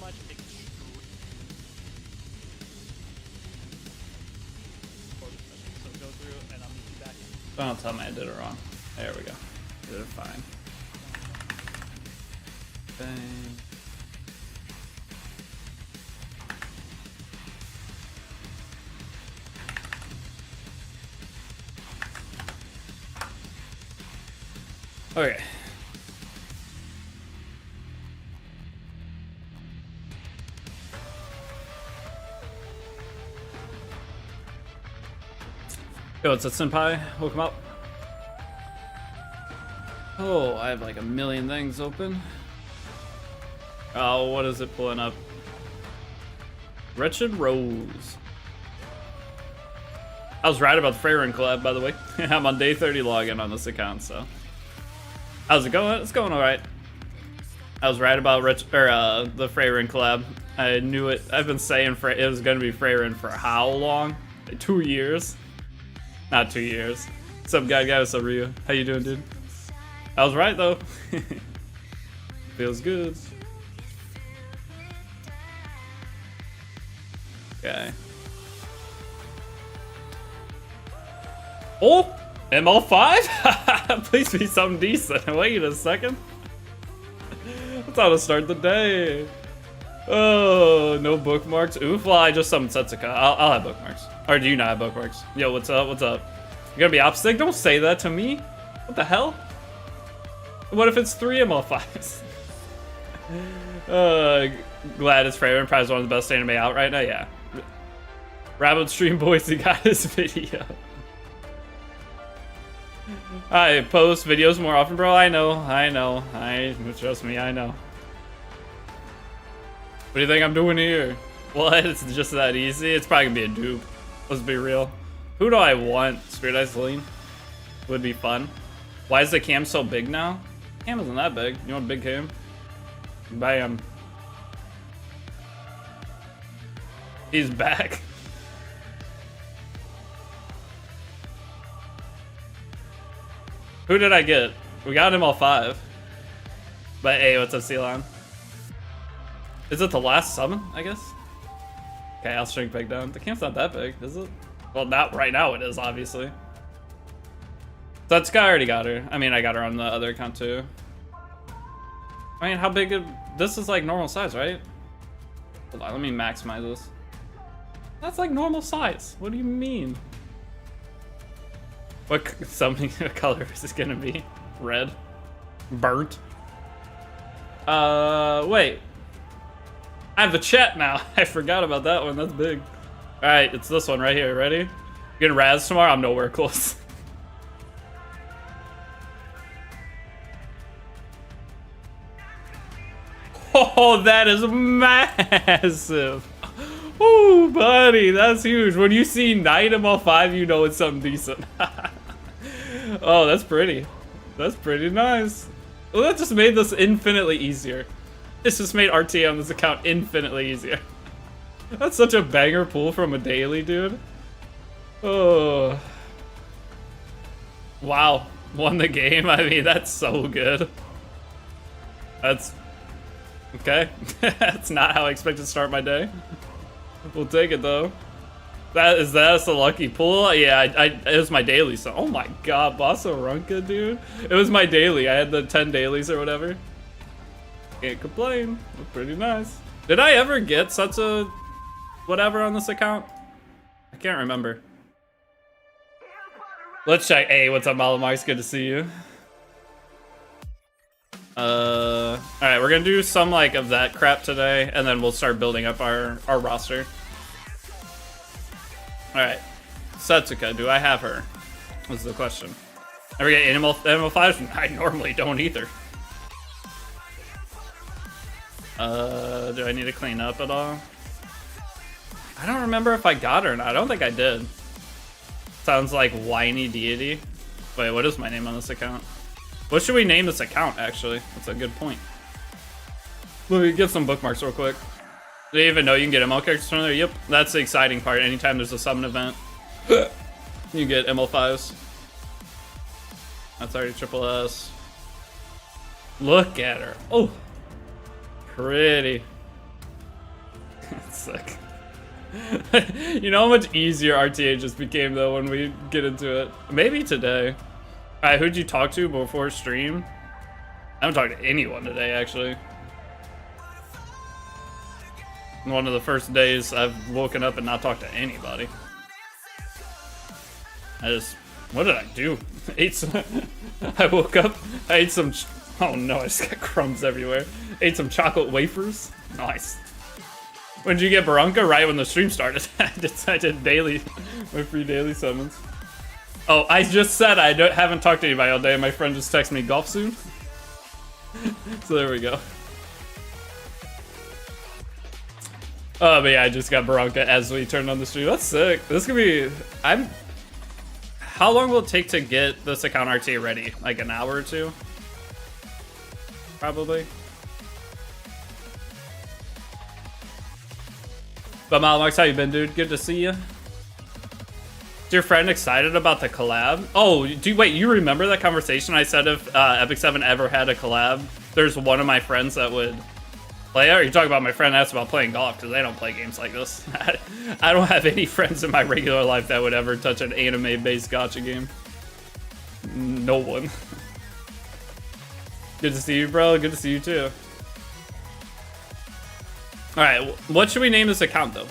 much extrude. So go through and I'll meet you back. Don't tell me I did it wrong. There we go. Did it fine. Bang. Okay. Yo, it's a senpai. Welcome up. Oh, I have like a million things open. Oh, what is it pulling up? Wretched Rose. I was right about the Freyrin collab, by the way. I'm on day 30 login on this account, so. How's it going? It's going alright. I was right about the Freyrin collab. I knew it. I've been saying it was going to be Freyrin for how long? Like 2 years? Not 2 years. What's up, guy? What's up, Ryu? How you doing, dude? I was right, though. Feels good. Okay. Oh! ML5? Please be something decent. Wait a second. That's how to start the day. Oh, no bookmarks. Oof. Well, I just summoned Setsuka. I'll have bookmarks. Or do you not have bookmarks? Yo, what's up? What's up? You gonna be opposite? Don't say that to me. What the hell? What if it's 3 ML5s? Glad it's Freyrin. Probably one of the best anime out right now. Yeah. Rabbit Stream Boise got his video. I post videos more often, bro. I know. Trust me, I know. What do you think I'm doing here? What? It's just that easy? It's probably gonna be a dupe. Let's be real. Who do I want? Spirit Eyes Lean would be fun. Why is the cam so big now? Cam isn't that big. You want a big cam? Bam. He's back. Who did I get? We got him all 5. But hey, what's up, Ceylon? Is it the last summon, I guess? Okay, I'll shrink back down. The camp's not that big, is it? Well, not right now it is, obviously. Setsuka, I already got her. I mean, I got her on the other account too. I mean, how big this is like normal size, right? Hold on, let me maximize this. That's like normal size. What do you mean? What color is this gonna be? Red? Burnt? Wait. I have the chat now. I forgot about that one. That's big. Alright, it's this one right here. Ready? You getting Raz tomorrow? I'm nowhere close. Oh, that is massive. Ooh, buddy, that's huge. When you see Knight ML5, you know it's something decent. Oh, that's pretty. That's pretty nice. Well, that just made this infinitely easier. This just made RTA on this account infinitely easier. That's such a banger pull from a daily, dude. Oh. Wow. Won the game? I mean, that's so good. That's... okay. That's not how I expected to start my day. We'll take it, though. That's a lucky pull? Yeah, it was my daily, so... oh my god, Bossa Runka, dude. It was my daily. I had the 10 dailies or whatever. Can't complain. That's pretty nice. Did I ever get such a... whatever on this account? I can't remember. Let's check. Hey, what's up, Malamarks? Good to see you. Alright, we're gonna do some, like, of that crap today, and then we'll start building up our roster. Alright. Setsuka, do I have her? What's the question? Ever get animal 5s? I normally don't either. Do I need to clean up at all? I don't remember if I got her or not. I don't think I did. Sounds like whiny Deity. Wait, what is my name on this account? What should we name this account, actually? That's a good point. Let me get some bookmarks real quick. Do you even know you can get ML characters from there? Yep, that's the exciting part. Anytime there's a summon event, you get ML5s. That's already triple S. Look at her. Oh, pretty. Sick. You know how much easier RTA just became though when we get into it? Maybe today. Alright, who'd you talk to before stream? I haven't talked to anyone today, actually. One of the first days I've woken up and not talked to anybody. What did I do? I woke up, I ate some, oh no, I just got crumbs everywhere. Ate some chocolate wafers. Nice. When did you get Barunka? Right when the stream started. I did daily, my free daily summons. Oh, I just said I haven't talked to anybody all day. My friend just texted me golf soon. So there we go. Oh, but yeah, I just got Barunka as we turned on the stream. That's sick. This could be, how long will it take to get this account RTA ready? Like an hour or two? Probably. But Malamax, how you been, dude? Good to see you. Is your friend excited about the collab? Oh, wait, you remember that conversation I said if Epic 7 ever had a collab, there's one of my friends that would play it? Or you talking about my friend that's about playing golf, because they don't play games like this. I don't have any friends in my regular life that would ever touch an anime-based gacha game. No one. Good to see you, bro. Good to see you, too. Alright, what should we name this account, though?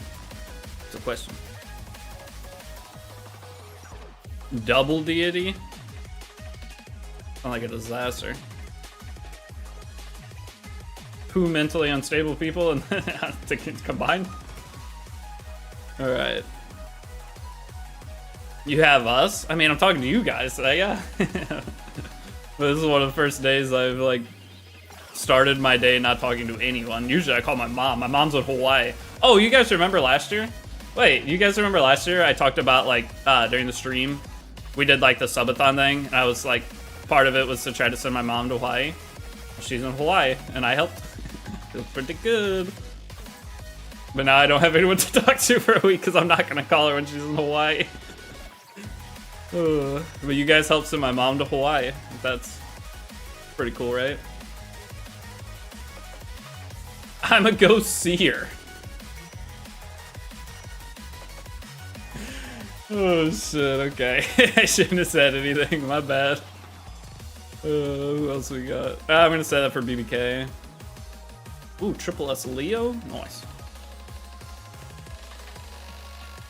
It's a question. Double Deity? Sound like a disaster. Two mentally unstable people and combined? Alright. You have us? I mean, I'm talking to you guys, yeah. But this is one of the first days I've, like, started my day not talking to anyone. Usually I call my mom. My mom's in Hawaii. Oh, you guys remember last year? Wait, you guys remember last year I talked about, like, during the stream, we did, like, the subathon thing, and I was, like, part of it was to try to send my mom to Hawaii. She's in Hawaii, and I helped. Feels pretty good. But now I don't have anyone to talk to for a week, because I'm not going to call her when she's in Hawaii. But you guys helped send my mom to Hawaii. That's pretty cool, right? I'm a ghost seer. Oh shit, okay. I shouldn't have said anything, my bad. Who else we got? I'm gonna set that for BBK. Ooh, Triple S Leo? Nice.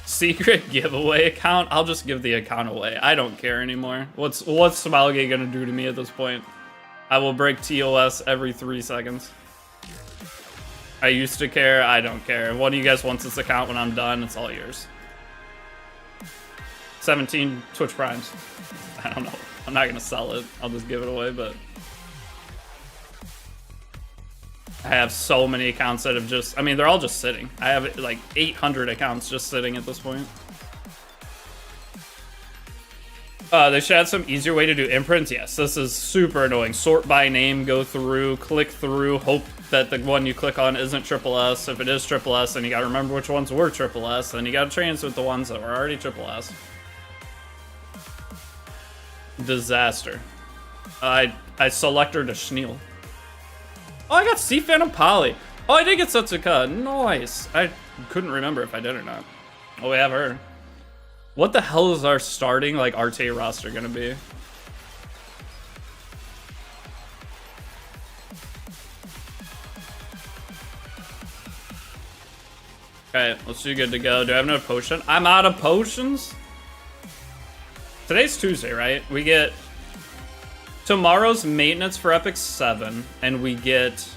Secret giveaway account? I'll just give the account away. I don't care anymore. What's Smilegate gonna do to me at this point? I will break TOS every 3 seconds. I used to care, I don't care. If one of you guys wants this account when I'm done, it's all yours. 17 Twitch Primes. I don't know. I'm not gonna sell it. I'll just give it away, but I have so many accounts that have just, I mean, they're all just sitting. I have like 800 accounts just sitting at this point. They should add some easier way to do imprints. Yes, this is super annoying. Sort by name, go through, click through, hope that the one you click on isn't triple S. If it is triple S, then you gotta remember which ones were triple S. Then you gotta transfer with the ones that were already triple S. Disaster. I selected a Schneal. Oh, I got Sea Phantom Poly. Oh, I did get Setsuka. Nice. I couldn't remember if I did or not. Oh, we have her. What the hell is our starting, like, RTA roster gonna be? Okay, let's do good to go. Do I have enough potion? I'm out of potions? Today's Tuesday, right? We get tomorrow's maintenance for Epic 7, and we get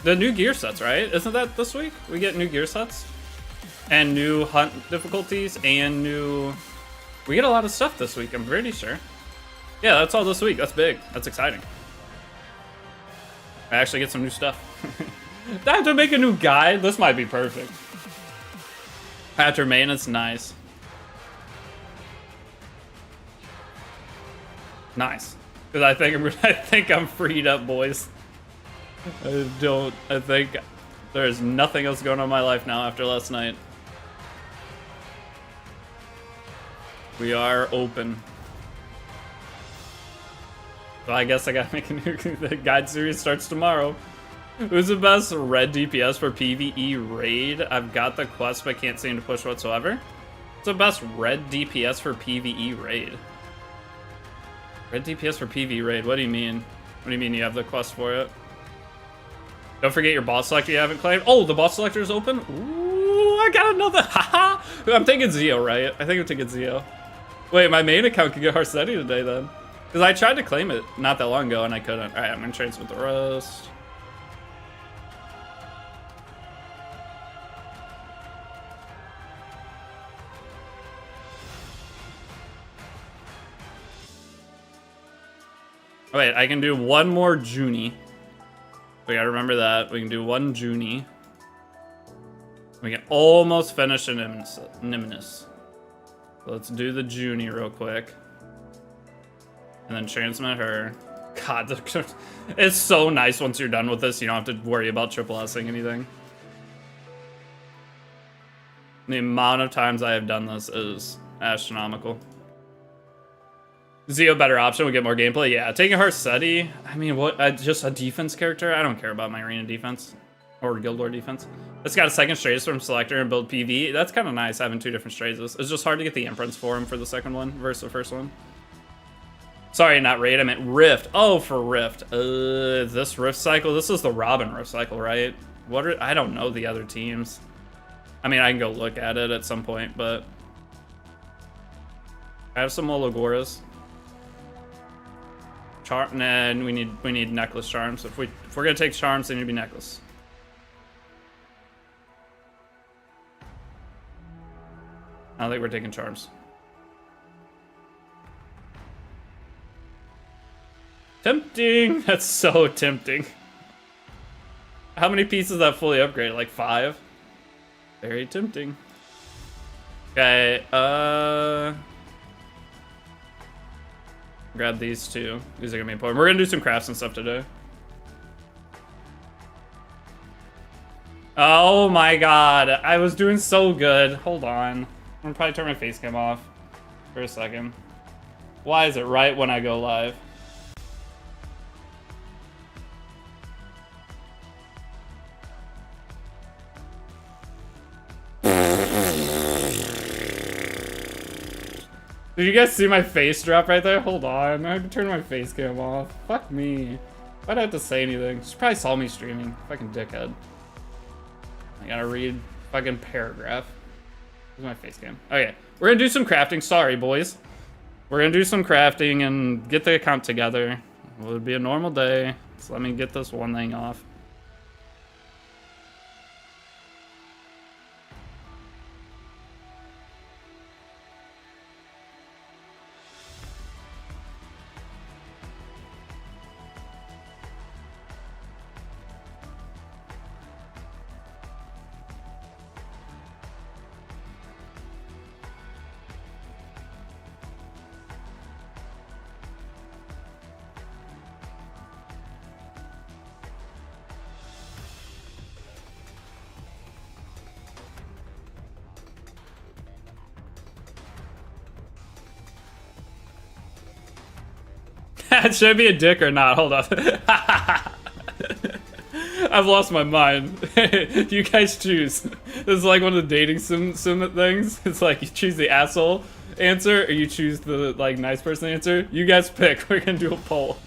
the new gear sets, right? Isn't that this week? We get new gear sets? And new hunt difficulties, and new... We get a lot of stuff this week, I'm pretty sure. Yeah, that's all this week. That's big. That's exciting. I actually get some new stuff. I have to make a new guide? This might be perfect. After maintenance, nice. Nice. Because I think I'm freed up, boys. I think there's nothing else going on in my life now after last night. We are open. So I guess I gotta make a new... The guide series starts tomorrow. Who's the best red DPS for PvE raid? I've got the quest but can't seem to push whatsoever. What's the best red DPS for PvE raid? Red DPS for PvE raid, what do you mean? What do you mean you have the quest for it? Don't forget your boss selector you haven't claimed. Oh, the boss selector is open? Ooh, I got another, haha! I'm taking Zio, right? I think I'm taking Zio. Wait, my main account could get Harsetti today then. Because I tried to claim it not that long ago and I couldn't. Alright, I'm gonna trade with the rest. Wait, I can do one more Junie. We gotta remember that. We can do one Junie. We can almost finish an Nimnus. So let's do the Junie real quick. And then transmit her. God, it's so nice once you're done with this. You don't have to worry about triple S-ing anything. The amount of times I have done this is astronomical. Zio better option, we get more gameplay. Yeah, taking Harsetti. I mean, what? Just a defense character? I don't care about my arena defense or guild lord defense. It's got a second Stratus from selector and build PV. That's kind of nice having two different Stratus. It's just hard to get the imprints for him for the second one versus the first one. Sorry, not raid. I meant Rift. Oh, for Rift. This Rift cycle. This is the Robin Rift cycle, right? What are? I don't know the other teams. I mean, I can go look at it at some point, but I have some Ologoras. Nah, we need necklace charms. If we're gonna take charms, they need to be necklace. I don't think we're taking charms. Tempting! That's so tempting. How many pieces that fully upgraded? Like 5? Very tempting. Okay, grab these two. These are gonna be important. We're gonna do some crafts and stuff today. Oh my god, I was doing so good. Hold on. I'm gonna probably turn my face cam off for a second. Why is it right when I go live? Did you guys see my face drop right there? Hold on, I have to turn my face cam off. Fuck me. Why'd I have to say anything? She probably saw me streaming. Fucking dickhead. I gotta read fucking paragraph. Where's my face cam? Okay, we're gonna do some crafting. Sorry, boys. We're gonna do some crafting and get the account together. It would be a normal day. So let me get this one thing off. Should I be a dick or not? Hold up. I've lost my mind. You guys choose. This is like one of the dating sim things. It's like you choose the asshole answer or you choose the like nice person answer. You guys pick. We're gonna do a poll.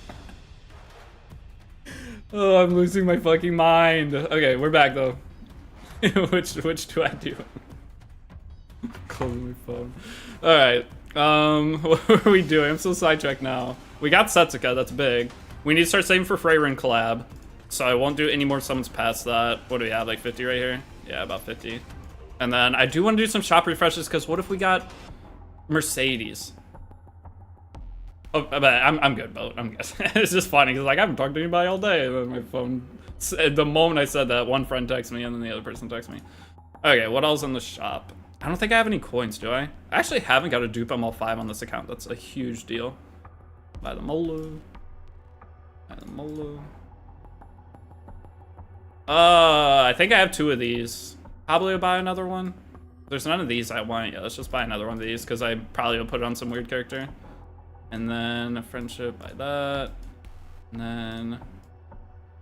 Oh, I'm losing my fucking mind. Okay, we're back though. which do I do? Closing my phone. All right. What are we doing? I'm so sidetracked now. We got Setsuka, that's big. We need to start saving for Freyrin collab. So I won't do any more summons past that. What do we have, like 50 right here? Yeah, about 50. And then I do want to do some shop refreshes, because what if we got Mercedes? Oh, but I'm good, Boat. I'm good. It's just funny, because like, I haven't talked to anybody all day. And then my phone, the moment I said that, one friend texted me, and then the other person texted me. Okay, what else in the shop? I don't think I have any coins, do I? I actually haven't got a dupe on all 5 on this account. That's a huge deal. Buy the Molo. Buy the Molo. I think I have 2 of these. Probably will buy another one. There's none of these I want. Yeah, let's just buy another one of these because I probably will put it on some weird character. And then a friendship, buy that. And then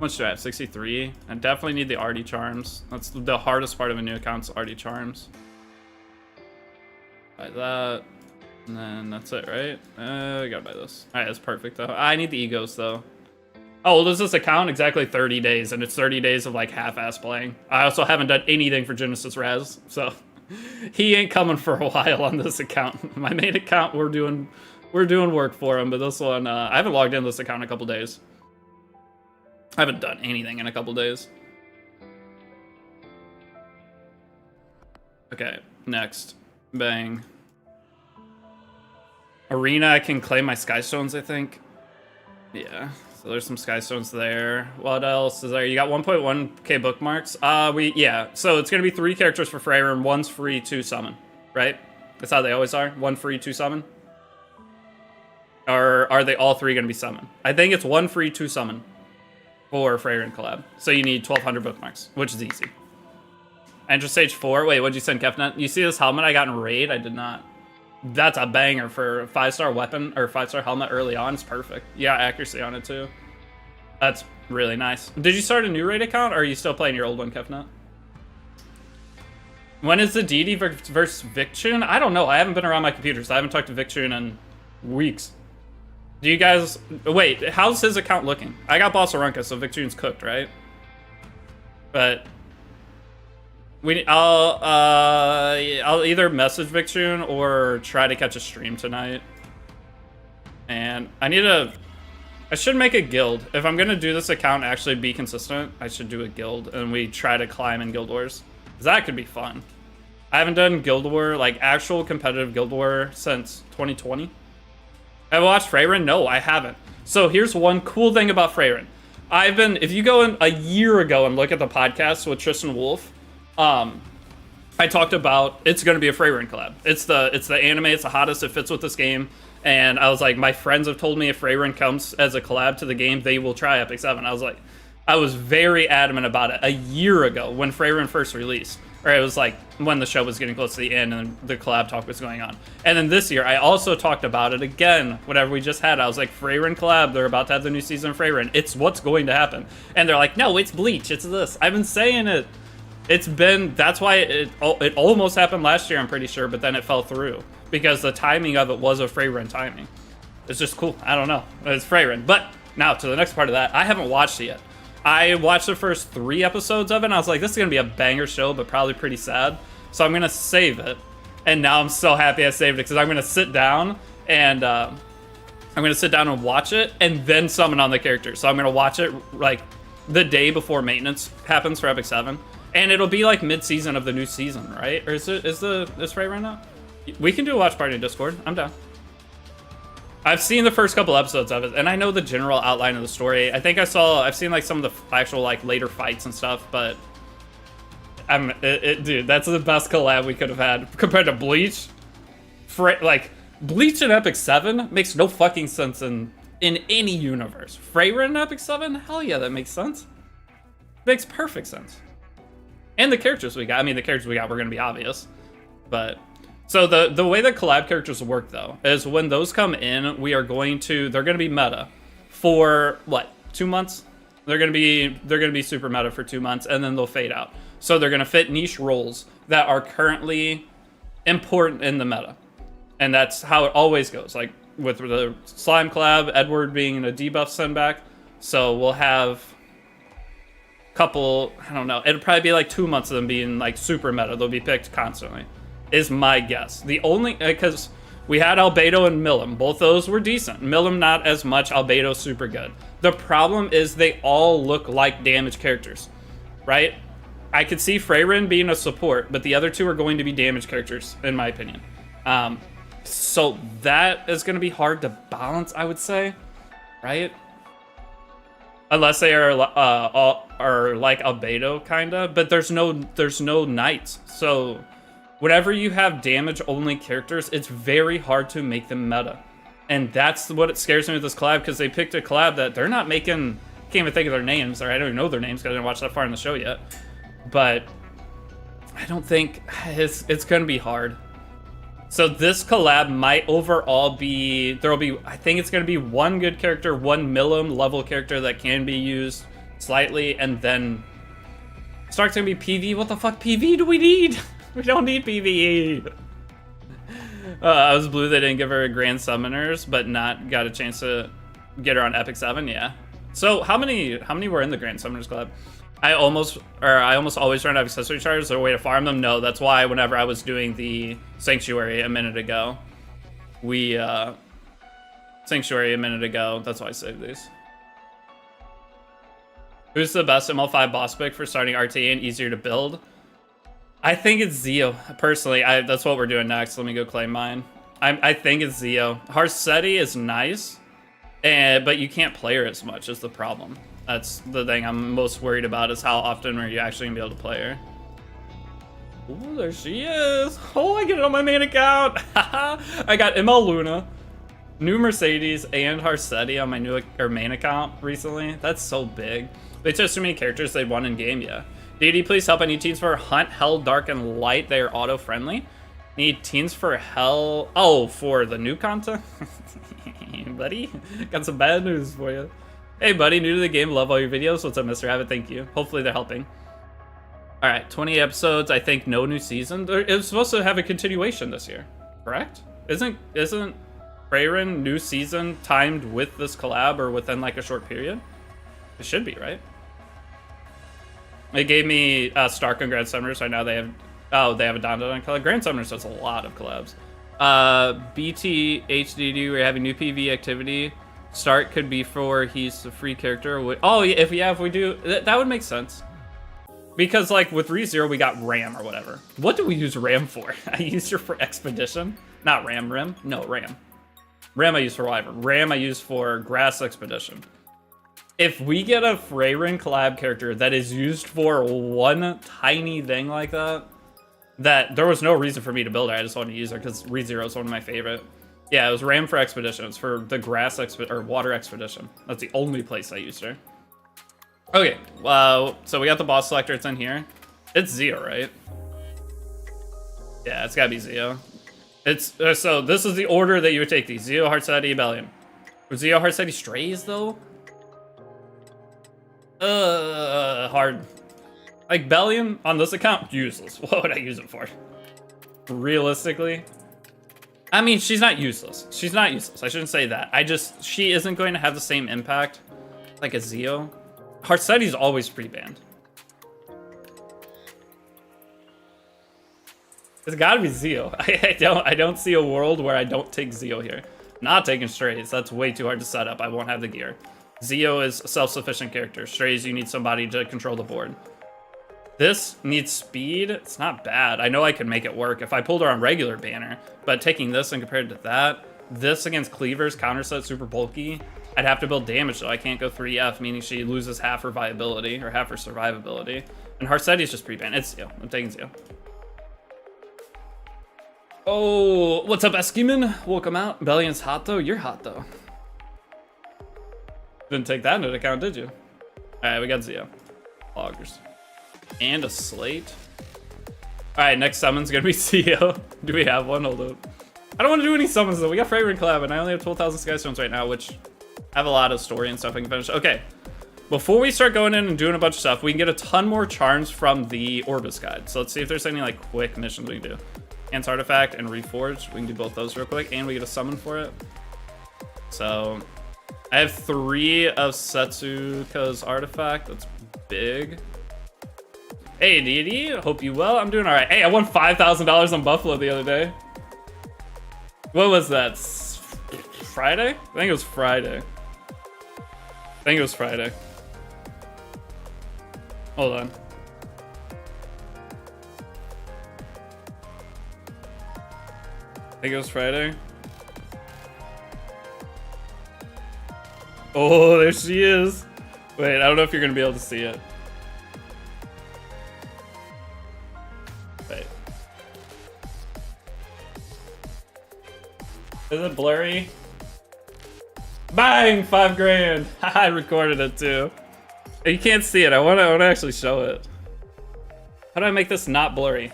much do I have? 63. I definitely need the RD charms. That's the hardest part of a new account's RD charms. Buy that. And then that's it, right? I gotta buy this. Alright, that's perfect though. I need the egos though. How old is this account? Exactly 30 days, and it's 30 days of like half-ass playing. I also haven't done anything for Genesis Raz, so he ain't coming for a while on this account. My main account, we're doing work for him, but this one, I haven't logged in this account in a couple days. I haven't done anything in a couple days. Okay, next. Bang. Arena, I can claim my Skystones, I think. Yeah, so there's some Skystones there. What else is there? You got 1.1k bookmarks. Yeah, so it's gonna be 3 characters for Freyr, and 1's free to summon, right? That's how they always are. 1 free, 2 summon. Or are they all 3 gonna be summoned? I think it's 1 free, 2 summon for Freyr and collab. So you need 1200 bookmarks, which is easy. Enter stage 4. Wait, what'd you send, Kefnet? You see this helmet I got in raid? I did not. That's a banger for a 5-star weapon or 5-star helmet early on. It's perfect. Yeah, accuracy on it too. That's really nice. Did you start a new raid account, or are you still playing your old one, Kefnet? When is the Deity versus Victune? I don't know. I haven't been around my computers. I haven't talked to Victune in weeks. Do you guys... Wait, how's his account looking? I got Bossarunka, so Victune's cooked, right? But... I'll either message Victune or try to catch a stream tonight. And I should make a guild. If I'm gonna do this account and actually be consistent, I should do a guild, and we try to climb in Guild Wars. That could be fun. I haven't done Guild War, like actual competitive Guild War, since 2020. Have I watched Freyrin? No, I haven't. So here's one cool thing about Freyrin. If you go in a year ago and look at the podcast with Tristan Wolf, I talked about it's going to be a Freyrin collab. It's the anime, it's the hottest, it fits with this game. And I was like, my friends have told me if Freyrin comes as a collab to the game, they will try Epic 7. I was very adamant about it a year ago when Freyrin first released. Or it was like when the show was getting close to the end and the collab talk was going on. And then this year, I also talked about it again, whatever we just had. I was like, Freyrin collab, they're about to have the new season of Freyrin. It's what's going to happen. And they're like, no, it's Bleach, it's this. I've been saying it. That's why it almost happened last year, I'm pretty sure, but then it fell through. Because the timing of it was a Freyrin timing. It's just cool. I don't know. It's Freyrin. But now to the next part of that, I haven't watched it yet. I watched the first 3 episodes of it, and I was like, this is going to be a banger show, but probably pretty sad. So I'm going to save it. And now I'm so happy I saved it, because I'm going to sit down and watch it, and then summon on the characters. So I'm going to watch it, like, the day before maintenance happens for Epic 7. And it'll be like mid-season of the new season, right? Or is Frey right now? We can do a watch party in Discord. I'm down. I've seen the first couple episodes of it, and I know the general outline of the story. I think I've seen like some of the actual like later fights and stuff, but dude, that's the best collab we could have had compared to Bleach. Bleach and Epic 7 makes no fucking sense in any universe. Freyrin and Epic 7? Hell yeah, that makes sense. Makes perfect sense. And the characters we got. I mean, the characters we got were going to be obvious. But, so the way that collab characters work, though, is when those come in, they're going to be meta for, what, 2 months? They're going to be super meta for 2 months, and then they'll fade out. So they're going to fit niche roles that are currently important in the meta. And that's how it always goes. Like, with the Slime collab, Edward being a debuff sendback. So we'll have... couple, I don't know, it'll probably be like 2 months of them being like super meta. They'll be picked constantly, is my guess. The only, because we had Albedo and Milim, both those were decent. Milim not as much, Albedo super good. The problem is they all look like damage characters, right? I could see Freyrin being a support, but the other 2 are going to be damage characters, in my opinion. So that is going to be hard to balance, I would say, right? Unless they are like Albedo, kinda, but there's no knights. So whenever you have damage only characters, it's very hard to make them meta. And that's what it scares me with this collab, because they picked a collab that they're not making, can't even think of their names, or I don't even know their names because I didn't watch that far in the show yet. But I don't think it's gonna be hard. So this collab might overall be, I think it's going to be 1 good character, 1 Milim level character that can be used slightly, and then Stark's gonna be PV. What the fuck PV do we need? We don't need PvE. I was blue they didn't give her Grand Summoners, but not got a chance to get her on Epic 7. Yeah. So how many were in the Grand Summoners Club? I almost always run out of accessory charges. Is there a way to farm them? No, that's why whenever I was doing the Sanctuary a minute ago, that's why I saved these. Who's the best ML5 boss pick for starting RTA and easier to build? I think it's Zio. Personally, that's what we're doing next. Let me go claim mine. I think it's Zio. Harsetti is nice, but you can't play her as much is the problem. That's the thing I'm most worried about, is how often are you actually gonna be able to play her. Ooh, there she is. Oh, I get it on my main account. I got ML Luna, new Mercedes, and Harsetti on my main account recently. That's so big. They chose too many characters they won in game, yeah. Deity, please help. I need teens for Hunt, Hell, Dark, and Light. They are auto-friendly. Need teens for Hell. Oh, for the new content? Buddy, got some bad news for you. Hey, buddy, new to the game. Love all your videos. What's up, Mr. Rabbit? Thank you. Hopefully they're helping. All right, 20 episodes. I think no new season. It was supposed to have a continuation this year, correct? Isn't Freyrin new season timed with this collab or within like a short period? It should be, right? They gave me Stark and Grand Summoners. Right now they have a Don collab. Grand Summoners does a lot of collabs. BT HDD, we're having new PV activity. Stark could be for he's a free character. Oh, yeah, if we do, that would make sense. Because like with ReZero, we got Ram or whatever. What do we use Ram for? I used her for Expedition. Not Ram. No, Ram. Ram I use for Wyvern. Ram I use for Grass Expedition. If we get a Freyrin collab character that is used for one tiny thing like that there was no reason for me to build her. I just wanted to use her because ReZero is one of my favorite. Yeah, it was Ram for Expedition. It's for the Grass or Water Expedition. That's the only place I used her. Okay, so we got the boss selector. It's in here. It's Zio, right? Yeah, it's gotta be Zio. It's so this is the order that you would take these: Zio, Harsetti, Bellion. Would Zio, Harsetti strays though? Hard. Like Bellion on this account, useless. What would I use it for? Realistically, I mean, she's not useless. She's not useless. I shouldn't say that. She isn't going to have the same impact like a Zio. Harsetti's always pre-banned. It's gotta be Zio. I don't see a world where I don't take Zio here. Not taking strays. That's way too hard to set up. I won't have the gear. Zio is a self-sufficient character. Strays, you need somebody to control the board. This needs speed. It's not bad. I know I could make it work if I pulled her on regular banner, but taking this and compared to that, this against cleavers, counter set, super bulky, I'd have to build damage, so I can't go 3F, meaning she loses half her viability or half her survivability. And Harsetti's just pre-banned. It's Zio. I'm taking Zio. Oh, what's up, Eskiman? Welcome out. Bellion's hot though. You're hot though. Didn't take that into account, did you? All right, we got Zio. Loggers. And a slate. All right, next summon's gonna be Zio. Do we have one? Hold up. I don't want to do any summons though. We got Freyrin collab, and I only have 12,000 Sky Stones right now, which I have a lot of story and stuff I can finish. Okay, before we start going in and doing a bunch of stuff, we can get a ton more charms from the Orbis guide. So let's see if there's any like quick missions we can do. Ants Artifact and Reforge. We can do both those real quick, and we get a summon for it. So I have 3 of Setsuka's Artifact. That's big. Hey, Deity, hope you well. I'm doing all right. Hey, I won $5,000 on Buffalo the other day. What was that? Friday? I think it was Friday. Hold on. I think it was Friday. Oh, there she is. Wait, I don't know if you're gonna be able to see it. Wait. Is it blurry? Bang! 5 grand. I recorded it too. You can't see it. I want to actually show it. How do I make this not blurry?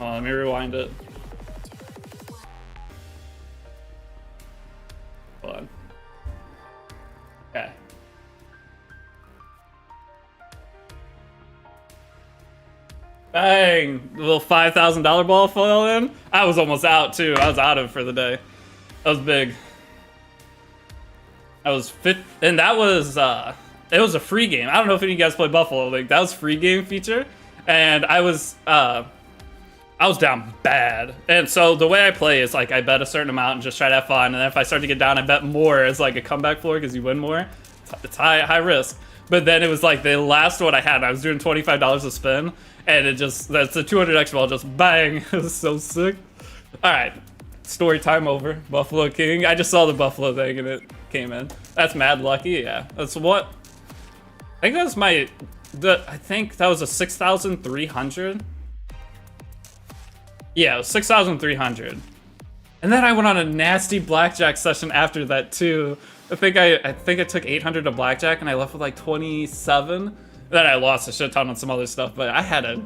Oh, let me rewind it. Hold on. Okay. Bang! The little $5,000 ball fell in. I was almost out too. I was out of it for the day. That was big. I was fit, and that was it was a free game. I don't know if any of you guys play Buffalo League. That was free game feature, and I was down bad. And so the way I play is like I bet a certain amount and just try to have fun. And then if I start to get down, I bet more as like a comeback floor because you win more. It's high risk. But then it was like the last one I had. I was doing $25 a spin, and it just that's a 200x ball just bang. It was so sick. All right, story time over. Buffalo King. I just saw the Buffalo thing and it came in. That's mad lucky. Yeah, that's what. I think that was I think that was a 6,300. Yeah, it was 6,300. And then I went on a nasty blackjack session after that too. I think I took 800 to blackjack and I left with like 27. Then I lost a shit ton on some other stuff, but I had it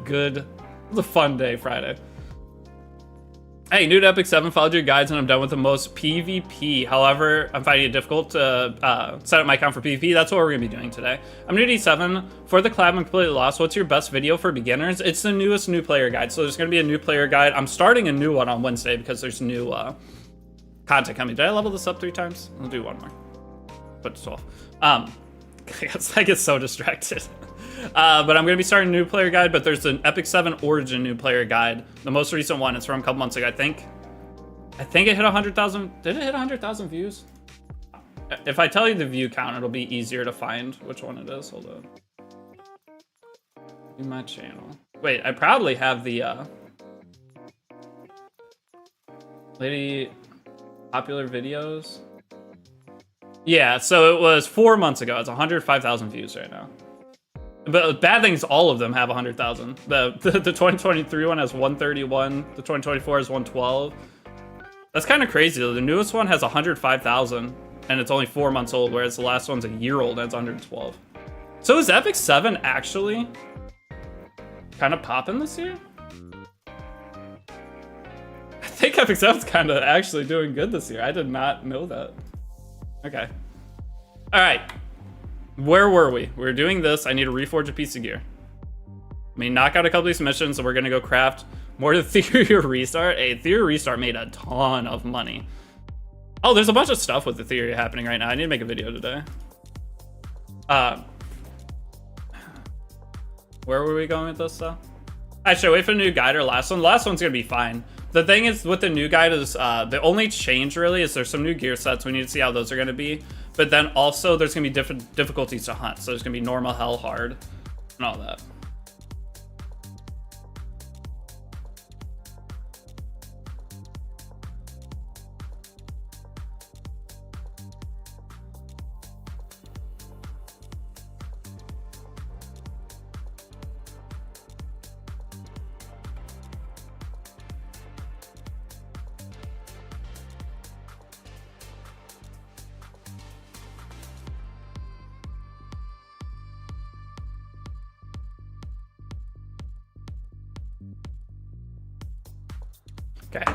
was a fun day Friday. Hey, new to Epic 7, followed your guides and I'm done with the most PvP. However, I'm finding it difficult to set up my account for PvP. That's what we're gonna be doing today. I'm new to E7. For the collab, I'm completely lost. What's your best video for beginners? It's the newest new player guide. So there's gonna be a new player guide. I'm starting a new one on Wednesday because there's new content coming. Did I level this up 3 times? I'll do one more. Put 12. I get so distracted. But I'm going to be starting a new player guide, but there's an Epic 7 Origin new player guide. The most recent one, it's from a couple months ago, I think it hit 100,000. Did it hit 100,000 views? If I tell you the view count, it'll be easier to find which one it is. Hold on. In my channel. Wait, I probably have the lady popular videos. Yeah, so it was 4 months ago. It's 105,000 views right now. But the bad thing is all of them have 100,000. The 2023 one has 131. The 2024 has 112. That's kind of crazy though. The newest one has 105,000 and it's only 4 months old, whereas the last one's a year old and it's 112. So is Epic 7 actually kind of popping this year? I think Epic 7's kind of actually doing good this year. I did not know that. Okay. All right. Where were we? We were doing this. I need to reforge a piece of gear. I mean, knock out a couple of these missions, and we're going to go craft more to Theory Restart. Hey, Theory Restart made a ton of money. Oh, there's a bunch of stuff with the Theory happening right now. I need to make a video today. Where were we going with this, though? I should wait for the new guide or last one. The last one's going to be fine. The thing is with the new guide is the only change really is there's some new gear sets. We need to see how those are going to be. But then also there's going to be different difficulties to hunt. So there's going to be normal, hell, hard, and all that. Okay.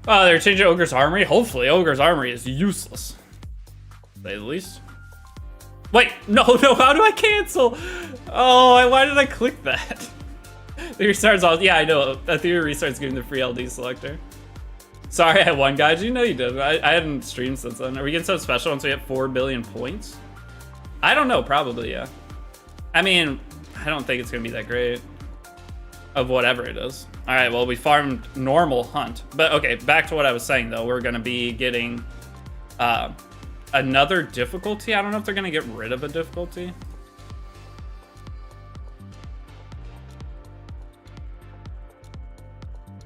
They're changing Ogre's Armory. Hopefully, Ogre's Armory is useless. To say the least. Wait, no, how do I cancel? Oh, why did I click that? The restart's all, yeah, I know. That Theory Restart's giving the free LD selector. Sorry, I had one guide. You know you did. I hadn't streamed since then. Are we getting some special once we get 4 billion points? I don't know, probably, yeah. I mean, I don't think it's gonna be that great. Of whatever it is. All right, well, we farmed normal hunt. But okay, back to what I was saying though. We're gonna be getting another difficulty. I don't know if they're gonna get rid of a difficulty.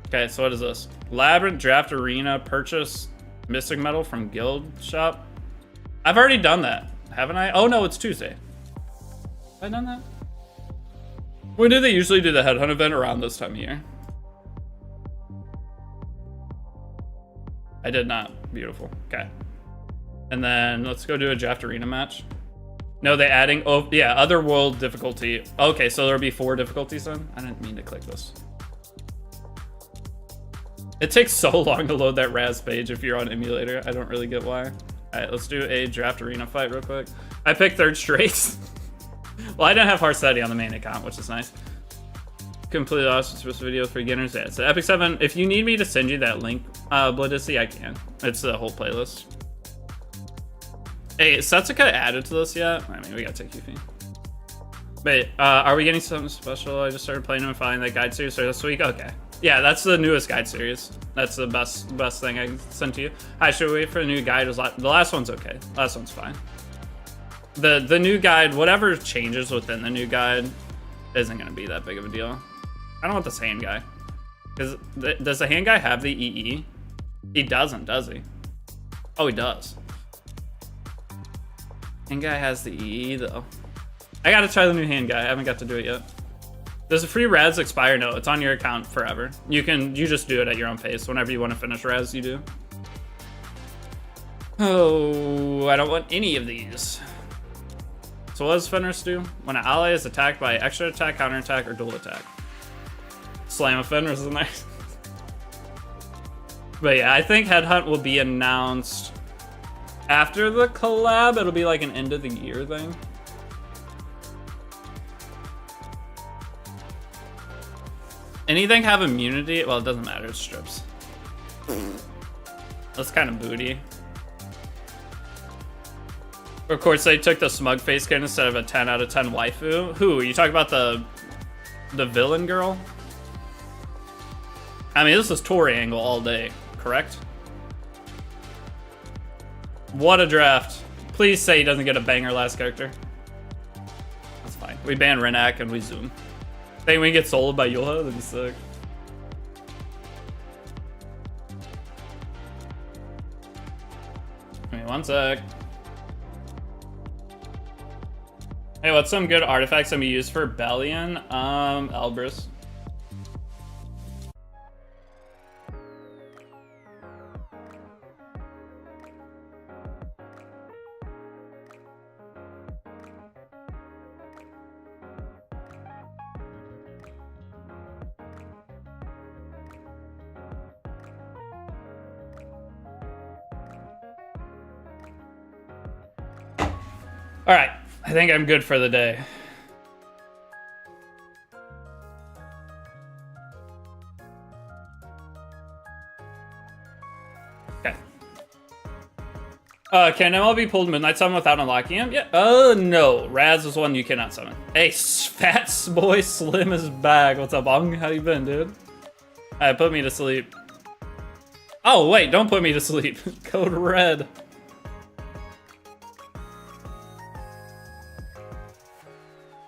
Okay, so what is this? Labyrinth, Draft Arena, purchase Mystic Metal from Guild Shop. I've already done that, haven't I? Oh no, it's Tuesday. Have I done that? When do they usually do the headhunt event? Around this time of year? I did not. Beautiful. Okay. And then let's go do a draft arena match. No, they adding, oh yeah, other world difficulty. Okay, so there'll be 4 difficulties then? I didn't mean to click this. It takes so long to load that Raz page if you're on emulator. I don't really get why. All right, let's do a draft arena fight real quick. I picked 3rd straight. Well, I didn't have Harsetti on the main account, which is nice. Completely lost its first video for beginners. Yeah, it's Epic 7. If you need me to send you that link, Blitzy, I can. It's the whole playlist. Hey, is Setsuka added to this yet? I mean, we gotta take Yuffie. Wait, are we getting something special? I just started playing and finding that guide series this week. Okay. Yeah, that's the newest guide series. That's the best thing I sent to you. I should wait for the new guide. The last one's okay. Last one's fine. The new guide, whatever changes within the new guide, isn't gonna be that big of a deal. I don't want this hand guy. Does the hand guy have the EE? He doesn't, does he? Oh, he does. Hand guy has the EE though. I gotta try the new hand guy. I haven't got to do it yet. Does the free res expire? No, it's on your account forever. You just do it at your own pace. Whenever you want to finish res, you do. Oh, I don't want any of these. So what does Fenris do? When an ally is attacked by extra attack, counter attack, or dual attack. Slam a Fenris is nice. But yeah, I think Headhunt will be announced after the collab. It'll be like an end of the year thing. Anything have immunity? Well, it doesn't matter, it's strips. That's kind of booty. Of course, they took the smug face kid instead of a 10 out of 10 waifu. Who? You talking about the villain girl? I mean, this is Tori angle all day, correct? What a draft. Please say he doesn't get a banger last character. That's fine. We ban Renak and we zoom. Think we get soloed by Yuha? That'd be sick. Wait, one sec. Hey, what's some good artifacts that we use for Bellion? Elbrus. All right, I think I'm good for the day. Okay. Can MLB pulled Midnight Summon without unlocking him? Yeah. No. Raz is one you cannot summon. Hey, Fat Boy Slim is back. What's up, Bong? How you been, dude? Alright, put me to sleep. Oh, wait, don't put me to sleep. Code red.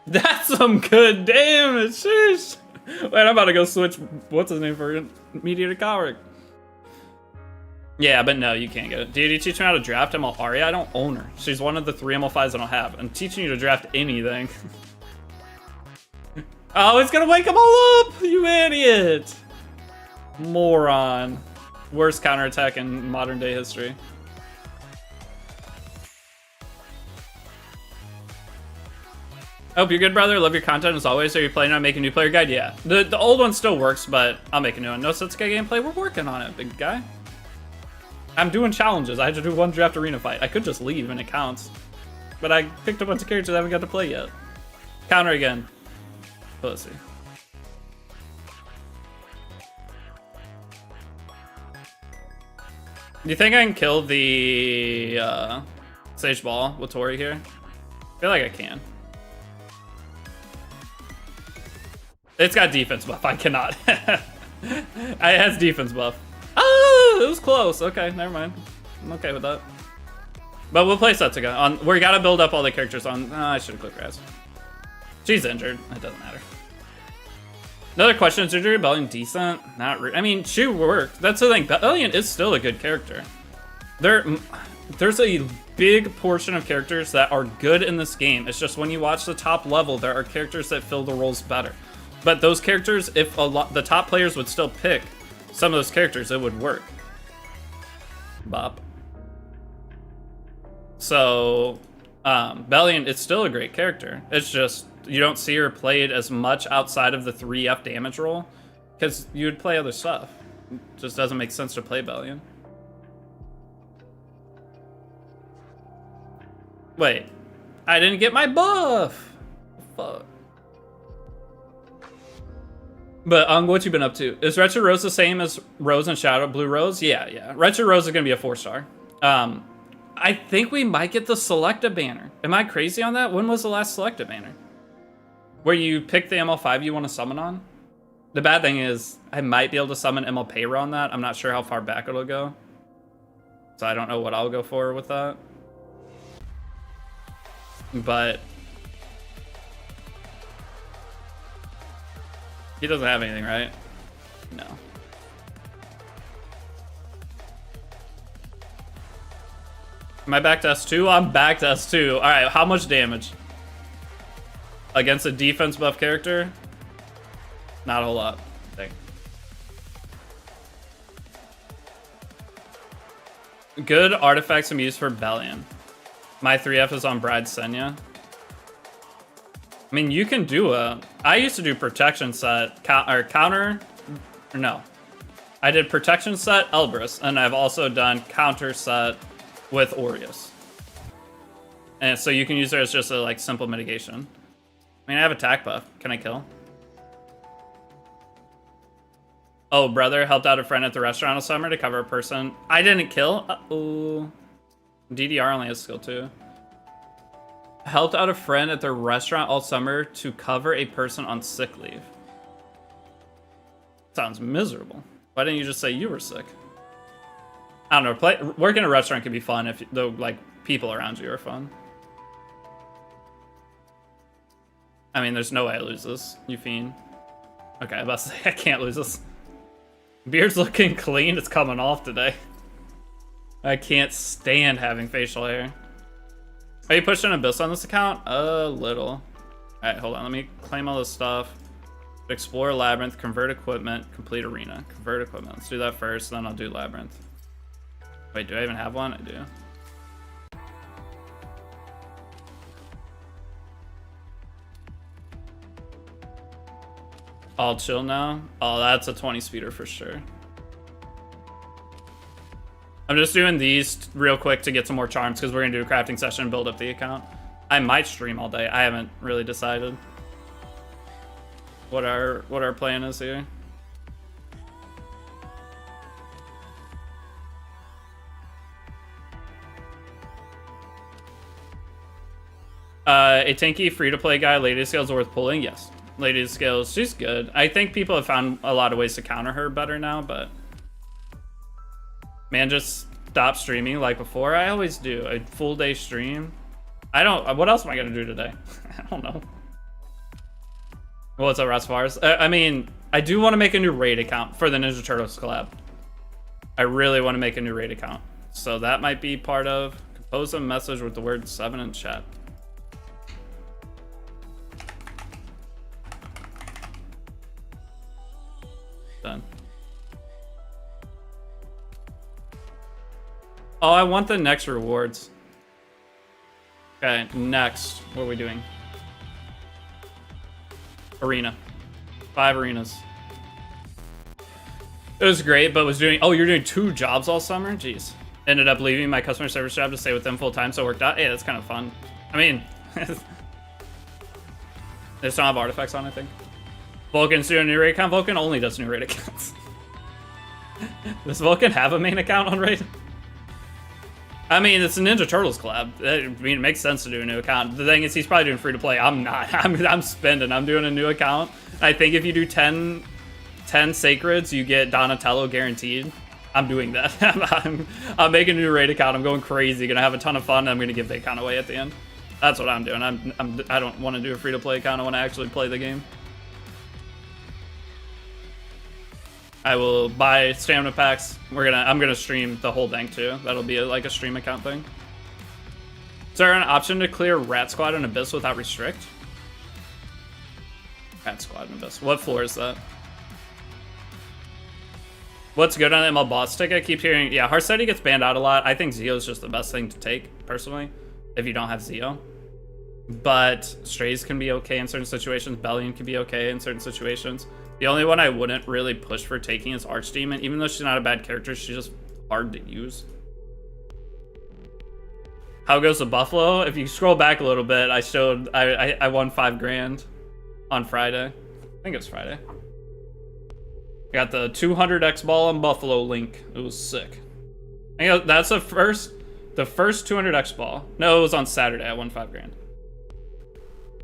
That's some good damage. Sheesh. Wait, I'm about to go switch. What's his name for Meteor to Cowrick? Yeah, but no, you can't get it. Deity, teach me how to draft ML Arya. I don't own her. She's one of the 3 ML5s I don't have. I'm teaching you to draft anything. Oh, it's gonna wake them all up! You idiot! Moron. Worst counterattack in modern day history. Hope you're good, brother. Love your content as always. Are you planning on making a new player guide? Yeah. The old one still works, but I'll make a new one. No Setsuka gameplay. We're working on it, big guy. I'm doing challenges. I had to do 1 draft arena fight. I could just leave and it counts. But I picked a bunch of characters I haven't got to play yet. Counter again. Pussy. Do you think I can kill the Sage Ball with Tori here? I feel like I can. It's got defense buff. I cannot. It has defense buff. Oh, it was close. Okay, never mind. I'm okay with that. But we'll play Setsuka. We gotta build up all the characters on. I should have clicked Raz. She's injured. It doesn't matter. Another question: is Injury Rebellion decent? Not really. I mean, she worked. That's the thing. Rebellion is still a good character. There's a big portion of characters that are good in this game. It's just when you watch the top level, there are characters that fill the roles better. But those characters, if the top players would still pick some of those characters, it would work. Bop. So, Bellion, it's still a great character. It's just, you don't see her played as much outside of the 3F damage roll, because you would play other stuff. It just doesn't make sense to play Bellion. Wait, I didn't get my buff! Fuck. But what you been up to? Is Wretched Rose the same as Rose and Shadow Blue Rose? Yeah. Wretched Rose is gonna be a 4-star. I think we might get the Selecta banner. Am I crazy on that? When was the last Selecta banner? Where you pick the ML5 you want to summon on? The bad thing is, I might be able to summon ML Payra on that. I'm not sure how far back it'll go. So I don't know what I'll go for with that. But he doesn't have anything, right? No. Am I back to S2? I'm back to S2. All right, how much damage? Against a defense buff character? Not a whole lot, I think. Good artifacts I'm used for Bellion. My 3F is on Bride Senya. I mean, you can do I used to do protection set, counter, no. I did protection set Elbrus, and I've also done counter set with Aureus. And so you can use it as just a like simple mitigation. I mean, I have attack buff. Can I kill? Oh, brother helped out a friend at the restaurant all summer to cover a person. I didn't kill. Uh-oh. DDR only has skill 2. Helped out a friend at the restaurant all summer to cover a person on sick leave. Sounds miserable. Why didn't you just say you were sick? I don't know. Working in a restaurant can be fun if the like people around you are fun. I mean, there's no way I lose this, you fiend. Okay, I was about to say I can't lose this. Beard's looking clean. It's coming off today. I can't stand having facial hair. Are you pushing Abyss on this account? A little. All right, hold on. Let me claim all this stuff. Explore Labyrinth, convert equipment, complete arena. Convert equipment. Let's do that first, then I'll do Labyrinth. Wait, do I even have one? I do. All chill now? Oh, that's a 20 speeder for sure. I'm just doing these real quick to get some more charms because we're gonna do a crafting session and build up the account. I might stream all day. I haven't really decided what our plan is here. A tanky free-to-play guy, Lady Scales worth pulling? Yes. Lady Scales, she's good. I think people have found a lot of ways to counter her better now, but man, just stop streaming like before. I always do a full day stream. What else am I gonna do today? I don't know. What's up, Rasfars? I mean, I do want to make a new raid account for the Ninja Turtles collab. I really want to make a new raid account. So that might be part of compose a message with the word 7 in chat. Done. Oh, I want the next rewards. Okay, next. What are we doing? Arena. 5 arenas. It was great, but was doing... Oh, you're doing 2 jobs all summer? Jeez. Ended up leaving my customer service job to stay with them full time, so it worked out. Hey, that's kind of fun. I mean... they just don't have artifacts on, I think. Vulcan's doing a new raid account. Vulcan only does new raid accounts. Does Vulcan have a main account on raid? I mean, it's a Ninja Turtles collab. I mean, it makes sense to do a new account. The thing is, he's probably doing free to play. I'm not. I'm spending. I'm doing a new account. I think if you do 10 Sacreds, you get Donatello guaranteed. I'm doing that. I'm making a new raid account. I'm going crazy. Gonna have a ton of fun. I'm gonna give the account away at the end. That's what I'm doing. I don't want to do a free to play account. I want to actually play the game. I will buy stamina packs. I'm gonna stream the whole thing too. That'll be like a stream account thing. Is there an option to clear Rat Squad and Abyss without restrict? Rat Squad and Abyss. What floor is that? What's good on ML boss ticket? I keep hearing, yeah, Hearthstone gets banned out a lot. I think Zeo is just the best thing to take personally, if you don't have Zeo. But Strays can be okay in certain situations. Bellion can be okay in certain situations. The only one I wouldn't really push for taking is Archdemon. Even though she's not a bad character, she's just hard to use. How goes the Buffalo? If you scroll back a little bit, I won $5 grand on Friday. I think it was Friday. I got the 200x ball on Buffalo Link. It was sick. I think that's the first 200x ball. No, it was on Saturday. I won 5 grand.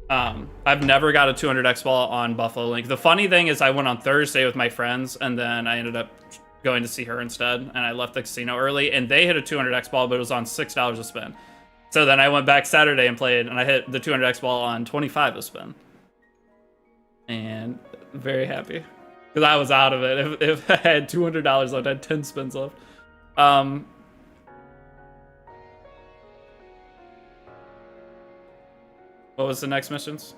I've never got a 200x ball on Buffalo Link. The funny thing is I went on Thursday with my friends, and then I ended up going to see her instead, and I left the casino early, and they hit a 200x ball, but it was on $6 a spin. So then I went back Saturday and played, and I hit the 200x ball on 25 a spin. And very happy. Because I was out of it. If I had $200 left, I had 10 spins left. What was the next missions?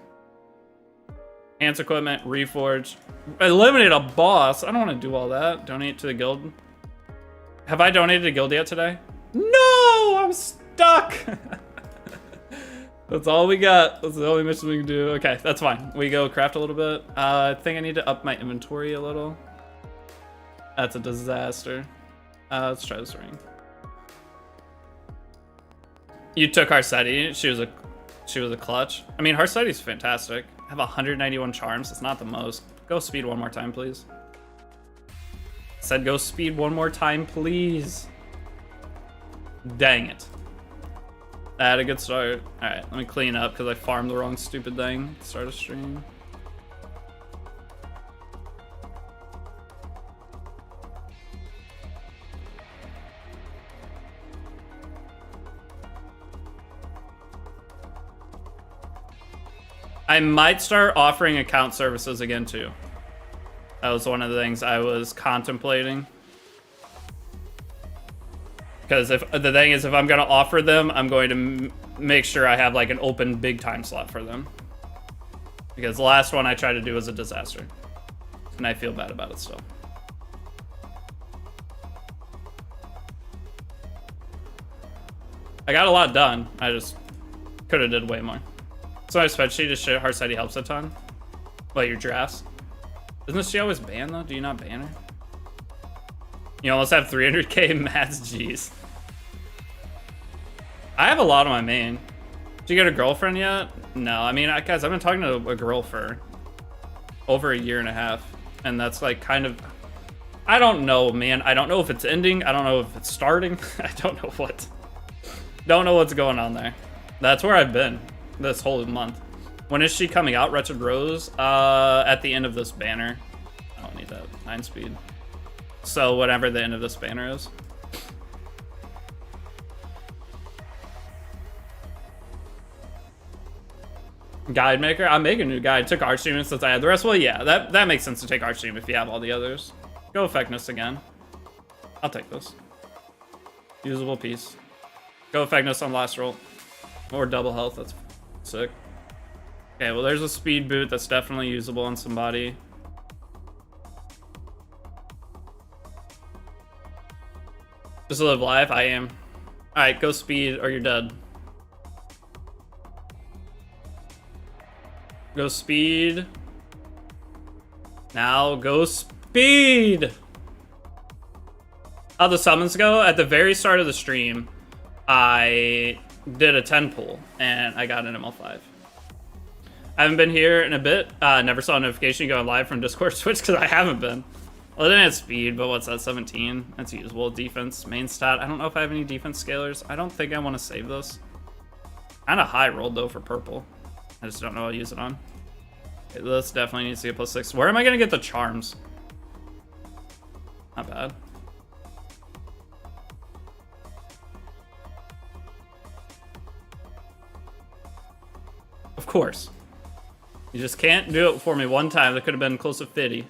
Enhance equipment, reforge, eliminate a boss. I don't want to do all that. Donate to the guild. Have I donated to guild yet today? No, I'm stuck. That's all we got. That's the only mission we can do. Okay, that's fine. We go craft a little bit. I think I need to up my inventory a little. That's a disaster. Let's try this ring. You took Harseti. She was a clutch. I mean, Harseti's fantastic. I have 191 charms. It's not the most. Go speed one more time, please. Said go speed one more time, please. Dang it. I had a good start. Alright, let me clean up because I farmed the wrong stupid thing. Start a stream. I might start offering account services again too. That was one of the things I was contemplating. Because if the thing is, if I'm gonna offer them, I'm going to make sure I have like an open big time slot for them. Because the last one I tried to do was a disaster, and I feel bad about it still. I got a lot done. I just could have did way more. So my spreadsheet is shit. Harseti helps a ton. Well, your drafts. Isn't she always banned though? Do you not ban her? You almost have 300k mats. Jeez. I have a lot on my main. Did you get a girlfriend yet? No. I mean, guys, I've been talking to a girl for over a year and a half, and that's like kind of. I don't know, man. I don't know if it's ending. I don't know if it's starting. I don't know what. Don't know what's going on there. That's where I've been this whole month. When is she coming out, Wretched Rose? At the end of this banner. I don't need that 9 speed. So whatever the end of this banner is. Guide maker? I'm making a new guide. Took Archstream since I had the rest. Well, yeah, that makes sense to take Archstream if you have all the others. Go Effectiveness again. I'll take this. Usable piece. Go Effectiveness on last roll. Or double health. That's sick. Okay, well, there's a speed boot that's definitely usable on somebody. Just live life? I am. Alright, go speed or you're dead. Go speed. Now go speed! How the summons go? At the very start of the stream, I did a 10 pull and I got an ML5. I haven't been here in a bit. Never saw a notification going live from Discord Switch because I haven't been. Well, it didn't have speed, but what's that, 17? That's usable. Defense, main stat. I don't know if I have any defense scalers. I don't think I want to save this. Kind of high rolled, though, for purple. I just don't know what to use it on. Okay, this definitely needs to get +6. Where am I going to get the charms? Not bad. Of course. You just can't do it for me one time. That could have been close to 50.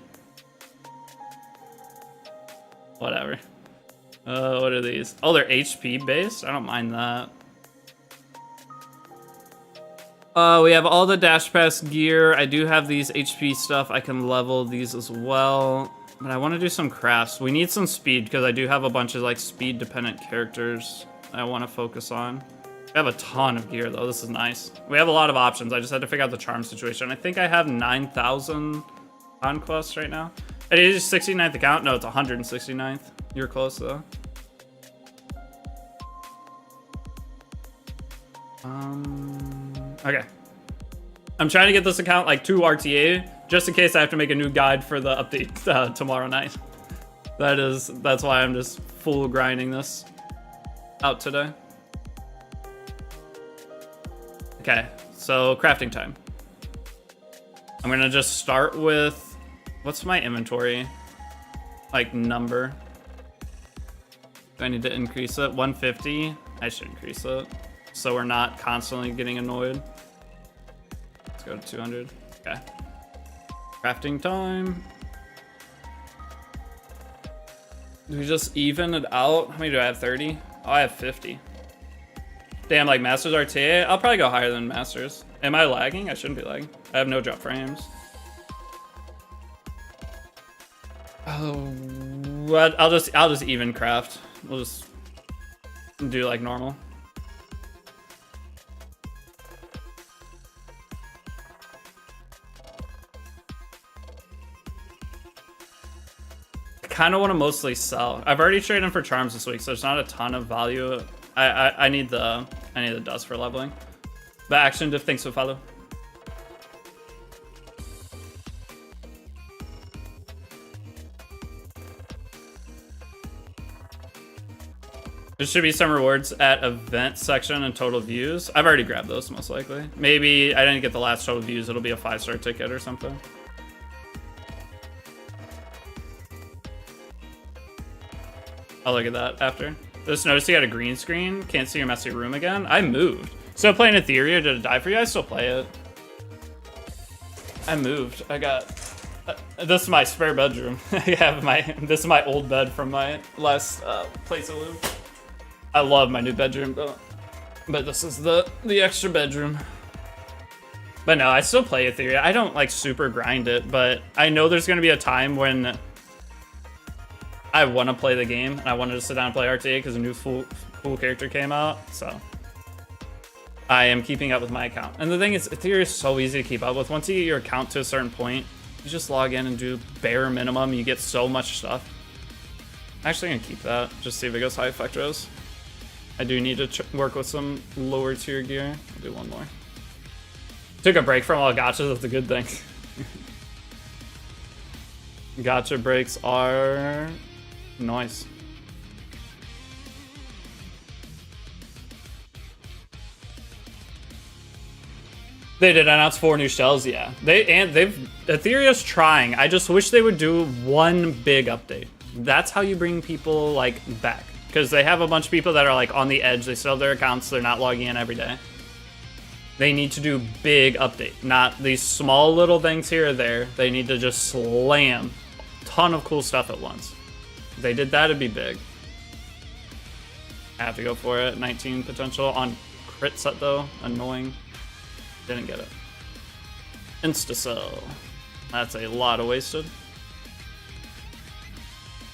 Whatever. What are these? Oh, they're HP based? I don't mind that. We have all the Dash Pass gear. I do have these HP stuff. I can level these as well. But I want to do some crafts. We need some speed because I do have a bunch of like speed dependent characters I want to focus on. I have a ton of gear though. This is nice. We have a lot of options. I just had to figure out the charm situation. I think I have 9,000 conquests right now. It is 69th account. No, it's 169th. You're close though. Okay. I'm trying to get this account like to RTA just in case I have to make a new guide for the update tomorrow night. That's why I'm just full grinding this out today. Okay, so crafting time. I'm gonna just start with, what's my inventory like number? Do I need to increase it? 150. I should increase it so we're not constantly getting annoyed. Let's go to 200. Okay. Crafting time. Do we just even it out? How many do I have? 30? Oh, I have 50. Damn, like Masters RTA? I'll probably go higher than Masters. Am I lagging? I shouldn't be lagging. I have no drop frames. Oh, what? I'll just even craft. We'll just do like normal. I kind of want to mostly sell. I've already traded in for charms this week, so there's not a ton of value. I need the dust for leveling. But action diff, thanks for follow. There should be some rewards at event section and total views. I've already grabbed those most likely. Maybe I didn't get the last total views. It'll be a 5-star ticket or something. I'll look at that after. Just noticed you got a green screen. Can't see your messy room again. I moved. Still playing Etheria? Did it die for you? I still play it. I moved. I got... this is my spare bedroom. I have this is my old bed from my last place of live. I love my new bedroom, but this is the extra bedroom. But no, I still play Etheria. I don't like super grind it, but I know there's gonna be a time when I want to play the game and I wanted to sit down and play RTA because a new cool character came out. So I am keeping up with my account. And the thing is, Etheria is so easy to keep up with. Once you get your account to a certain point, you just log in and do bare minimum. You get so much stuff. I'm actually gonna keep that. Just see if it goes high effect res. I do need to work with some lower tier gear. I'll do one more. Took a break from all gachas. That's a good thing. Gacha breaks are nice. They did announce 4 new shells, yeah. Etheria's trying. I just wish they would do one big update. That's how you bring people like back. Because they have a bunch of people that are like on the edge. They still have their accounts. They're not logging in every day. They need to do big update, not these small little things here or there. They need to just slam a ton of cool stuff at once. If they did that, it'd be big. I have to go for it. 19 potential on crit set though. Annoying. Didn't get it. Insta-sell. That's a lot of wasted.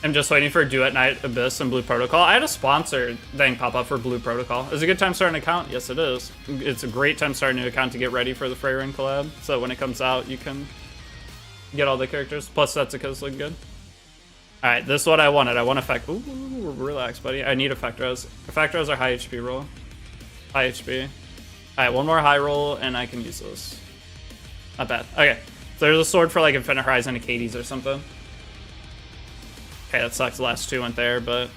I'm just waiting for Duet Night Abyss and Blue Protocol. I had a sponsor thing pop up for Blue Protocol. Is it a good time to start an account? Yes, it is. It's a great time to start a new account to get ready for the Freyrin collab. So when it comes out, you can get all the characters. Plus, Setsuka's looking good. All right, this is what I wanted. I want effect. Ooh, relax, buddy. I need effect res. Effect res are high HP roll. High HP. All right, one more high roll, and I can use this. Not bad. Okay, so there's a sword for like Infinite Horizon Acades or something. Okay, that sucks. The last 2 went there, but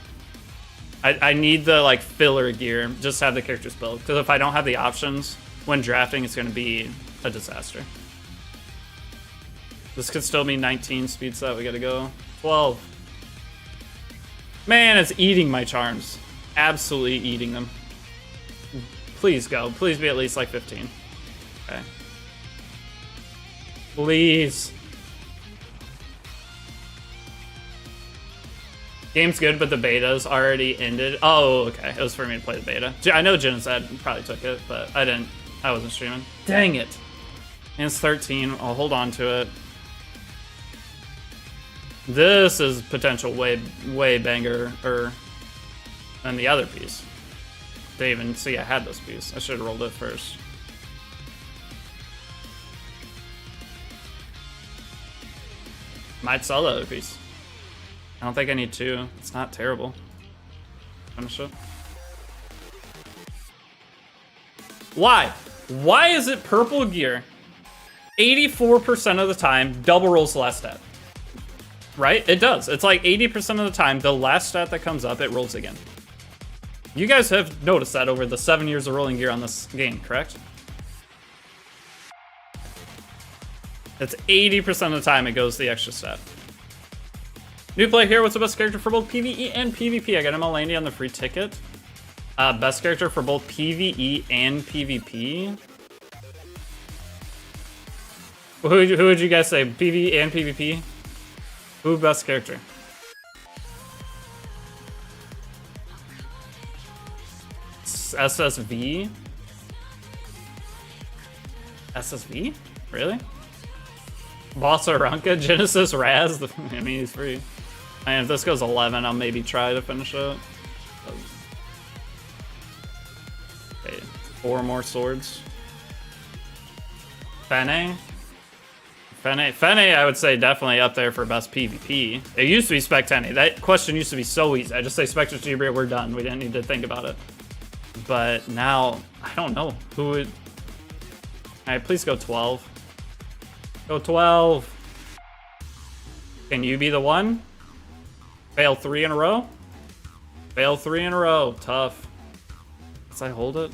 I need the like filler gear. Just have the characters built, because if I don't have the options when drafting, it's going to be a disaster. This could still be 19 speed set. We got to go 12. Man, it's eating my charms. Absolutely eating them. Please go. Please be at least like 15. Okay. Please. Game's good, but the beta's already ended. Oh, okay. It was for me to play the beta. I know Jen said probably took it, but I didn't. I wasn't streaming. Dang it. And it's 13. I'll hold on to it. This is potential way banger than the other piece. Didn't even see I had this piece. I should have rolled it first. Might sell the other piece. I don't think I need 2. It's not terrible. Finish it. Why? Why is it purple gear? 84% of the time, double rolls the last stat. Right? It does. It's like 80% of the time, the last stat that comes up, it rolls again. You guys have noticed that over the 7 years of rolling gear on this game, correct? That's 80% of the time it goes the extra stat. New play here. What's the best character for both PvE and PvP? I got ML Landy on the free ticket. Best character for both PvE and PvP. Who would you guys say? PvE and PvP? Who best character? SSV? SSV? Really? Boss Aranka? Genesis Raz? I mean, he's free. And if this goes 11, I'll maybe try to finish it. Okay, 4 more swords. Fene, I would say definitely up there for best PvP. It used to be Spectene. That question used to be so easy. I just say Spectre Tibria, we're done. We didn't need to think about it. But now, I don't know. Who would... Alright, please go 12. Go 12. Can you be the one? Fail 3 in a row? Fail 3 in a row. Tough. Does I hold it?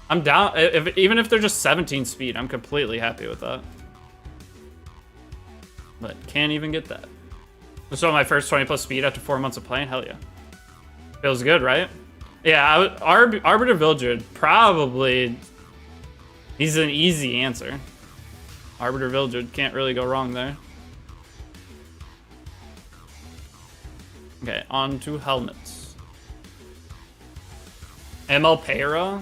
I'm down. Even if they're just 17 speed, I'm completely happy with that. But can't even get that. So my first 20 plus speed after 4 months of playing? Hell yeah. Feels good, right? Yeah, Arbiter Vildred, probably... He's an easy answer. Arbiter Vildred, can't really go wrong there. Okay, on to helmets. ML Para?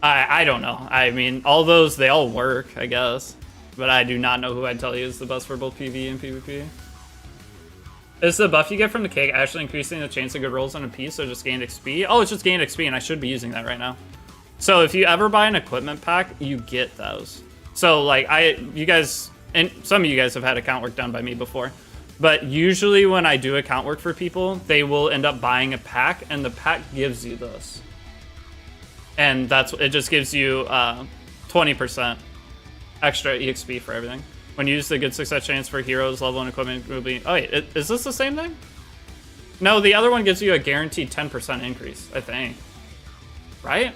I don't know. I mean, all those, they all work, I guess. But I do not know who I'd tell you is the best for both PvE and PvP. Is the buff you get from the cake actually increasing the chance of good rolls on a piece, or just gained XP? Oh, it's just gained XP, and I should be using that right now. So if you ever buy an equipment pack, you get those. So like you guys, and some of you guys have had account work done by me before, but usually when I do account work for people, they will end up buying a pack, and the pack gives you this. And it just gives you 20% extra EXP for everything. When you use the good success chance for heroes, level, and equipment will be... Oh wait, is this the same thing? No, the other one gives you a guaranteed 10% increase, I think. Right?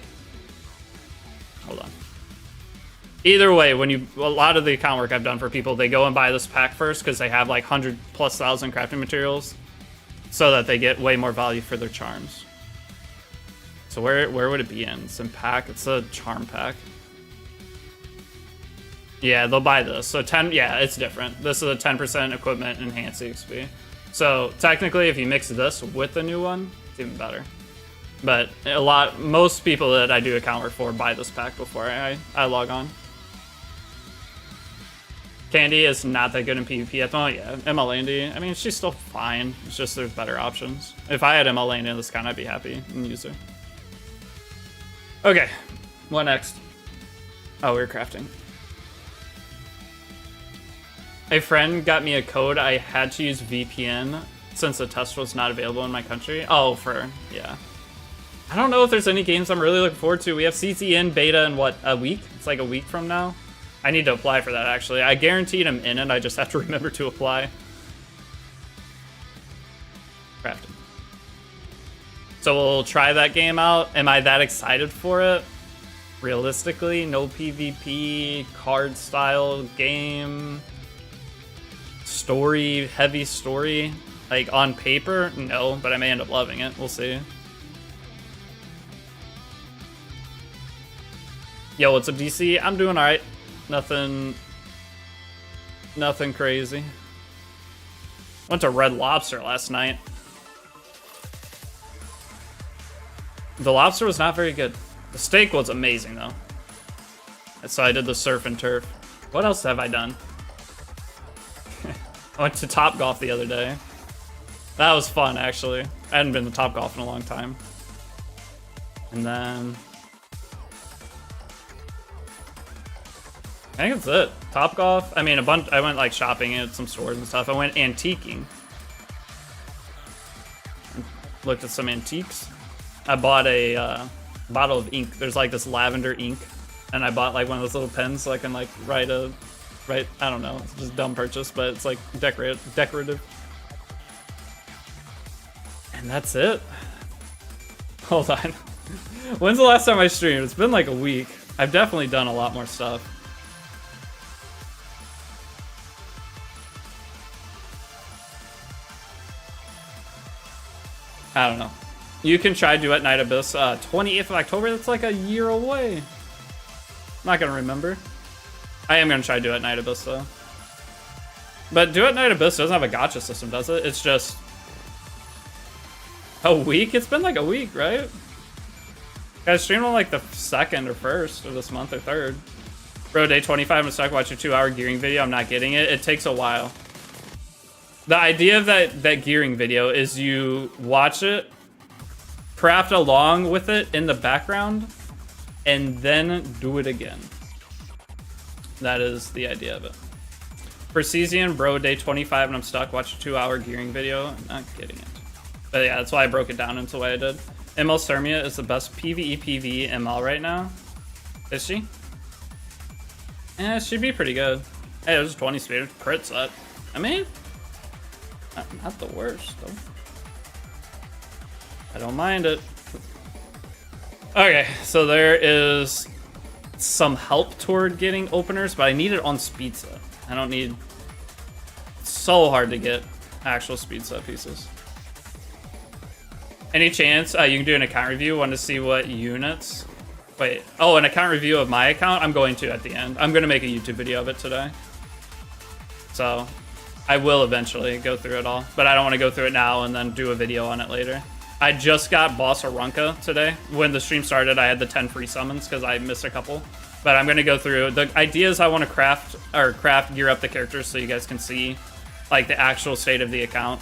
Hold on. Either way, a lot of the account work I've done for people, they go and buy this pack first because they have like 100+ thousand crafting materials, so that they get way more value for their charms. So where would it be in? It's in pack. It's a charm pack. Yeah, they'll buy this. So 10. Yeah, it's different. This is a 10% equipment enhanced EXP. So technically, if you mix this with the new one, it's even better. But most people that I do account work for buy this pack before I log on. Candy is not that good in PvP at the moment. Yeah, ML Landy, I mean, she's still fine. It's just there's better options. If I had ML Landy in this kind, I'd be happy and use her. Okay, what next? Oh, we're crafting. A friend got me a code. I had to use VPN since the test was not available in my country. Oh, yeah. I don't know if there's any games I'm really looking forward to. We have CCN beta in what, a week? It's like a week from now. I need to apply for that, actually. I guaranteed I'm in it. I just have to remember to apply. Crafting. So we'll try that game out. Am I that excited for it? Realistically, no PvP, card style game, story, heavy story. Like on paper, no, but I may end up loving it. We'll see. Yo, what's up, DC? I'm doing all right. Nothing crazy. Went to Red Lobster last night. The lobster was not very good. The steak was amazing, though. So I did the surf and turf. What else have I done? I went to Topgolf the other day. That was fun, actually. I hadn't been to Topgolf in a long time. And then... I think that's it. Topgolf. I mean, I went like shopping at some stores and stuff. I went antiquing. Looked at some antiques. I bought a bottle of ink. There's like this lavender ink, and I bought like one of those little pens so I can like write. I don't know. It's just a dumb purchase, but it's like decorative. And that's it. Hold on. When's the last time I streamed? It's been like a week. I've definitely done a lot more stuff. I don't know. You can try Duet Night Abyss 28th of October. That's like a year away. I'm not gonna remember. I am gonna try Duet Night Abyss though. But Duet Night Abyss doesn't have a gacha system, does it? It's just a week? It's been like a week, right? I streamed on like the 2nd or 1st of this month or 3rd. Bro, day 25, I'm stuck watching a 2-hour gearing video. I'm not getting it. It takes a while. The idea of that gearing video is you watch it, craft along with it in the background, and then do it again. That is the idea of it. For Cesian, bro, day 25, and I'm stuck watching a 2-hour gearing video. I'm not getting it. But yeah, that's why I broke it down into the way I did. ML Sermia is the best PvE PvE ML right now. Is she? Yeah, she'd be pretty good. Hey, there's a 20 speed crit set. I mean, not the worst, though. I don't mind it. Okay, so there is some help toward getting openers, but I need it on speed set. I don't need... It's so hard to get actual speed set pieces. Any chance you can do an account review? Want to see what units? Wait, oh, an account review of my account? I'm going to at the end. I'm going to make a YouTube video of it today. So, I will eventually go through it all. But I don't want to go through it now and then do a video on it later. I just got Boss Arunca today. When the stream started, I had the 10 free summons because I missed a couple. But I'm going to go through. The idea is I want to gear up the characters so you guys can see like the actual state of the account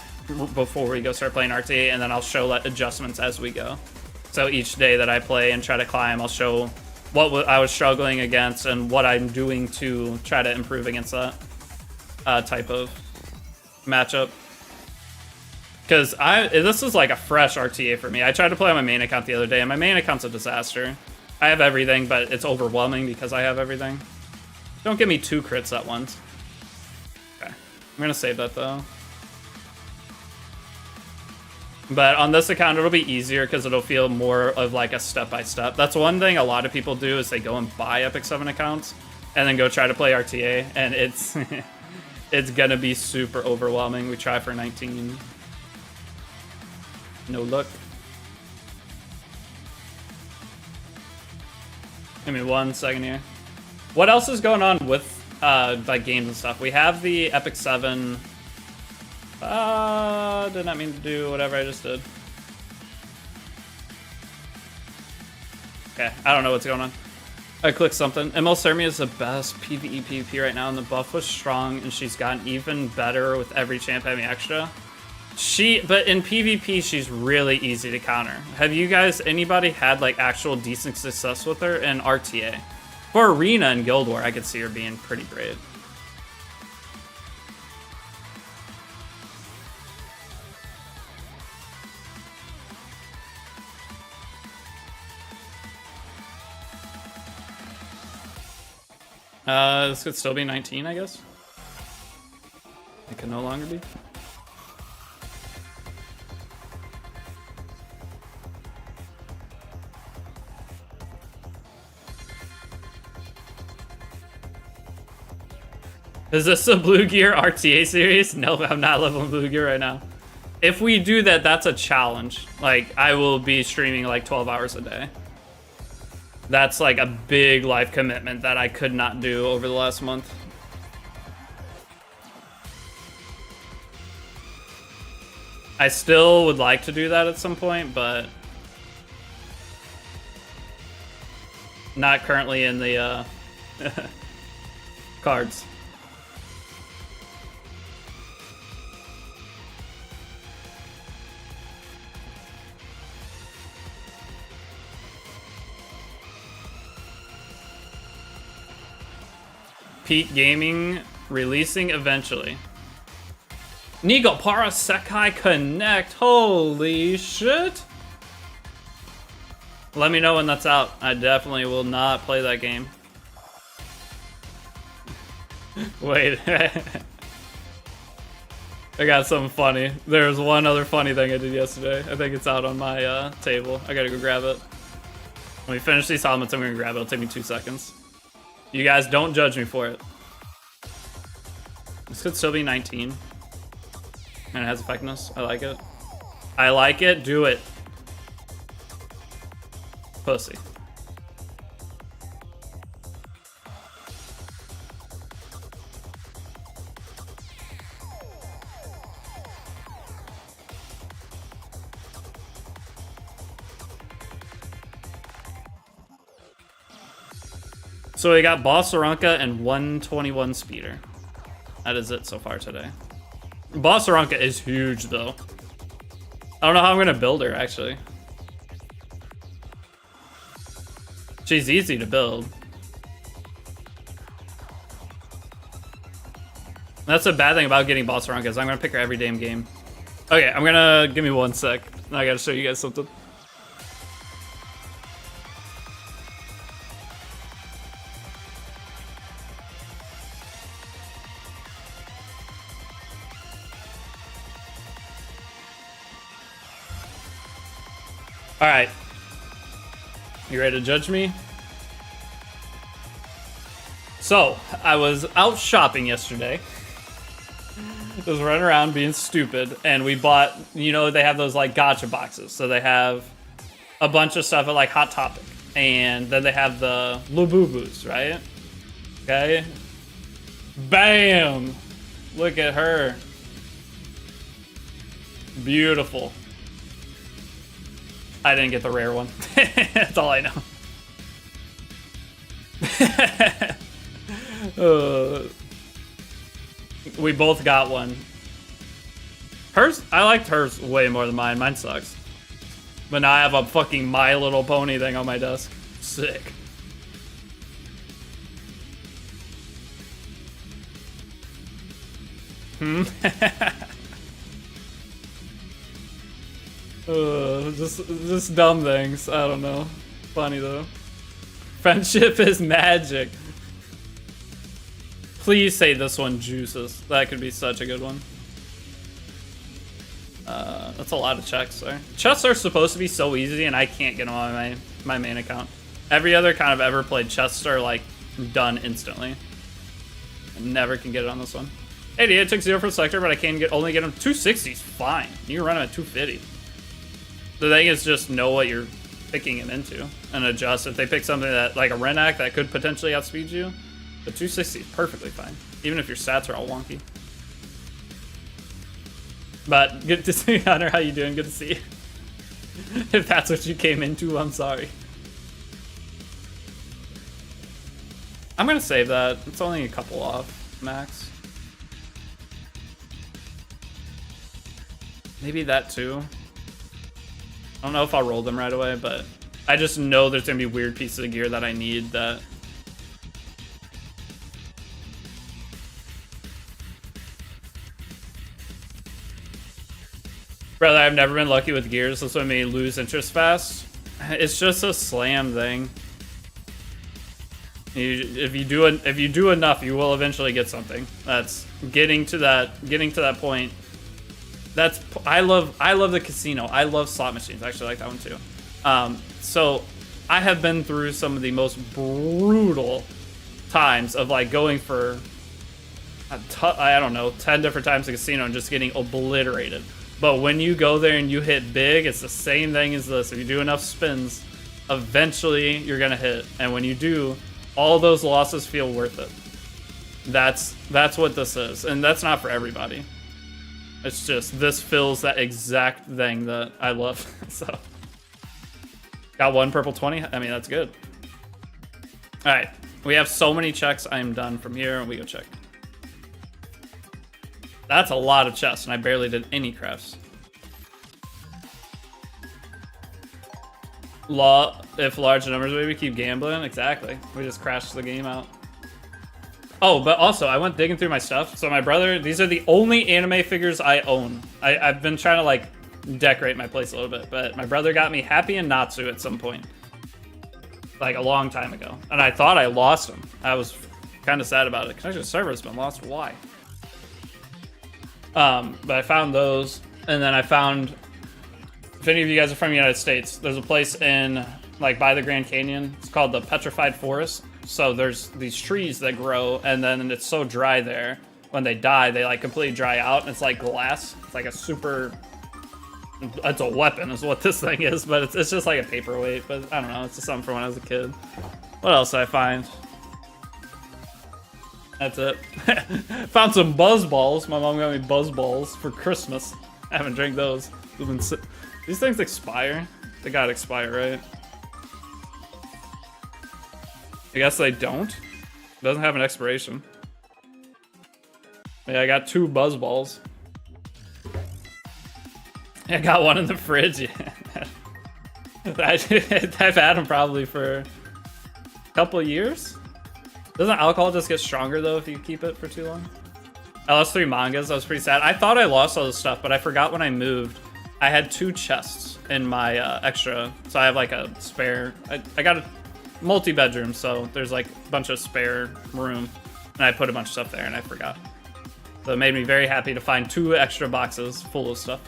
before we go start playing RTA, and then I'll show adjustments as we go. So each day that I play and try to climb, I'll show what I was struggling against and what I'm doing to try to improve against that type of matchup. Because this is like a fresh RTA for me. I tried to play on my main account the other day, and my main account's a disaster. I have everything, but it's overwhelming because I have everything. Don't give me 2 crits at once. Okay, I'm gonna save that though. But on this account, it'll be easier because it'll feel more of like a step-by-step. That's one thing a lot of people do is they go and buy Epic 7 accounts and then go try to play RTA, and it's it's gonna be super overwhelming. We try for 19. No luck. Give me 1 second here. What else is going on with like games and stuff? We have the Epic 7... did not mean to do whatever I just did. Okay, I don't know what's going on. I clicked something. ML Sermia is the best PvE PvP right now, and the buff was strong, and she's gotten even better with every champ having extra. But in PvP, she's really easy to counter. Have you guys, anybody had like actual decent success with her in RTA? For Arena and Guild War, I could see her being pretty great. This could still be 19, I guess. It can no longer be. Is this a Blue Gear RTA series? No, I'm not leveling Blue Gear right now. If we do that, that's a challenge. Like, I will be streaming like 12 hours a day. That's like a big life commitment that I could not do over the last month. I still would like to do that at some point, but not currently in the cards. Peak Gaming releasing eventually. Nigo Para Sekai Connect. Holy shit. Let me know when that's out. I definitely will not play that game. Wait. I got something funny. There's one other funny thing I did yesterday. I think it's out on my table. I gotta go grab it. When we finish these helmets, I'm gonna grab it. It'll take me 2 seconds. You guys don't judge me for it. This could still be 19. And it has effectiveness. I like it. I like it. Do it. Pussy. So we got Boss Aranka and 121 Speeder. That is it so far today. Boss Aranka is huge though. I don't know how I'm gonna build her actually. She's easy to build. That's a bad thing about getting Boss Aranka is I'm gonna pick her every damn game. Okay, I'm gonna give me 1 sec. I gotta show you guys something. All right. You ready to judge me? So, I was out shopping yesterday. I was running around being stupid, and we bought, you know, they have those like gacha boxes. So they have a bunch of stuff at like Hot Topic, and then they have the Lububus, right? Okay. Bam! Look at her. Beautiful. I didn't get the rare one. That's all I know. We both got one. Hers, I liked hers way more than mine. Mine sucks. But now I have a fucking My Little Pony thing on my desk. Sick. Just dumb things. I don't know. Funny though. Friendship is magic. Please say this one juices. That could be such a good one. That's a lot of checks there. Chests are supposed to be so easy, and I can't get them on my main account. Every other kind I've ever played, chests are like done instantly. I never can get it on this one. 88 took 0 for Selector, but I can only get him 260's fine. You can run him at 250. The thing is just know what you're picking him into and adjust. If they pick something that like a Renak that could potentially outspeed you, the 260 is perfectly fine, even if your stats are all wonky. But good to see you, Hunter. How you doing? Good to see you. If that's what you came into, I'm sorry. I'm gonna save that. It's only a couple off, max. Maybe that too. I don't know if I'll roll them right away, but I just know there's gonna be weird pieces of gear that I need that. Brother, I've never been lucky with gears. That's what made me lose interest fast. It's just a slam thing. If you do enough, you will eventually get something. That's getting to that point. That's I love the casino. I love slot machines. I actually like that one too. So I have been through some of the most brutal times of like going for I don't know 10 different times in the casino and just getting obliterated. But when you go there and you hit big, it's the same thing as this. If you do enough spins, eventually you're gonna hit. And when you do, all those losses feel worth it. That's what this is, and that's not for everybody. It's just this fills that exact thing that I love. So got one purple 20. I mean, that's good. All right, we have so many checks. I am done from here, and we go check. That's a lot of chests, and I barely did any crafts. If large numbers, maybe keep gambling. Exactly. We just crashed the game out. Oh, but also, I went digging through my stuff. So my brother, these are the only anime figures I own. I've been trying to, like, decorate my place a little bit, but my brother got me Happy and Natsu at some point. like a long time ago, and I thought I lost them. I was kind of sad about it. Connection server has been lost. Why? But I found those, and then I found, if any of you guys are from the United States, there's a place in, like, by the Grand Canyon. It's called the Petrified Forest. So there's these trees that grow, and then it's so dry there. When they die, they, like, completely dry out, and it's like glass. It's like a super... It's a weapon is what this thing is, but it's just like a paperweight. But I don't know, it's just something from when I was a kid. What else did I find? That's it. Found some buzz balls. My mom got me buzz balls for Christmas. I haven't drank those. These things expire. They gotta expire, right? I guess they don't. It doesn't have an expiration. Yeah, I got 2 buzz balls. I got one in the fridge. Yeah. I've had them probably for a couple of years. Doesn't alcohol just get stronger though if you keep it for too long? I lost 3 mangas. I was pretty sad. I thought I lost all this stuff, but I forgot when I moved. I had 2 chests in my extra, so I have like a spare. I got a multi-bedroom, so there's like a bunch of spare room, and I put a bunch of stuff there, and I forgot. So it made me very happy to find 2 extra boxes full of stuff.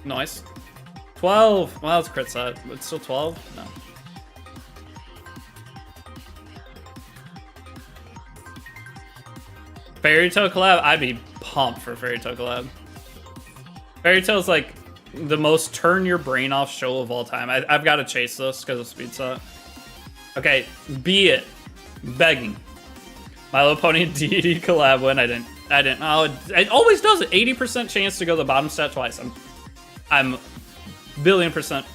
Nice. 12. Well, that's crit set. It's still 12? No. Fairy Tail collab? I'd be pumped for Fairy Tail collab. Fairy Tail's like the most turn your brain off show of all time. I've got to chase this because of speed set. Okay, be it. Begging. My Little Pony and Deity collab win. I didn't. Oh, it always does it. 80% chance to go the bottom stat twice. I'm billion%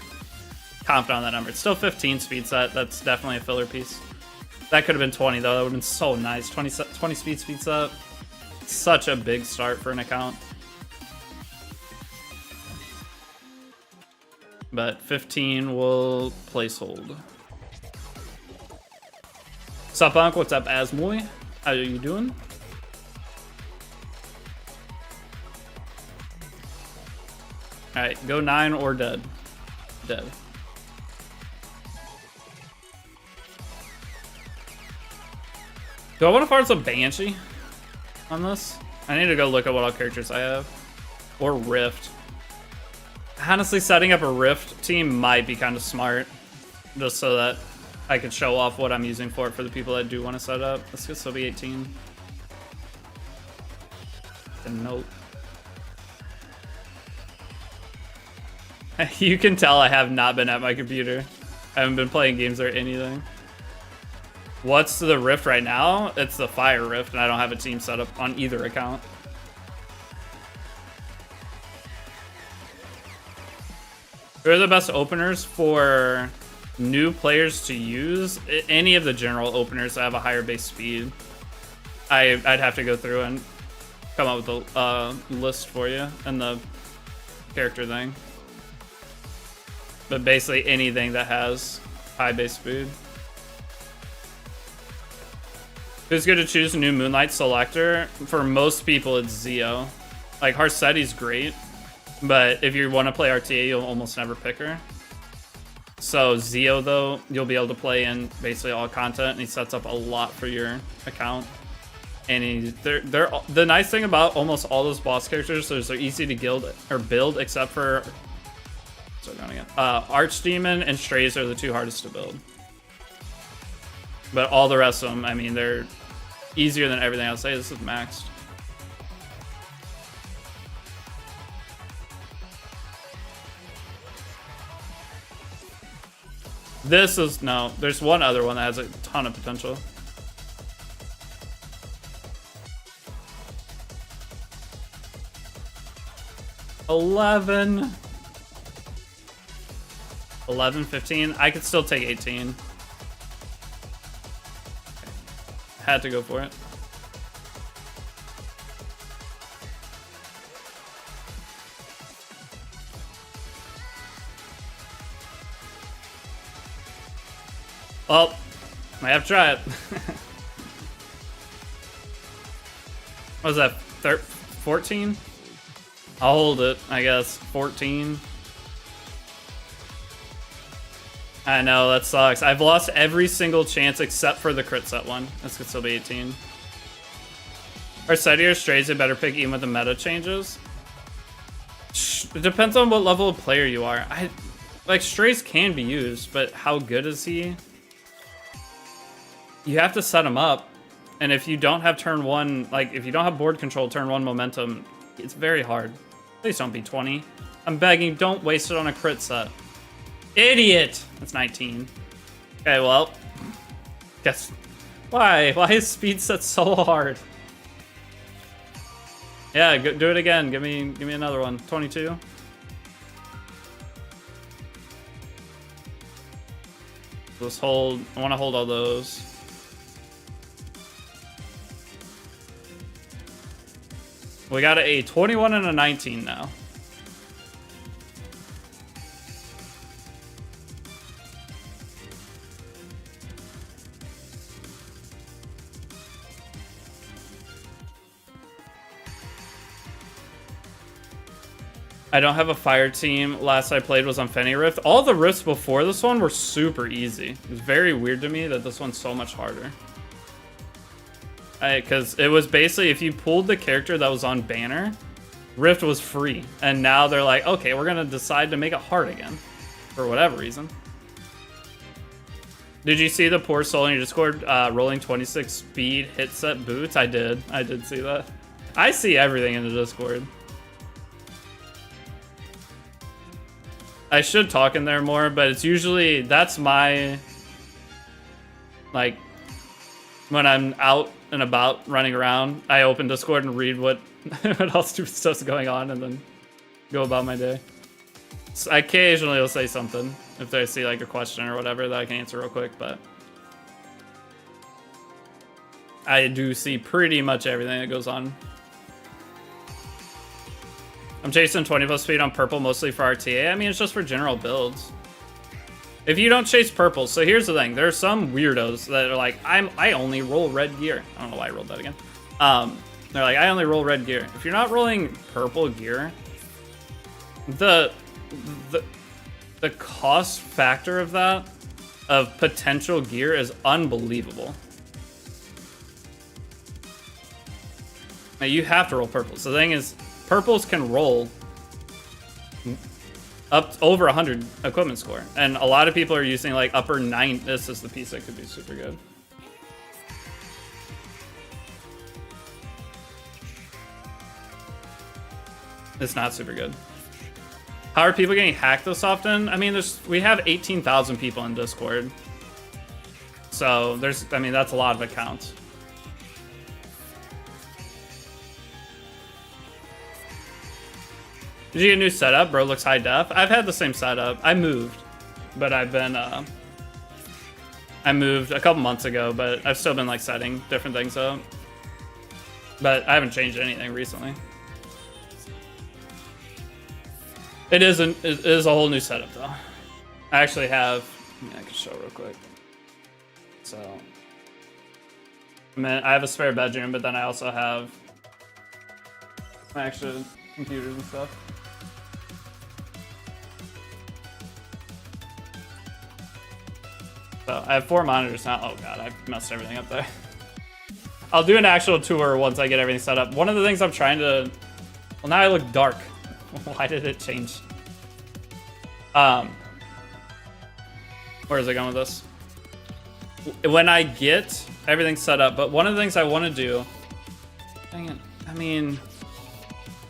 confident on that number. It's still 15 speed set. That's definitely a filler piece. That could have been 20 though. That would have been so nice. 20 speed set. Such a big start for an account. But 15 will placehold. What's up, Unc? What's up, Asmoy? How are you doing? Alright, go 9 or dead. Dead. Do I want to fire some Banshee on this? I need to go look at what all characters I have. Or Rift. Honestly, setting up a Rift team might be kind of smart. Just so that I can show off what I'm using for it for the people that do want to set up. Let's still be 18. Nope. You can tell I have not been at my computer. I haven't been playing games or anything. What's the Rift right now? It's the Fire Rift, and I don't have a team set up on either account. Who are the best openers for new players to use? Any of the general openers that have a higher base speed. I'd have to go through and come up with a list for you and the character thing. But basically anything that has high base speed. Who's good to choose a new Moonlight selector? For most people, it's Zio. Like, Harsetti's great, but if you want to play RTA, you'll almost never pick her. So Zio, though, you'll be able to play in basically all content, and he sets up a lot for your account. And the nice thing about almost all those boss characters is they're easy to build, except for Archdemon and Strays are the 2 hardest to build. But all the rest of them, I mean, they're easier than everything else. Say this is maxed. This is, no, there's one other one that has a ton of potential. $11, 15. I could still take 18. Had to go for it. Well, I have to try it. What was that? 14? I'll hold it, I guess. 14. I know, that sucks. I've lost every single chance except for the crit set one. This could still be 18. Are Seti or Strays a better pick even with the meta changes? It depends on what level of player you are. Like, Strays can be used, but how good is he? You have to set him up. And if you don't have turn one, like, if you don't have board control, turn one momentum, it's very hard. Please don't be 20. I'm begging, don't waste it on a crit set. Idiot! That's 19. Okay, well. Guess. Why? Why is speed set so hard? Yeah, do it again. Give me another one. 22. Let's hold. I want to hold all those. We got a 21 and a 19 now. I don't have a fire team. Last I played was on Fenny Rift. All the rifts before this one were super easy. It was very weird to me that this one's so much harder. Because it was basically, if you pulled the character that was on banner, Rift was free. And now they're like, okay, we're going to decide to make it hard again. For whatever reason. Did you see the poor soul in your Discord rolling 26 speed hit set boots? I did. I did see that. I see everything in the Discord. I should talk in there more, but it's usually, that's my, like, when I'm out and about running around, I open Discord and read what else stupid stuff's going on and then go about my day. So occasionally will say something if I see like a question or whatever that I can answer real quick, but I do see pretty much everything that goes on. I'm chasing 20 plus speed on purple mostly for RTA. I mean, it's just for general builds. If you don't chase purple, so here's the thing. There are some weirdos that are like, I only roll red gear. I don't know why I rolled that again. They're like, I only roll red gear. If you're not rolling purple gear, the cost factor of that, of potential gear, is unbelievable. Now you have to roll purples. The thing is, purples can roll up over 100 equipment score, and a lot of people are using like upper 9. This is the piece that could be super good. It's not super good. How are people getting hacked this often? I mean, we have 18,000 people in Discord, so I mean, that's a lot of accounts. Did you get a new setup? Bro looks high def. I've had the same setup. I moved, but I've been, I moved a couple months ago, but I've still been like setting different things up. But I haven't changed anything recently. It is a whole new setup though. I actually have, I can show real quick. So, I mean, I have a spare bedroom, but then I also have my extra computers and stuff. So I have 4 monitors now. Oh god, I messed everything up there. I'll do an actual tour once I get everything set up. One of the things I'm trying to... Well, now I look dark. Why did it change? Where is it going with this? When I get everything set up, but one of the things I want to do... Dang it. I mean...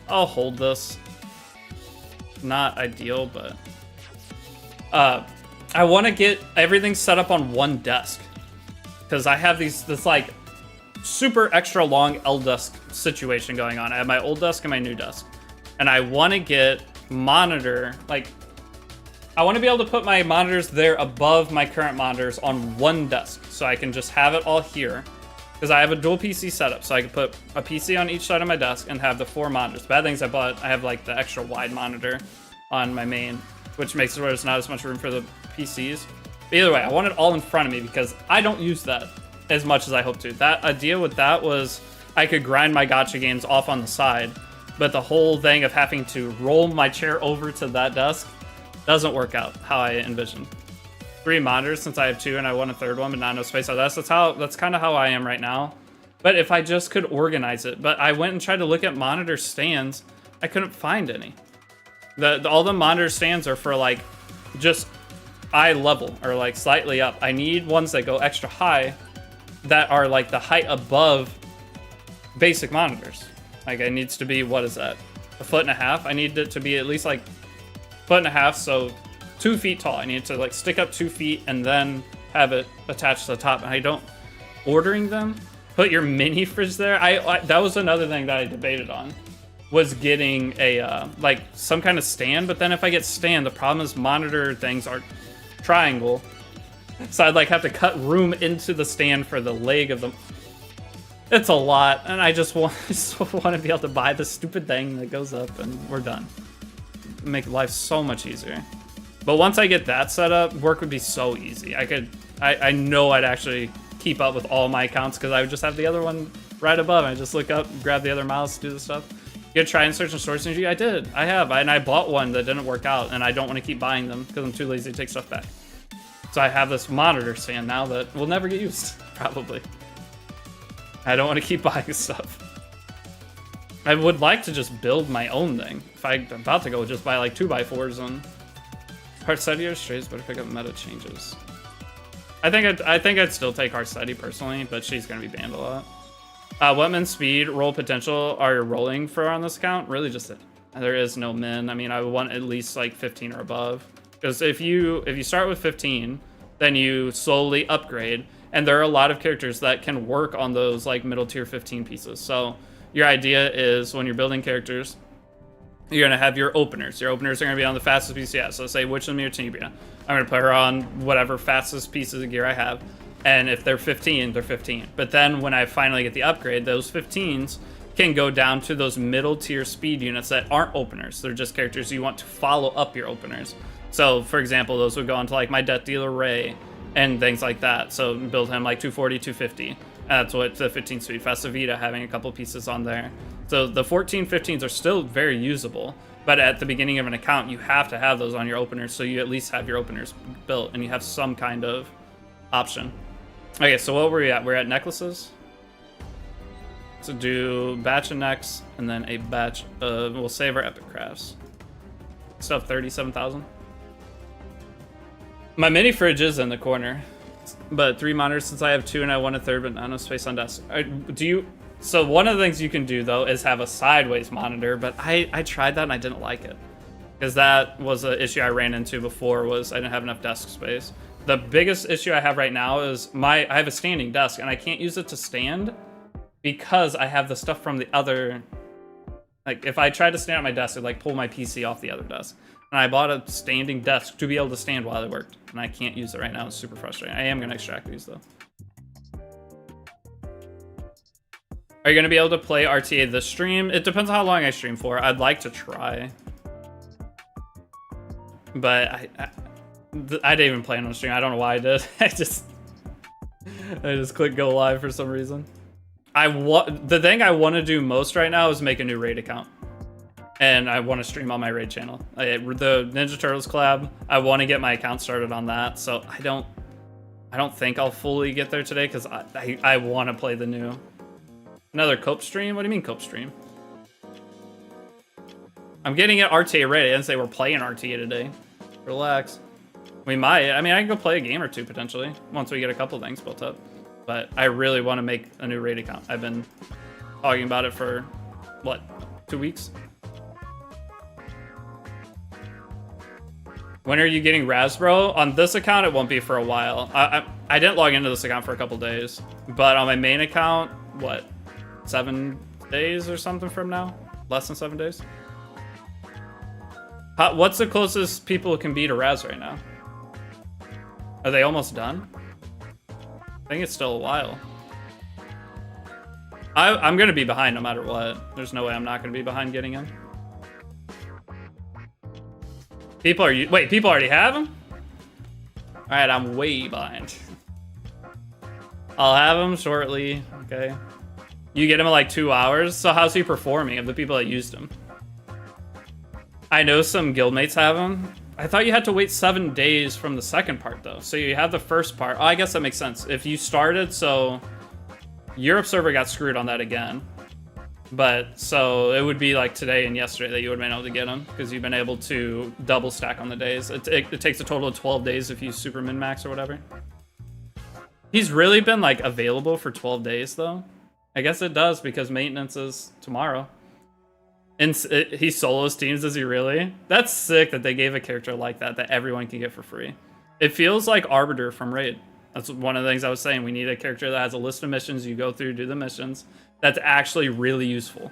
I'll hold this. Not ideal, but... I want to get everything set up on one desk. Because I have this like super extra long L desk situation going on. I have my old desk and my new desk. And I want to get monitor, like, I want to be able to put my monitors there above my current monitors on one desk. So I can just have it all here. Because I have a dual PC setup. So I can put a PC on each side of my desk and have the 4 monitors. Bad things I bought, I have like the extra wide monitor on my main, which makes it where there's not as much room for the PCs. But either way, I want it all in front of me because I don't use that as much as I hope to. That idea with that was I could grind my gacha games off on the side, but the whole thing of having to roll my chair over to that desk doesn't work out how I envisioned. 3 monitors since I have 2 and I want a 3rd one, but not enough space. So that's kind of how I am right now. But if I just could organize it, but I went and tried to look at monitor stands, I couldn't find any. All the monitor stands are for like just eye level or like slightly up. I need ones that go extra high that are like the height above basic monitors. Like it needs to be, what is that? 1.5 feet? I need it to be at least like 1.5 feet, so 2 feet tall. I need to like stick up 2 feet and then have it attached to the top. And I don't, ordering them, put your mini fridge there. That was another thing that I debated on, was getting a like some kind of stand. But then if I get stand, the problem is monitor things are triangle, so I'd like have to cut room into the stand for the leg of them. It's a lot, and I just want to be able to buy the stupid thing that goes up, and we're done. Make life so much easier. But once I get that set up, work would be so easy. I know I'd actually keep up with all my accounts because I would just have the other one right above. I just look up, grab the other mouse, do the stuff. You gotta try and search and source energy. I did. I have. And I bought one that didn't work out, and I don't want to keep buying them because I'm too lazy to take stuff back. So I have this monitor stand now that will never get used, probably. I don't want to keep buying stuff. I would like to just build my own thing. If I'm about to go just buy like 2x4s on hard study or straights, better pick up meta changes. I think I'd still take hard study personally, but she's gonna be banned a lot. What min speed roll potential are you rolling for on this account? Really just it. There is no min. I mean, I would want at least like 15 or above. Because if you start with 15, then you slowly upgrade. And there are a lot of characters that can work on those like middle tier 15 pieces. So your idea is when you're building characters, you're going to have your openers. Your openers are going to be on the fastest piece. Yeah, so say Witch of Mirtibia. I'm going to put her on whatever fastest pieces of gear I have. And if they're 15, they're 15. But then when I finally get the upgrade, those 15s can go down to those middle tier speed units that aren't openers. They're just characters you want to follow up your openers. So for example, those would go onto like my Death Dealer Ray and things like that. So build him like 240, 250. That's what the 15 speed Festivita having a couple pieces on there. So the 14, 15s are still very usable. But at the beginning of an account, you have to have those on your openers. So you at least have your openers built and you have some kind of option. Okay, so what were we at? We're at necklaces. So do batch of necks and then a batch of, we'll save our epic crafts. Stuff 37,000. My mini fridge is in the corner, but 3 monitors since I have 2 and I want a 3rd, but not enough space on desk. So one of the things you can do though is have a sideways monitor, but I tried that and I didn't like it. Because that was an issue I ran into before, was I didn't have enough desk space. The biggest issue I have right now is I have a standing desk and I can't use it to stand because I have the stuff from the other, like if I tried to stand at my desk, it'd like pull my PC off the other desk. And I bought a standing desk to be able to stand while I worked. And I can't use it right now. It's super frustrating. I am going to extract these though. Are you going to be able to play RTA this stream? It depends on how long I stream for. I'd like to try. But I didn't even plan on stream. I don't know why I did. I just clicked go live for some reason. The thing I want to do most right now is make a new raid account. And I want to stream on my raid channel. The Ninja Turtles collab, I want to get my account started on that. So I don't think I'll fully get there today because I want to play the new. Another cope stream? What do you mean cope stream? I'm getting an RTA ready. I didn't say we're playing RTA today. Relax. We might. I mean, I can go play a game or two potentially once we get a couple things built up. But I really want to make a new raid account. I've been talking about it for, what, 2 weeks? When are you getting Rasbro? On this account, it won't be for a while. I didn't log into this account for a couple days. But on my main account, what, 7 days or something from now? Less than 7 days? What's the closest people can be to Raz right now? Are they almost done? I think it's still a while. I'm going to be behind no matter what. There's no way I'm not going to be behind getting him. People already have him? Alright, I'm way behind. I'll have him shortly, okay. You get him in like 2 hours, so how's he performing of the people that used him? I know some guildmates have him. I thought you had to wait 7 days from the second part, though. So you have the first part. Oh, I guess that makes sense. If you started, so Europe server got screwed on that again. But so it would be like today and yesterday that you would have been able to get them because you've been able to double stack on the days. It takes a total of 12 days if you super min max or whatever. He's really been like available for 12 days though. I guess it does because maintenance is tomorrow. And he solos teams, does he really? That's sick that they gave a character like that everyone can get for free. It feels like Arbiter from Raid. That's one of the things I was saying. We need a character that has a list of missions. You go through, do the missions. That's actually really useful.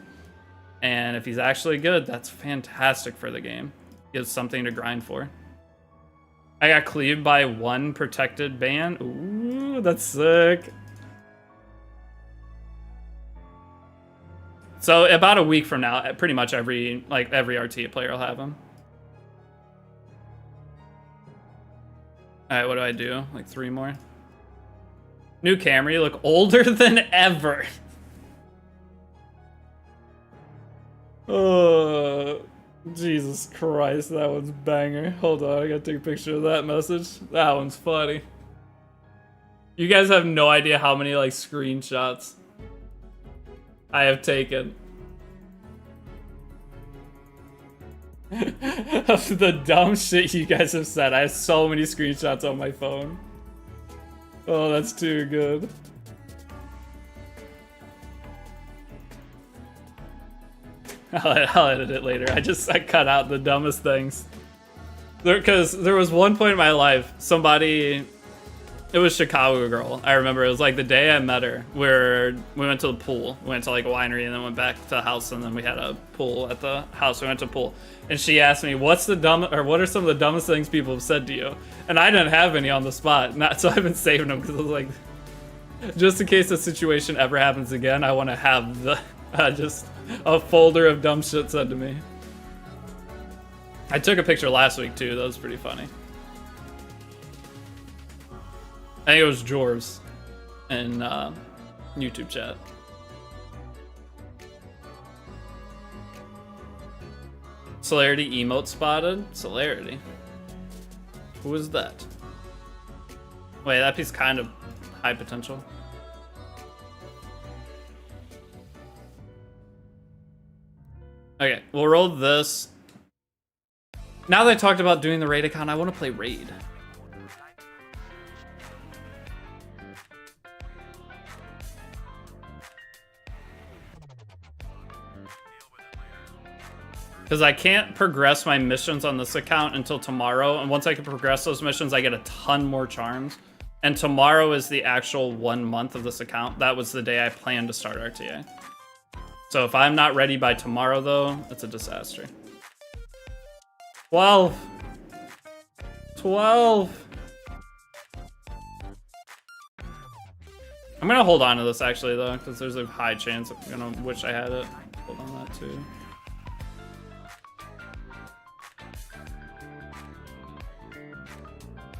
And if he's actually good, that's fantastic for the game. Gives something to grind for. I got cleaved by 1 protected ban. Ooh, that's sick. So about a week from now, pretty much every RTA player will have him. All right, what do I do? Like 3 more. New Camry, you look older than ever. Oh, Jesus Christ, that one's banger. Hold on, I gotta take a picture of that message. That one's funny. You guys have no idea how many like screenshots I have taken of the dumb shit you guys have said. I have so many screenshots on my phone. Oh, that's too good. I'll edit it later. I cut out the dumbest things. Because there was one point in my life, somebody, it was Chicago girl. I remember it was like the day I met her, where we went to the pool. We went to like a winery and then went back to the house, and then we had a pool at the house. We went to the pool. And she asked me, what are some of the dumbest things people have said to you? And I didn't have any on the spot. So I've been saving them because I was like, just in case the situation ever happens again, I want to have the just a folder of dumb shit said to me. I took a picture last week too. That was pretty funny. I think it was Jorvs in YouTube chat. Celerity emote spotted? Celerity? Who is that? Wait, that piece kind of high potential. Okay, we'll roll this. Now that I talked about doing the raid account, I want to play raid. Because I can't progress my missions on this account until tomorrow, and once I can progress those missions, I get a ton more charms. And tomorrow is the actual 1 month of this account. That was the day I planned to start RTA. So if I'm not ready by tomorrow, though, it's a disaster. 12. 12. I'm gonna hold on to this actually, though, because there's a high chance I'm gonna wish I had it. Hold on that too.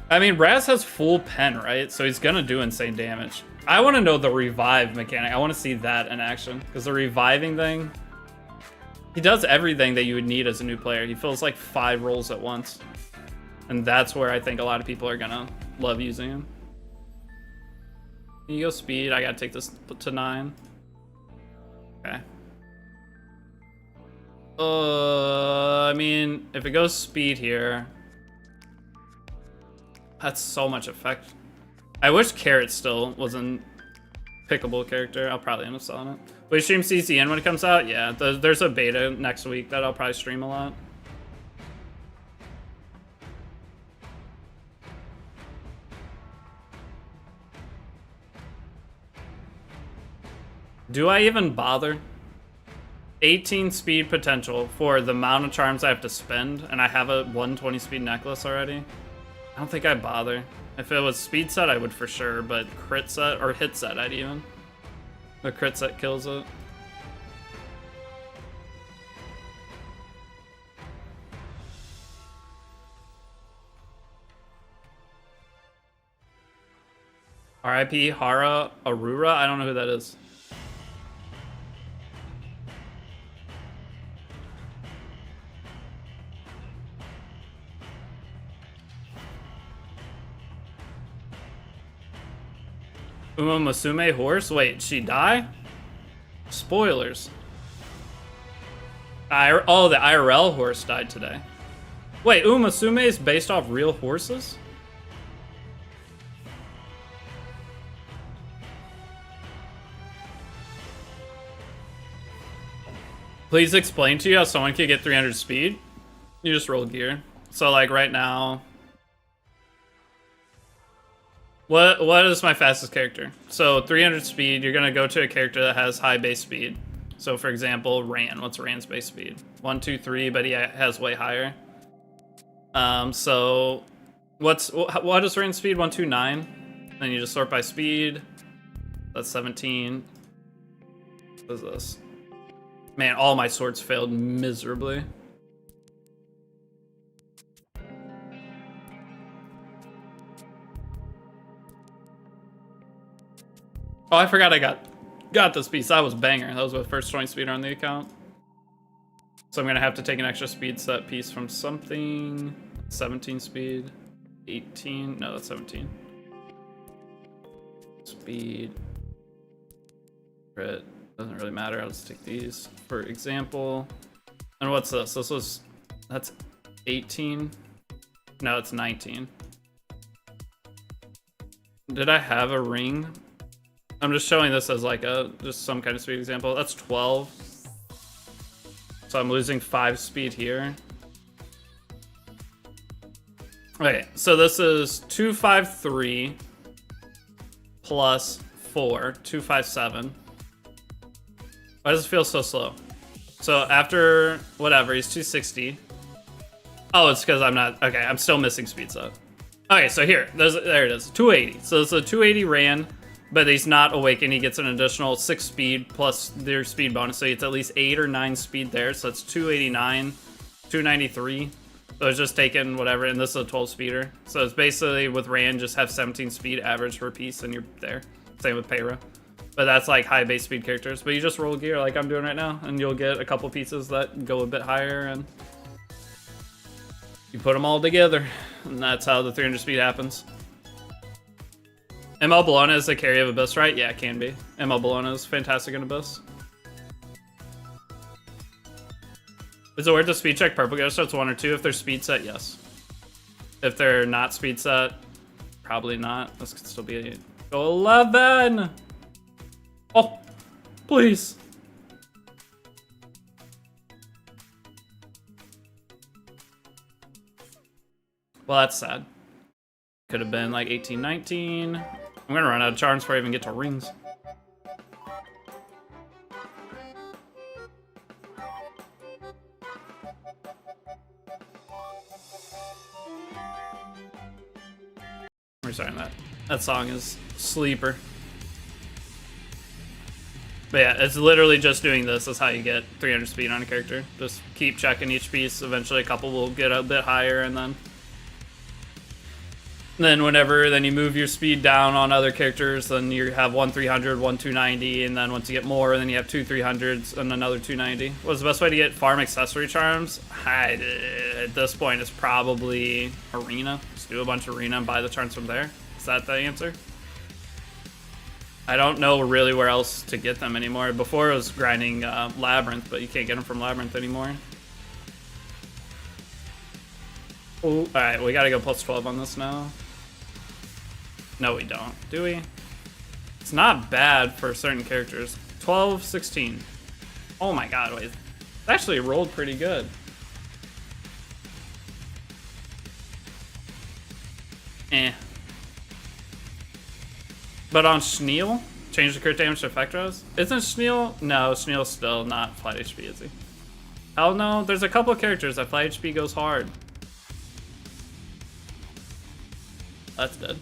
I mean, Raz has full pen, right? So he's gonna do insane damage. I want to know the revive mechanic. I want to see that in action. Because the reviving thing, he does everything that you would need as a new player. He fills like 5 roles at once. And that's where I think a lot of people are gonna love using him. Can you go speed? I gotta take this to 9. Okay. I mean, if it goes speed here, that's so much effect. I wish Carrot still was a pickable character. I'll probably end up selling it. Will you stream CCN when it comes out? Yeah, there's a beta next week that I'll probably stream a lot. Do I even bother? 18 speed potential for the amount of charms I have to spend, and I have a 120 speed necklace already. I don't think I'd bother. If it was speed set, I would for sure, but crit set or hit set, I'd even. The crit set kills it. RIP Hara Arura? I don't know who that is. Uma Musume horse? Wait, she die? Spoilers. Oh, the IRL horse died today. Wait, Uma Musume is based off real horses? Please explain to you how someone could get 300 speed. You just roll gear. So like right now, what is my fastest character? So 300 speed, you're gonna go to a character that has high base speed. So for example, Ran. What's Ran's base speed? 1, 2, 3, but he has way higher. So what is Ran's speed? 1, 2, 9. Then you just sort by speed. That's 17. What is this? Man, all my swords failed miserably. Oh, I forgot I got this piece. That was banger. That was my first 20 speed on the account. So I'm gonna have to take an extra speed set piece from something. 17 speed. 18. No, that's 17. Speed. Crit. Doesn't really matter. I'll just take these for example. And what's this? That's 18. No, it's 19. Did I have a ring? I'm just showing this as like just some kind of speed example. That's 12. So I'm losing 5 speed here. Okay, so this is 253 plus 4, 257. Why does it feel so slow? So after whatever, he's 260. Oh, it's because I'm not, okay, I'm still missing speed set. Okay, so here, there it is, 280. So it's a 280 Ran, but he's not awakened. He gets an additional 6 speed plus their speed bonus, so it's at least 8 or 9 speed there. So it's 289, 293. So it's just taking whatever, and this is a 12 speeder. So it's basically with Ran, just have 17 speed average per piece, and you're there. Same with Payra. But that's like high base speed characters. But you just roll gear like I'm doing right now, and you'll get a couple pieces that go a bit higher, and you put them all together, and that's how the 300 speed happens. ML Bologna is the carry of Abyss, right? Yeah, it can be. ML Bologna is fantastic in Abyss. Is it worth to speed check purple ghost? So it's 1 or 2. If they're speed set, yes. If they're not speed set, probably not. This could still be a go 11. Oh, please. Well, that's sad. Could have been like 18, 19. I'm gonna run out of charms before I even get to rings. We're starting that. That song is sleeper. But yeah, it's literally just doing this. That's how you get 300 speed on a character. Just keep checking each piece. Eventually a couple will get a bit higher, and then then you move your speed down on other characters, then you have 1 300, 1 290, and then once you get more, then you have 2 300s and another 290. What's the best way to get farm accessory charms? At this point, it's probably Arena. Just do a bunch of Arena and buy the charms from there. Is that the answer? I don't know really where else to get them anymore. Before it was grinding Labyrinth, but you can't get them from Labyrinth anymore. Ooh, alright, we gotta go plus 12 on this now. No, we don't. Do we? It's not bad for certain characters. 12, 16. Oh my god, wait. It actually rolled pretty good. Eh. But on Schneel, change the crit damage to effect rose? Isn't Schneel? No, Schneel's still not flat HP, is he? Hell no, there's a couple of characters that flat HP goes hard. That's dead.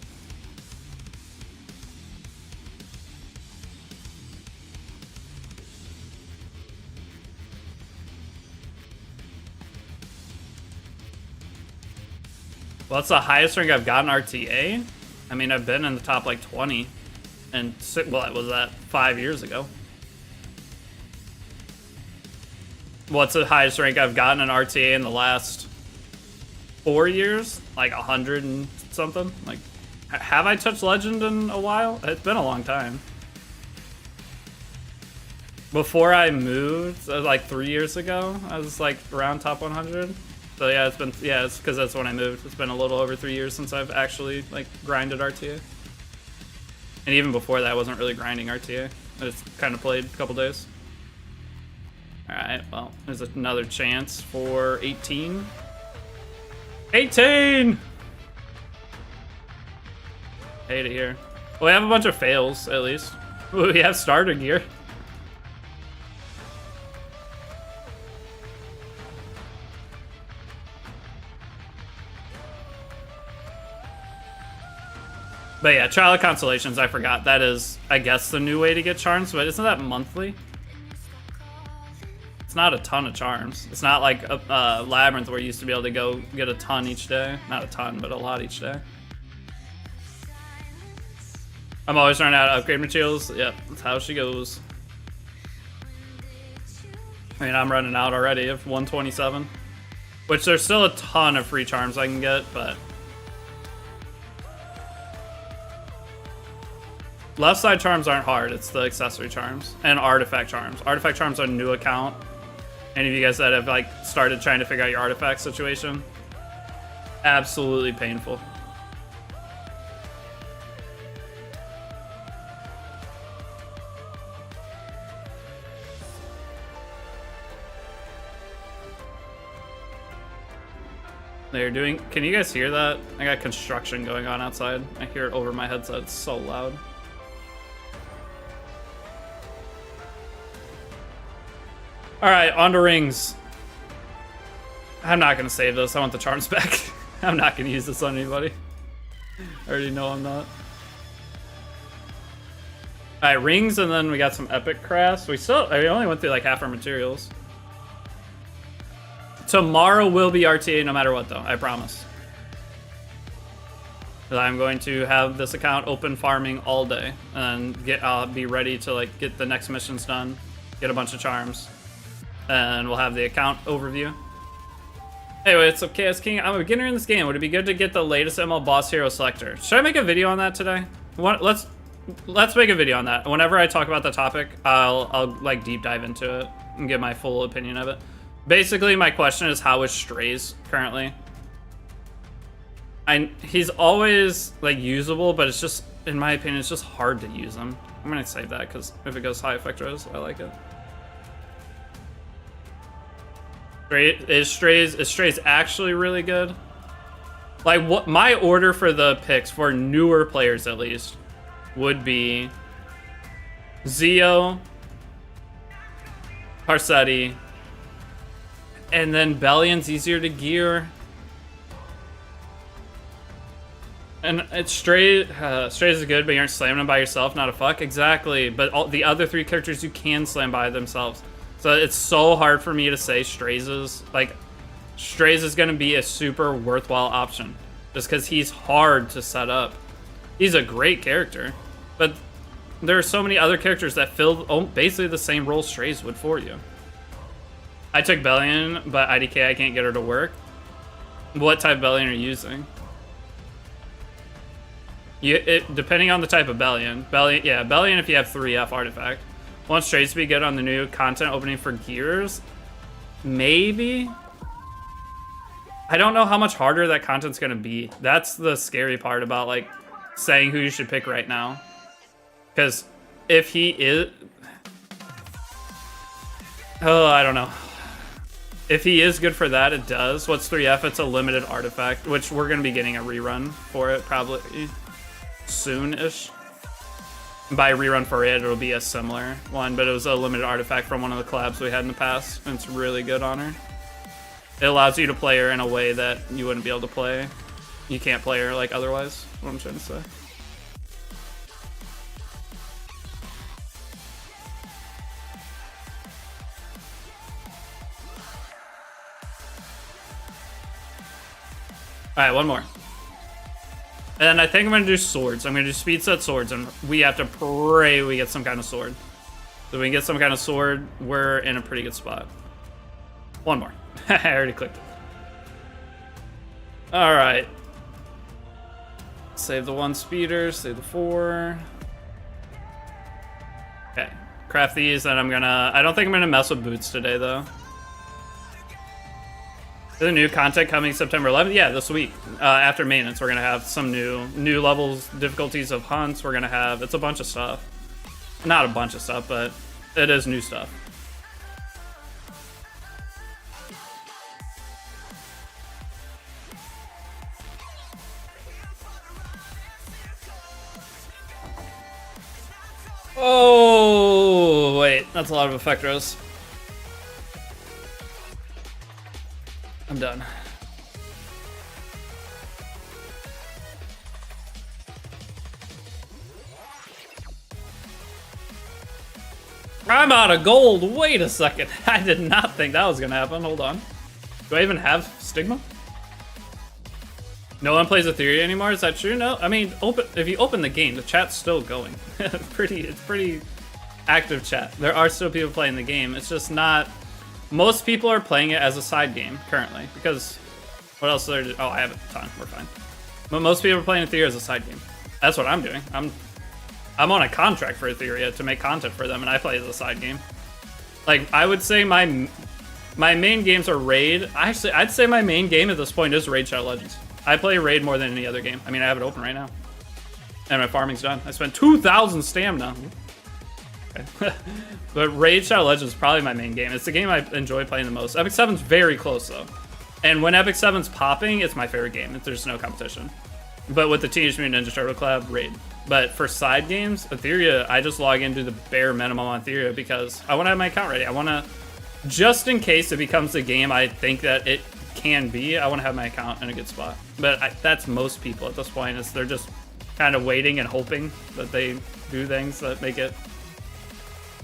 Well, that's the highest rank I've gotten RTA. I mean, I've been in the top like 20. And, well, was that 5 years ago? What's the highest rank I've gotten in RTA in the last 4 years? Like 100 and something? Like, Have I touched Legend in a while? It's been a long time. Before I moved, like 3 years ago, I was like around top 100. So yeah, it's because that's when I moved. It's been a little over 3 years since I've actually like grinded RTA. And even before that, I wasn't really grinding RTA. I just kind of played a couple days. All right, well, there's another chance for 18. 18! Hate it here. Well, we have a bunch of fails, at least. Ooh, we have starter gear. But yeah, Trial of Constellations, I forgot. That is, I guess, the new way to get charms, but isn't that monthly? It's not a ton of charms. It's not like a Labyrinth where you used to be able to go get a ton each day. Not a ton, but a lot each day. I'm always running out of upgrade materials. Yep, that's how she goes. I mean, I'm running out already of 127. Which there's still a ton of free charms I can get, but... Left side charms aren't hard, it's the accessory charms. And artifact charms. Artifact charms are a new account. Any of you guys that have like started trying to figure out your artifact situation? Absolutely painful. They're doing, can you guys hear that? I got construction going on outside. I hear it over my headset, it's so loud. Alright, on to rings. I'm not gonna save this, I want the charms back. I'm not gonna use this on anybody. I already know I'm not. Alright, rings, and then we got some epic crafts. We only went through like half our materials. Tomorrow will be RTA no matter what though, I promise. I'm going to have this account open farming all day and be ready to like get the next missions done, get a bunch of charms, and we'll have the account overview. Anyway, it's okay, Chaos King. I'm a beginner in this game. Would it be good to get the latest ML Boss Hero Selector? Should I make a video on that today? Let's make a video on that. Whenever I talk about the topic, I'll like deep dive into it and give my full opinion of it. Basically, my question is, how is Strays currently? He's always like usable, but it's just, in my opinion, it's just hard to use him. I'm gonna save that because if it goes high effect res, I like it. Is Strays actually really good? Like, what my order for the picks for newer players at least would be Zio, Parsetti, and then Bellion's easier to gear. And it's Strays is good, but you aren't slamming them by yourself, not a fuck. Exactly, but all the other three characters you can slam by themselves. So it's so hard for me to say Strays is going to be a super worthwhile option just because he's hard to set up. He's a great character, but there are so many other characters that fill basically the same role Strays would for you. I took Bellion, but IDK I can't get her to work. What type of Bellion are you using? Depending on the type of Bellion. Bellion if you have 3F artifact. Want Strays to be good on the new content opening for gears? Maybe? I don't know how much harder that content's gonna be. That's the scary part about like saying who you should pick right now. Because if he is... Oh, I don't know. If he is good for that, it does. What's 3F? It's a limited artifact, which we're gonna be getting a rerun for it probably soon-ish. By rerun for it, it'll be a similar one, but it was a limited artifact from one of the collabs we had in the past, and it's really good on her. It allows you to play her in a way that you wouldn't be able to play. You can't play her like otherwise, what I'm trying to say. Alright, one more. And I think I'm gonna do swords. I'm gonna do speed set swords, and we have to pray we get some kind of sword. So we can get some kind of sword, we're in a pretty good spot. One more. I already clicked it. Alright. save the 1 speeder, save the 4. Okay, craft these, and I don't think I'm gonna mess with boots today though. The new content coming September 11th? Yeah, this week. After maintenance, we're gonna have some new levels, difficulties of hunts. We're gonna have, it's a bunch of stuff. Not a bunch of stuff, but it is new stuff. Oh, wait, that's a lot of effect rows. I'm done. I'm out of gold. Wait a second. I did not think that was gonna happen. Hold on. Do I even have Stigma? No one plays Ethereum anymore? Is that true? No. I mean, if you open the game, the chat's still going. It's pretty active chat. There are still people playing the game. It's just not. Most people are playing it as a side game currently because what else are there? Oh, I have a ton. We're fine. But most people are playing Ethereum as a side game. That's what I'm doing. I'm on a contract for Ethereum to make content for them, and I play as a side game. Like, I would say my main games are Raid. Actually, I'd say my main game at this point is Raid Shadow Legends. I play Raid more than any other game. I mean, I have it open right now. And my farming's done. I spent 2,000 stamina. Okay. But Raid Shadow Legends is probably my main game. It's the game I enjoy playing the most. Epic 7's very close, though. And when Epic 7's popping, it's my favorite game. There's no competition. But with the Teenage Mutant Ninja Turtle collab, Raid. But for side games, Ethereum, I just log into the bare minimum on Ethereum because I want to have my account ready. I want to, just in case it becomes the game I think that it can be, I want to have my account in a good spot. But that's most people at this point, is they're just kind of waiting and hoping that they do things that make it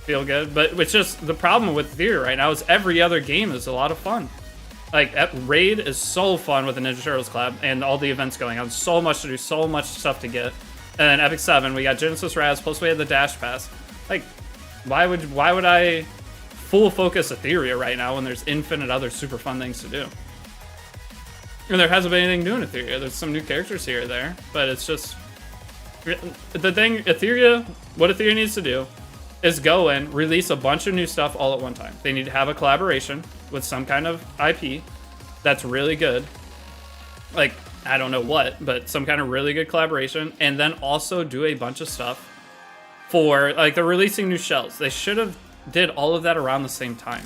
feel good. But it's just, the problem with Ethereum right now is every other game is a lot of fun. Like, Raid is so fun with the Ninja Turtles collab and all the events going on. So much to do, so much stuff to get. And then Epic 7, we got Genesis Raz, plus we had the Dash Pass. Like, why would I full focus Ethereum right now when there's infinite other super fun things to do? And there hasn't been anything new in Ethereum. There's some new characters here or there, but it's just... The thing, Ethereum, what Ethereum needs to do is go in, release a bunch of new stuff all at one time. They need to have a collaboration with some kind of IP that's really good. Like, I don't know what, but some kind of really good collaboration, and then also do a bunch of stuff for, like, they're releasing new shells. They should have did all of that around the same time.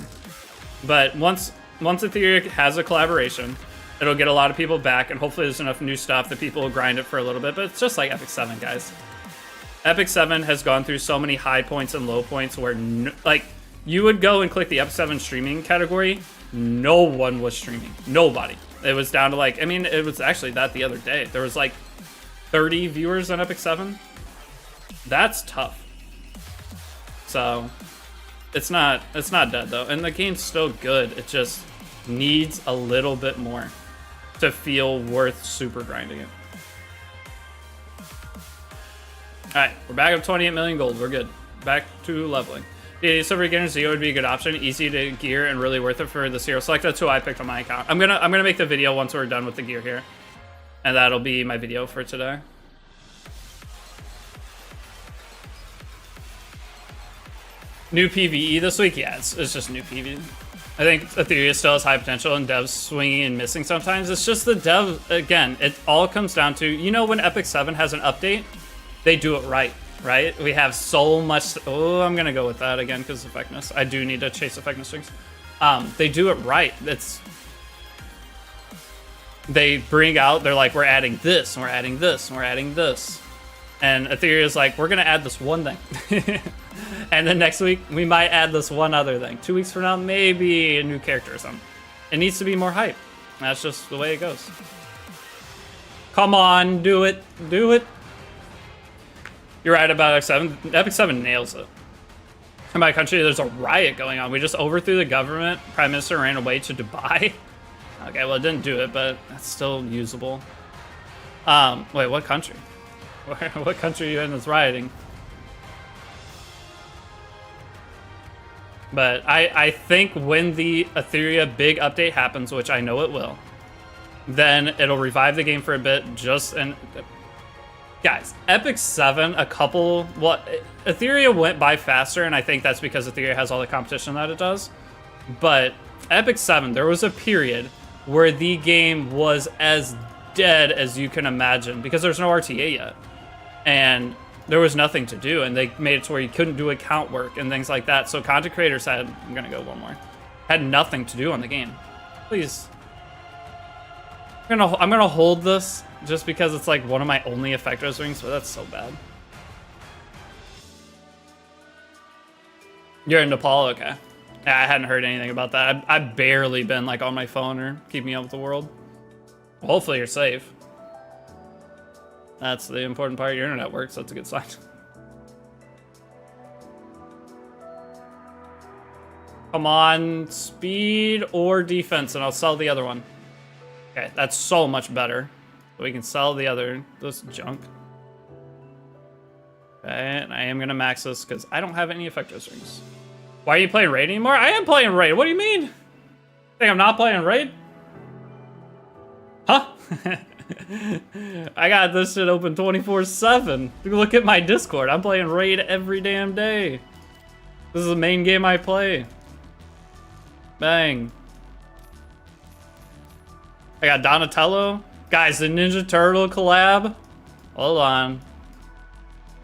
But once Ethereum has a collaboration, it'll get a lot of people back, and hopefully there's enough new stuff that people will grind it for a little bit. But it's just like Epic 7, guys. Epic 7 has gone through so many high points and low points where, like, you would go and click the Epic 7 streaming category, no one was streaming. Nobody. It was down to, like, I mean, it was actually that the other day. There was like 30 viewers on Epic 7. That's tough. So it's not dead though. And the game's still good. It just needs a little bit more to feel worth super grinding it. Alright, we're back up 28 million gold. We're good. Back to leveling. Yeah, silver getting Zeo would be a good option. Easy to gear and really worth it for the Zero Select. That's who I picked on my account. I'm gonna make the video once we're done with the gear here. And that'll be my video for today. New PvE this week? Yeah, it's just new PvE. I think Ethereum still has high potential and devs swinging and missing sometimes. It's just the dev, again, it all comes down to, you know, when Epic 7 has an update, they do it right. Right? We have so much. Oh, I'm gonna go with that again because effectiveness. I do need to chase effectiveness strings. They do it right. They bring out. They're like, we're adding this, and we're adding this, and we're adding this, and Ethereum is like, we're gonna add this one thing, and then next week we might add this one other thing. 2 weeks from now, maybe a new character or something. It needs to be more hype. That's just the way it goes. Come on, do it, do it. You're right about Epic 7. Epic 7 nails it. In my country, there's a riot going on. We just overthrew the government. Prime Minister ran away to Dubai. Okay, well, it didn't do it, but that's still usable. Wait, what country? What country are you in that's rioting? But I think when the Ethereum big update happens, which I know it will, then it'll revive the game for a bit. Guys, Epic 7, Etheria went by faster, and I think that's because Etheria has all the competition that it does. But Epic 7, there was a period where the game was as dead as you can imagine because there's no RTA yet. And there was nothing to do, and they made it to where you couldn't do account work and things like that. So content creators had, I'm gonna go one more, had nothing to do on the game. Please. I'm gonna hold this just because it's like one of my only effector rings, but that's so bad. You're in Nepal? Okay. Yeah, I hadn't heard anything about that. I've barely been like on my phone or keeping up with the world. Well, hopefully you're safe. That's the important part. Your internet works. That's a good sign. Come on, speed or defense, and I'll sell the other one. Okay, that's so much better. We can sell this junk. Okay, and I am gonna max this because I don't have any effector rings. Why are you playing Raid anymore? I am playing Raid. What do you mean? Think I'm not playing Raid? Huh? I got this shit open 24/7. Look at my Discord. I'm playing Raid every damn day. This is the main game I play. Bang. I got Donatello. Guys, the Ninja Turtle collab. Hold on.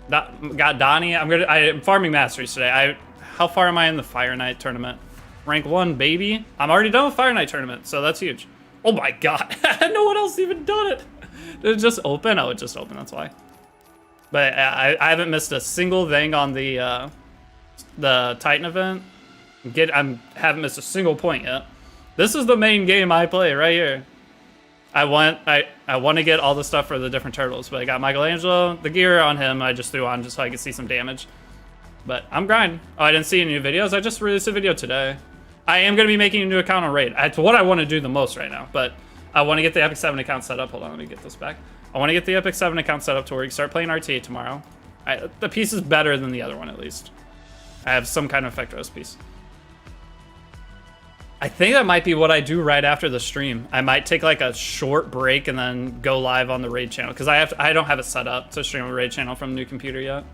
Got Donnie. I'm farming masteries today. How far am I in the Fire Knight tournament? Rank 1, baby. I'm already done with Fire Knight tournament, so that's huge. Oh my god. No one else even done it. Did it just open? Oh, it just opened, that's why. But I haven't missed a single thing on the Titan event. I haven't missed a single point yet. This is the main game I play right here. I want to get all the stuff for the different turtles, but I got Michelangelo. The gear on him I just threw on just so I could see some damage. But I'm grinding. Oh, I didn't see any new videos. I just released a video today. I am going to be making a new account on Raid. It's what I want to do the most right now, but I want to get the Epic 7 account set up. Hold on, let me get this back. I want to get the Epic 7 account set up to where you can start playing RTA tomorrow. The piece is better than the other one, at least. I have some kind of effector piece. I think that might be what I do right after the stream. I might take like a short break and then go live on the Raid channel because I don't have it set up to stream a Raid channel from the new computer yet.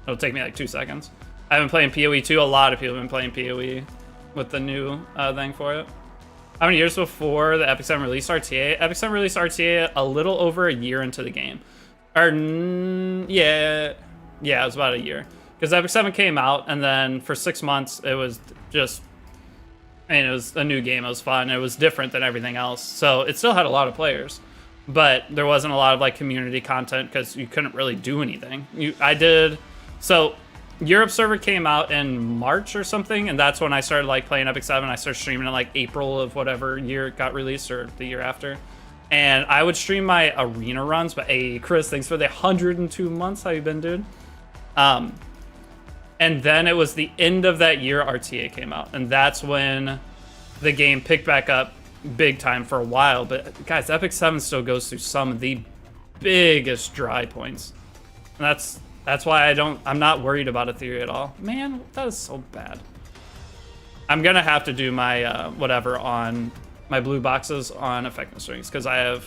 It'll take me like 2 seconds. I've been playing PoE too. A lot of people have been playing PoE with the new thing for it. How many years before the Epic 7 released RTA? Epic 7 released RTA a little over a year into the game. Yeah, it was about a year. Because Epic 7 came out, and then for 6 months, it was just... I mean, it was a new game. It was fun. It was different than everything else. So it still had a lot of players. But there wasn't a lot of like community content because you couldn't really do anything. So Europe server came out in March or something, and that's when I started like playing Epic 7. I started streaming in like April of whatever year it got released or the year after. And I would stream my arena runs, but hey, Chris, thanks for the 102 months. How you been, dude? And then it was the end of that year RTA came out, and that's when the game picked back up big time for a while. But guys, Epic 7 still goes through some of the biggest dry points. And that's why I'm not worried about Etheria at all. Man, that is so bad. I'm gonna have to do my whatever on my blue boxes on effectiveness rings because I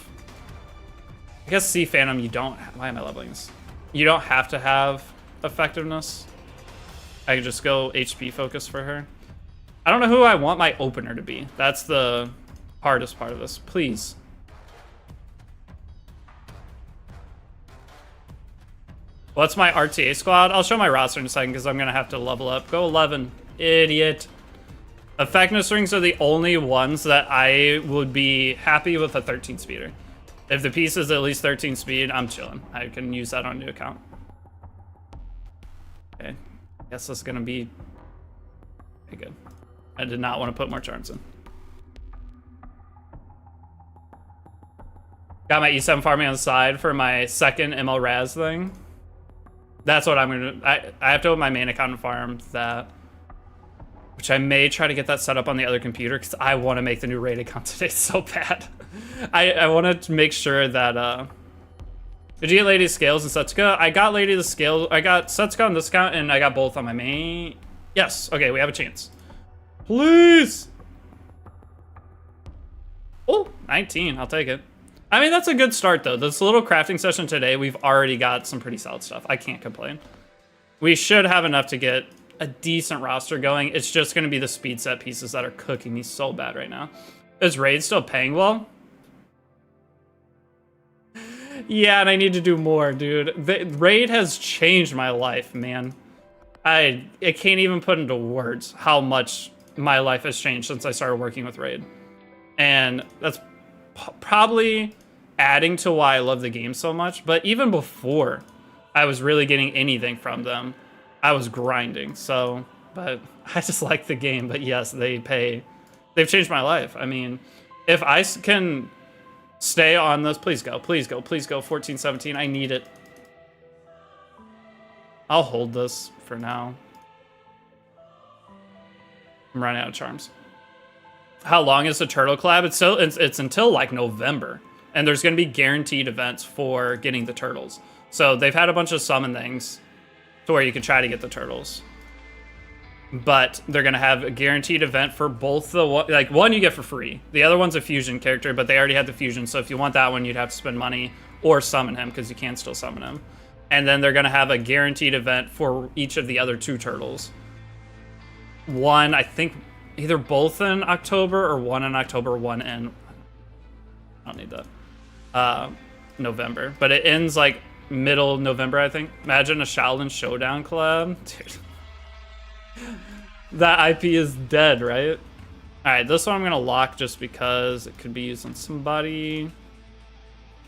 guess Sea Phantom you don't. Why am I leveling this? You don't have to have effectiveness. I can just go HP focus for her. I don't know who I want my opener to be. That's the hardest part of this. Please. What's my RTA squad? I'll show my roster in a second because I'm going to have to level up. Go 11. Idiot. Effectiveness rings are the only ones that I would be happy with a 13 speeder. If the piece is at least 13 speed, I'm chilling. I can use that on a new account. Okay. Guess this is going to be pretty good. I did not want to put more charms in. Got my E7 farming on the side for my second ML Raz thing. That's what I'm going to do. I have to open my main account and farm that. Which I may try to get that set up on the other computer because I want to make the new raid account today so bad. I want to make sure that... Did you get Lady Scales and Setsuka? I got Lady the Scales. I got Setsuka on this account and I got both on my main. Yes. Okay, we have a chance. Please. Oh, 19. I'll take it. I mean, that's a good start, though. This little crafting session today, we've already got some pretty solid stuff. I can't complain. We should have enough to get a decent roster going. It's just going to be the speed set pieces that are cooking me so bad right now. Is Raid still paying well? Yeah, and I need to do more, dude. Raid has changed my life, man. I can't even put into words how much my life has changed since I started working with Raid. And that's probably adding to why I love the game so much. But even before I was really getting anything from them, I was grinding. So, but I just like the game. But yes, they pay. They've changed my life. I mean, if I can stay on this, please go, please go, please go. 14, 17, I need it. I'll hold this for now. I'm running out of charms. How long is the turtle collab? It's until like November, and there's going to be guaranteed events for getting the turtles. So they've had a bunch of summon things to where you can try to get the turtles, but they're going to have a guaranteed event for both the one you get for free. The other one's a fusion character, but they already had the fusion. So if you want that one, you'd have to spend money or summon him, because you can still summon him. And then they're going to have a guaranteed event for each of the other 2 turtles. One, I think, either both in October, or one in October, one in, I don't need that, November. But it ends like middle November, I think. Imagine a Shaolin Showdown collab. Dude. That IP is dead, right? Alright, this one I'm going to lock just because it could be used on somebody.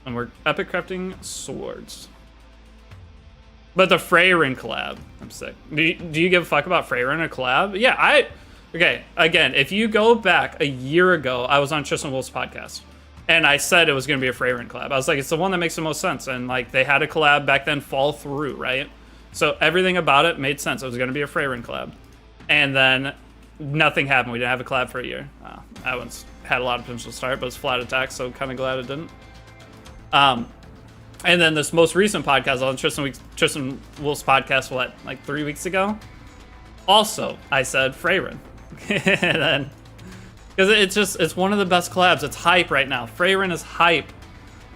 And we're epic crafting swords. But the Freyrin collab, I'm sick. Do you give a fuck about Freyrin a collab? Yeah, okay, again, if you go back a year ago, I was on Tristan Wolf's podcast, and I said it was going to be a Freyrin collab. I was like, it's the one that makes the most sense, and like they had a collab back then fall through, right? So everything about it made sense. It was going to be a Freyrin collab, and then nothing happened. We didn't have a collab for a year. That one's had a lot of potential to start, but it's flat attack, so kind of glad it didn't. And then this most recent podcast on Tristan Wolf's podcast, like 3 weeks ago? Also, I said Freyrin. And then, because it's one of the best collabs. It's hype right now. Freyrin is hype.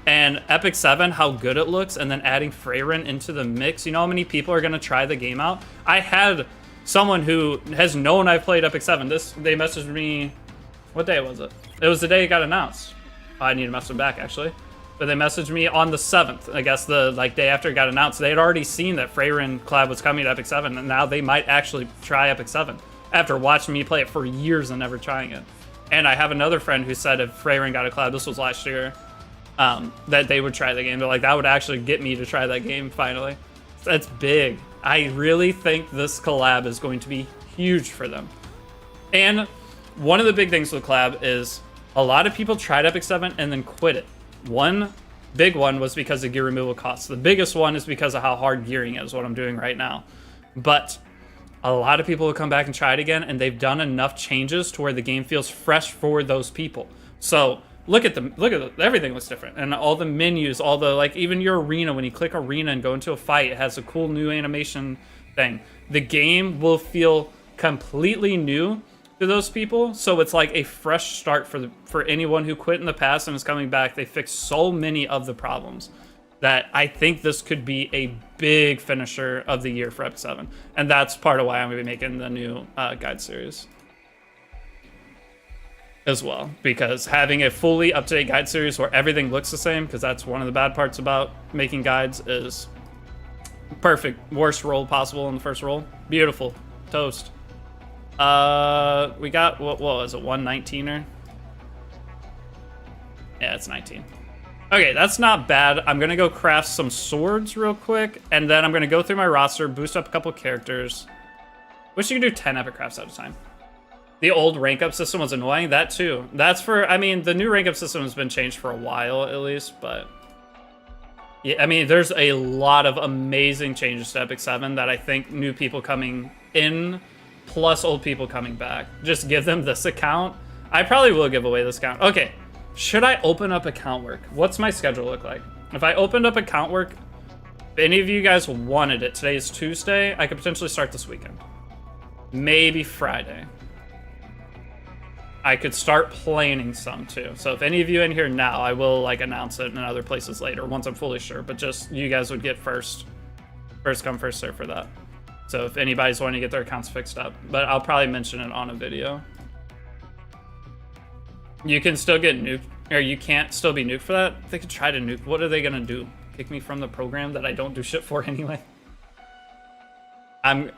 And Epic 7, how good it looks, and then adding Freyrin into the mix. You know how many people are going to try the game out? I had someone who has known I've played Epic 7. They messaged me, what day was it? It was the day it got announced. I need to message them back, actually. But they messaged me on the 7th, I guess the day after it got announced. They had already seen that Freyrin collab was coming to Epic 7, and now they might actually try Epic 7 after watching me play it for years and never trying it. And I have another friend who said if Freyrin got a collab, this was last year, that they would try the game. They're like, that would actually get me to try that game finally. That's big. I really think this collab is going to be huge for them. And one of the big things with collab is a lot of people tried Epic 7 and then quit it. One big one was because of gear removal costs. The biggest one is because of how hard gearing is, what I'm doing right now. But a lot of people will come back and try it again, and they've done enough changes to where the game feels fresh for those people. So look at everything looks different, and all the menus, all the, like, even your arena, when you click arena and go into a fight, it has a cool new animation thing. The game will feel completely new to those people, so it's like a fresh start for anyone who quit in the past and is coming back. They fixed so many of the problems that I think this could be a big finisher of the year for Epic 7, and that's part of why I'm going to be making the new guide series as well, because having a fully up-to-date guide series where everything looks the same, because that's one of the bad parts about making guides, is perfect. Worst roll possible in the first roll. Beautiful. Toast. We got, what was it, 119er? Yeah, it's 19. Okay, that's not bad. I'm gonna go craft some swords real quick, and then I'm gonna go through my roster, boost up a couple characters. Wish you could do 10 epic crafts at a time. The old rank up system was annoying, that too. That's for, I mean, the new rank up system has been changed for a while at least, but yeah, I mean, there's a lot of amazing changes to Epic 7 that I think new people coming in plus old people coming back. Just give them this account. I probably will give away this account. Okay, should I open up account work? What's my schedule look like? If I opened up account work, if any of you guys wanted it, today is Tuesday, I could potentially start this weekend. Maybe Friday. I could start planning some too. So if any of you in here now, I will like announce it in other places later once I'm fully sure. But just you guys would get first come, first serve for that. So if anybody's wanting to get their accounts fixed up, but I'll probably mention it on a video. You can still get nuked, or you can't still be nuked for that. They could try to nuke. What are they gonna do? Kick me from the program that I don't do shit for anyway? I'm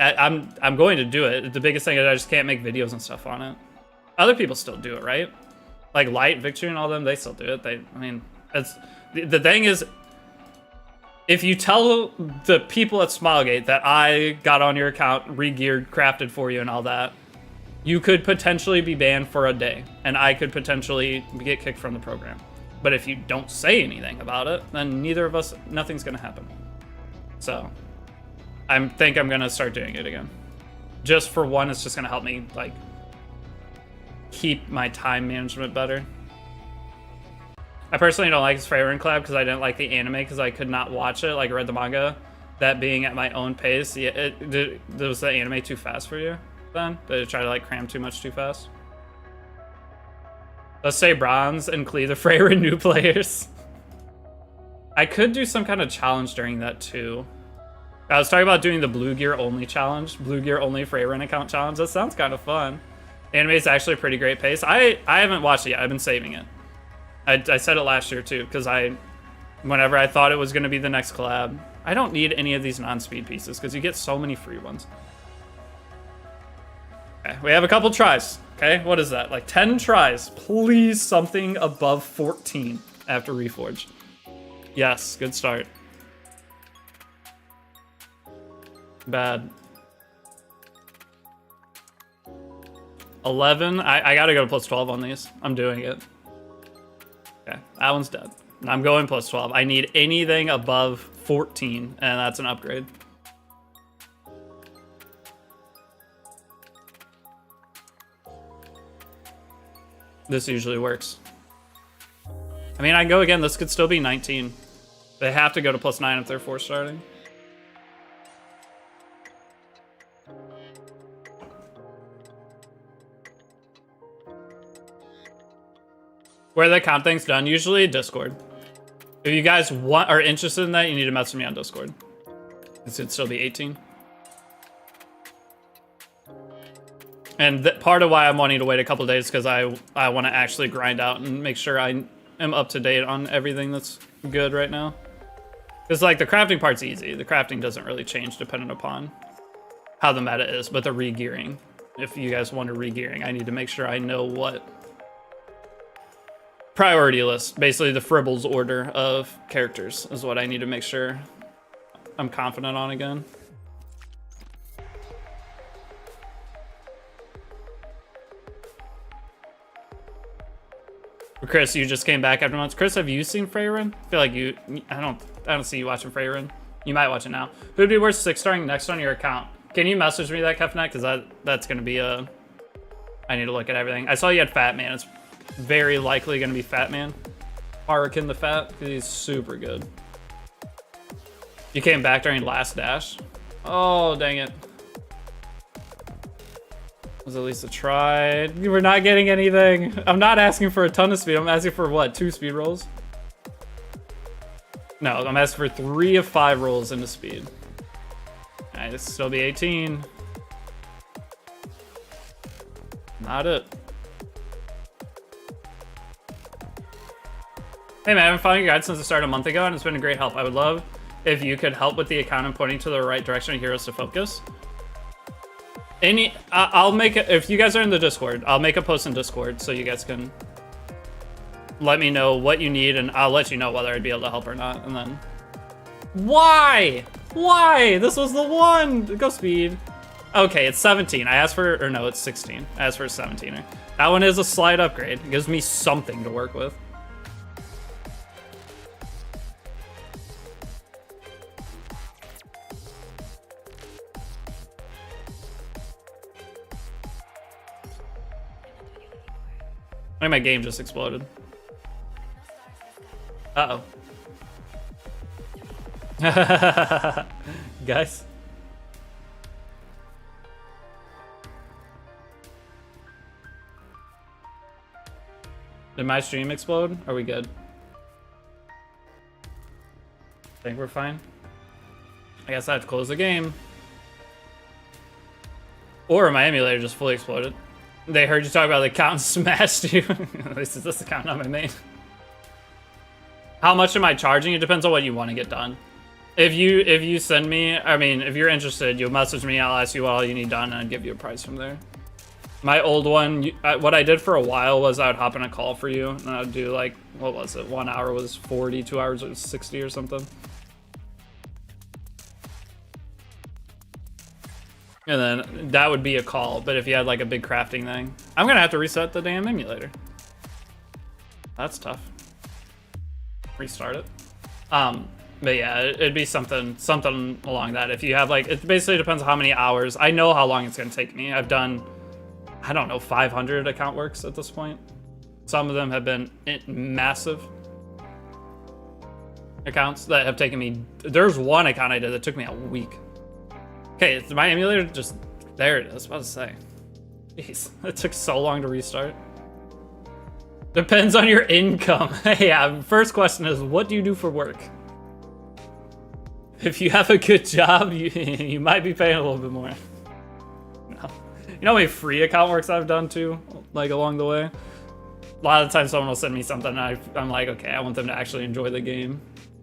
going to do it. The biggest thing is I just can't make videos and stuff on it. Other people still do it, right? Like Light, Victory, and all them, they still do it. I mean, it's the thing is, if you tell the people at Smilegate that I got on your account, re-geared, crafted for you and all that, you could potentially be banned for a day, and I could potentially get kicked from the program. But if you don't say anything about it, then neither of us, nothing's gonna happen. So, I think I'm gonna start doing it again. Just for one, it's just gonna help me, like, keep my time management better. I personally don't like his Freyrin collab because I didn't like the anime because I could not watch it, like I read the manga. That being at my own pace, yeah, was the anime too fast for you then? Did it try to like cram too much too fast? Let's say bronze and clear the Freyrin new players. I could do some kind of challenge during that too. I was talking about doing the blue gear only challenge, blue gear only Freyrin account challenge. That sounds kind of fun. The anime is actually a pretty great pace. I haven't watched it yet. I've been saving it. I said it last year too, because whenever I thought it was going to be the next collab, I don't need any of these non-speed pieces because you get so many free ones. Okay, we have a couple tries. Okay, what is that? Like 10 tries. Please something above 14 after Reforged. Yes, good start. Bad. 11. I gotta go to plus 12 on these. I'm doing it. Okay, that one's dead. I'm going plus 12. I need anything above 14, and that's an upgrade. This usually works. I mean, I can go again. This could still be 19. They have to go to plus 9 if they're 4 starting. Where the count thing's done, usually Discord. If you guys are interested in that, you need to message me on Discord. This could still be 18. And part of why I'm wanting to wait a couple days because I want to actually grind out and make sure I am up to date on everything that's good right now. Because like the crafting part's easy. The crafting doesn't really change depending upon how the meta is, but the re-gearing. If you guys want a re-gearing, I need to make sure I know what priority list, basically the Fribbles order of characters is what I need to make sure I'm confident on again. Chris, you just came back after months. Chris, have you seen Freyrin? I feel like you, I don't see you watching Freyrin. You might watch it now. Who'd be worth 6-starring next on your account? Can you message me that, Kefnet? Because that's gonna be a, I need to look at everything. I saw you had Fat Man. It's very likely gonna be Fat Man. Hurricane the Fat, because he's super good. You came back during last dash? Oh, dang it. Was at least a try. We're not getting anything. I'm not asking for a ton of speed. I'm asking for what, 2 speed rolls? No, I'm asking for 3 of 5 rolls into speed. Alright, this will still be 18. Not it. Hey man, I've been following your guide since the start a month ago, and it's been a great help. I would love if you could help with the account and pointing to the right direction of heroes to focus. I'll make it, if you guys are in the Discord, I'll make a post in Discord so you guys can let me know what you need, and I'll let you know whether I'd be able to help or not, and then... Why? Why? This was the one! Go speed. Okay, it's 17. I asked for, or no, it's 16. I asked for a 17er. That one is a slight upgrade. It gives me something to work with. I think my game just exploded. Uh-oh. Guys. Did my stream explode? Are we good? I think we're fine. I guess I have to close the game. Or my emulator just fully exploded. They heard you talk about the account and smashed you. This is this account, not my main. How much am I charging? It depends on what you want to get done. If you send me, I mean, if you're interested, you'll message me. I'll ask you what all you need done, and I'll give you a price from there. My old one, what I did for a while was I would hop in a call for you, and I'd do like, what was it? 1 hour was 40, 2 hours was 60 or something. And then that would be a call, but if you had like a big crafting thing, I'm gonna have to reset the damn emulator. That's tough. Restart it. But yeah, it'd be something along that. If you have like, it basically depends on how many hours. I know how long it's gonna take me. I've done, I don't know, 500 account works at this point. Some of them have been massive accounts that have taken me. There's one account I did that took me a week. Okay, it's my emulator just, there it is, I was about to say. Jeez, it took so long to restart. Depends on your income. Yeah, first question is, what do you do for work? If you have a good job, you might be paying a little bit more. No. You know how many free account works I've done too, like along the way? A lot of times someone will send me something and I'm like, okay, I want them to actually enjoy the game.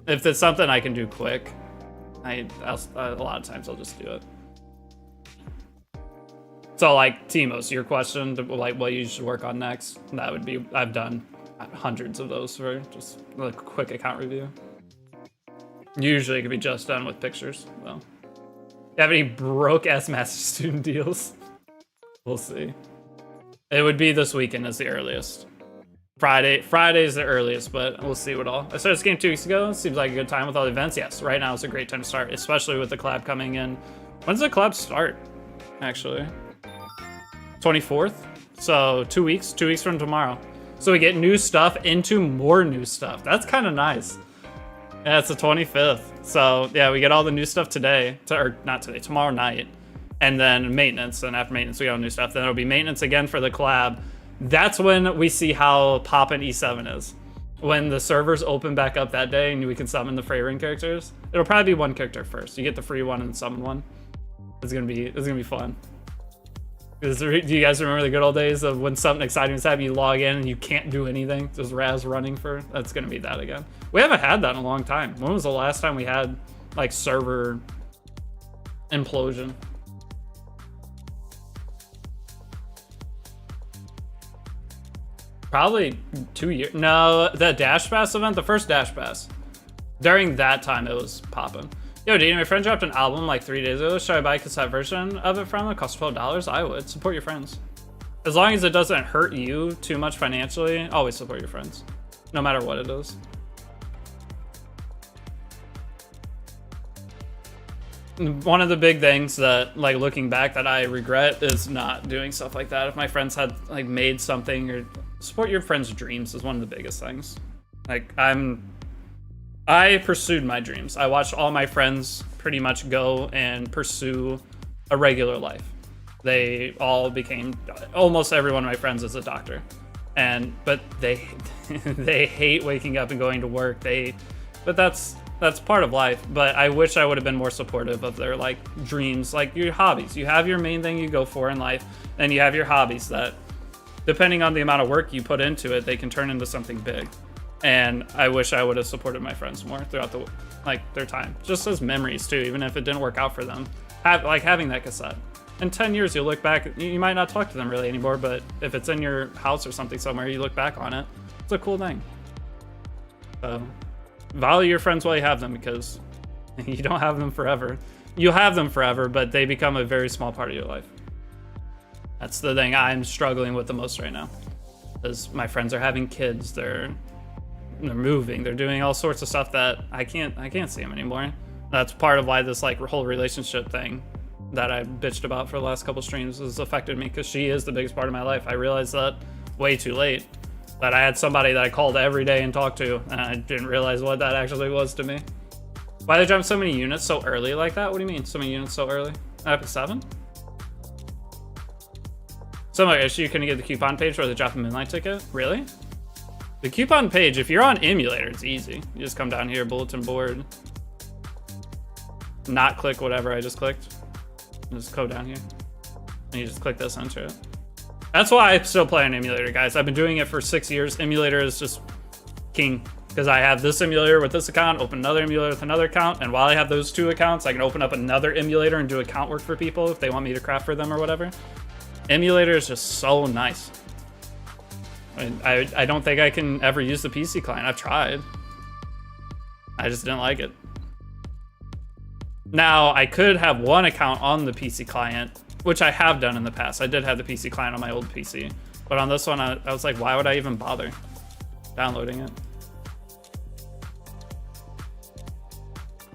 If it's something I can do quick, a lot of times I'll just do it. So like Timos, your question, like what you should work on next, that would be, I've done hundreds of those for just a quick account review. Usually it could be just done with pictures. Well, you have any broke ass master student deals? We'll see. It would be this weekend as the earliest. Friday's the earliest, but we'll see what all. I started this game 2 weeks ago. Seems like a good time with all the events. Yes, right now is a great time to start, especially with the collab coming in. When does the collab start? Actually, 24th. So 2 weeks. 2 weeks from tomorrow. So we get new stuff into more new stuff. That's kind of nice. Yeah, it's the 25th. So yeah, we get all the new stuff today, or not today, tomorrow night, and then maintenance. And after maintenance, we got new stuff. Then it'll be maintenance again for the collab. That's when we see how poppin' E7 is. When the servers open back up that day and we can summon the Freyring characters. It'll probably be one character first. You get the free one and summon one. It's gonna be fun. Do you guys remember the good old days of when something exciting was happening, you log in and you can't do anything? Just Raz running for, that's gonna be that again. We haven't had that in a long time. When was the last time we had like server implosion? Probably 2 years. No, the Dash Pass event, the first Dash Pass. During that time, it was popping. Yo, Deity, my friend dropped an album like 3 days ago. Should I buy a cassette version of it from them? It costs $12. I would. Support your friends. As long as it doesn't hurt you too much financially, always support your friends. No matter what it is. One of the big things that, like, looking back that I regret is not doing stuff like that. If my friends had, like, made something, or support your friends' dreams is one of the biggest things. Like, I pursued my dreams. I watched all my friends pretty much go and pursue a regular life. They all became, almost every one of my friends is a doctor. But they they hate waking up and going to work. But that's part of life. But I wish I would have been more supportive of their like dreams, like your hobbies. You have your main thing you go for in life, and you have your hobbies that, depending on the amount of work you put into it, they can turn into something big. And I wish I would have supported my friends more throughout their time, just as memories too, even if it didn't work out for them. Having that cassette. In 10 years, you'll look back, you might not talk to them really anymore, but if it's in your house or something somewhere, you look back on it, it's a cool thing. So value your friends while you have them, because you don't have them forever. You have them forever, but they become a very small part of your life. That's the thing I'm struggling with the most right now, is my friends are having kids, they're moving, they're doing all sorts of stuff that I can't see them anymore. That's part of why this like whole relationship thing that I bitched about for the last couple streams has affected me, because she is the biggest part of my life. I realized that way too late, that I had somebody that I called every day and talked to, and I didn't realize what that actually was to me. Why they jump so many units so early like that? What do you mean, so many units so early? Epic 7? Similar issue, you couldn't get the coupon page for the drop a Moonlight ticket? Really? The coupon page, if you're on emulator, it's easy. You just come down here, bulletin board. Not click whatever I just clicked. Just go down here. And you just click this, enter it. That's why I still play on emulator, guys. I've been doing it for 6 years. Emulator is just king. Because I have this emulator with this account, open another emulator with another account, and while I have those 2 accounts, I can open up another emulator and do account work for people if they want me to craft for them or whatever. Emulator is just so nice. I don't think I can ever use the PC client. I've tried. I just didn't like it. Now, I could have one account on the PC client, which I have done in the past. I did have the PC client on my old PC. But on this one, I was like, why would I even bother downloading it?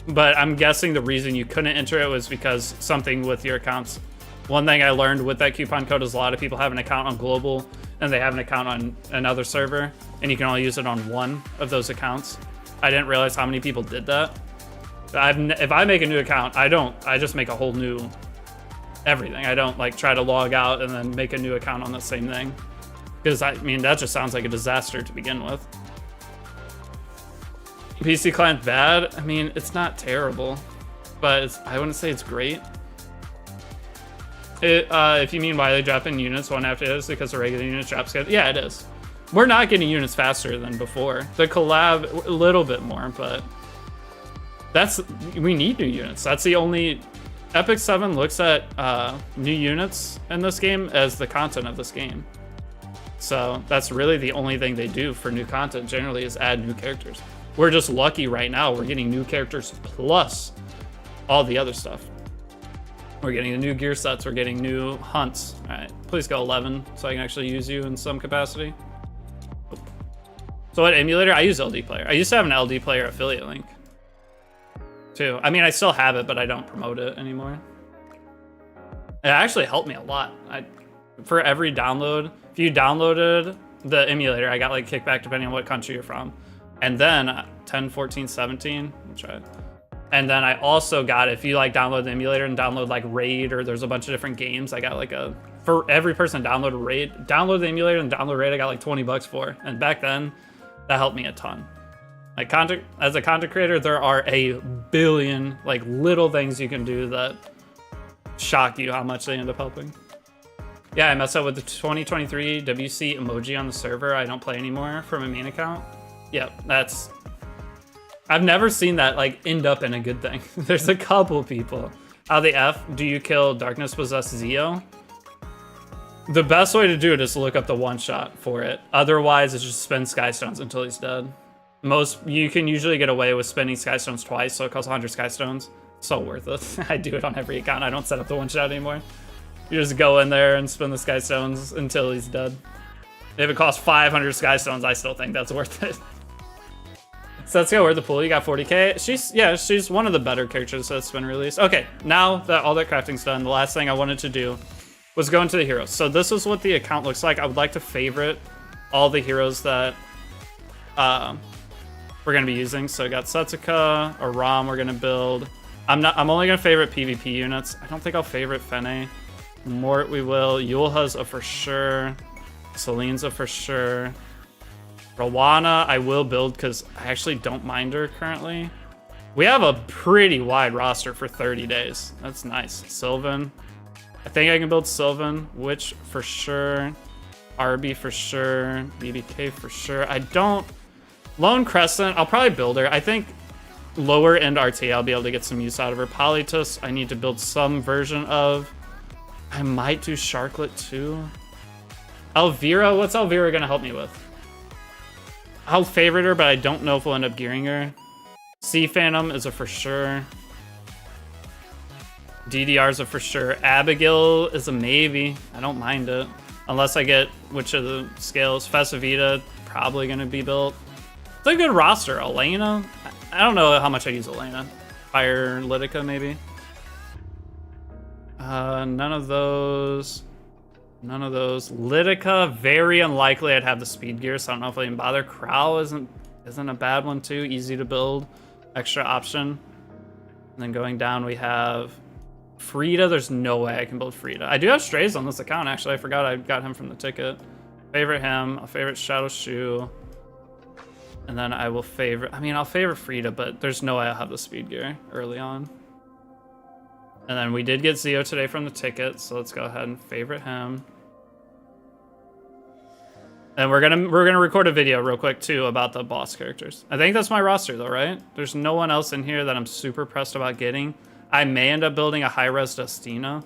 But I'm guessing the reason you couldn't enter it was because something with your accounts. One thing I learned with that coupon code is a lot of people have an account on global and they have an account on another server and you can only use it on one of those accounts. I didn't realize how many people did that. If I make a new account, I just make a whole new everything. I don't like try to log out and then make a new account on the same thing. Because I mean, that just sounds like a disaster to begin with. PC client bad? I mean, it's not terrible, but I wouldn't say it's great. If you mean why they drop in units one after this, because the regular units drop schedule. Yeah, it is. We're not getting units faster than before. The collab, a little bit more, but we need new units. That's the only... Epic 7 looks at new units in this game as the content of this game. So that's really the only thing they do for new content generally is add new characters. We're just lucky right now. We're getting new characters plus all the other stuff. We're getting the new gear sets. We're getting new hunts. All right, please go 11 so I can actually use you in some capacity. So what emulator? I use LD Player. I used to have an LD Player affiliate link too. I mean, I still have it, but I don't promote it anymore. It actually helped me a lot. For every download, if you downloaded the emulator, I got like kickback depending on what country you're from. And then 10, 14, 17, I'll try it. And then I also got, if you like download the emulator and download like Raid, or there's a bunch of different games, I got like for every person download the emulator and download Raid, I got like 20 bucks for. And back then, that helped me a ton. Like as a content creator, there are a billion like little things you can do that shock you how much they end up helping. Yeah, I messed up with the 2023 WC emoji on the server. I don't play anymore from a main account. Yep, I've never seen that like end up in a good thing. There's a couple people. How the F do you kill Darkness Possessed Zeo? The best way to do it is to look up the one shot for it. Otherwise, it's just spend Skystones until he's dead. You can usually get away with spending Skystones twice, so it costs 100 Skystones. So worth it. I do it on every account. I don't set up the one shot anymore. You just go in there and spend the Skystones until he's dead. If it costs 500 Skystones, I still think that's worth it. So let's go. Where the pool? You got 40k. She's one of the better characters that's been released. Okay, now that all that crafting's done, the last thing I wanted to do was go into the heroes. So this is what the account looks like. I would like to favorite all the heroes that we're gonna be using. So I got Setsuka, or Ram we're gonna build. I'm only gonna favorite PvP units. I don't think I'll favorite Fene. Mort we will. Yulha's a for sure. Celine's a for sure. Rowana, I will build because I actually don't mind her currently. We have a pretty wide roster for 30 days. That's nice. Sylvan. I think I can build Sylvan. Witch for sure. Arby for sure. BBK for sure. I don't... Lone Crescent, I'll probably build her. I think lower end RTA, I'll be able to get some use out of her. Polytus, I need to build some version of. I might do Sharklet too. Elvira, what's Elvira gonna help me with? I'll favorite her, but I don't know if we'll end up gearing her. Sea Phantom is a for sure. DDR is a for sure. Abigail is a maybe. I don't mind it. Unless I get which of the scales. Festivita, probably going to be built. It's a good roster. Elena? I don't know how much I use Elena. Fire Litica, maybe. None of those. None of those. Litica, very unlikely I'd have the speed gear, so I don't know if I can bother. Crow isn't a bad one too. Easy to build. Extra option. And then going down we have Frida. There's no way I can build Frida. I do have Strays on this account, actually. I forgot I got him from the ticket. Favorite him. I'll favorite Shadow Shoe. And then I will favor, I mean, I'll favor Frida, but there's no way I'll have the speed gear early on. And then we did get Zio today from the ticket, so let's go ahead and favorite him. And we're gonna record a video real quick too about the boss characters. I think that's my roster though, right? There's no one else in here that I'm super pressed about getting. I may end up building a high-res Dustina,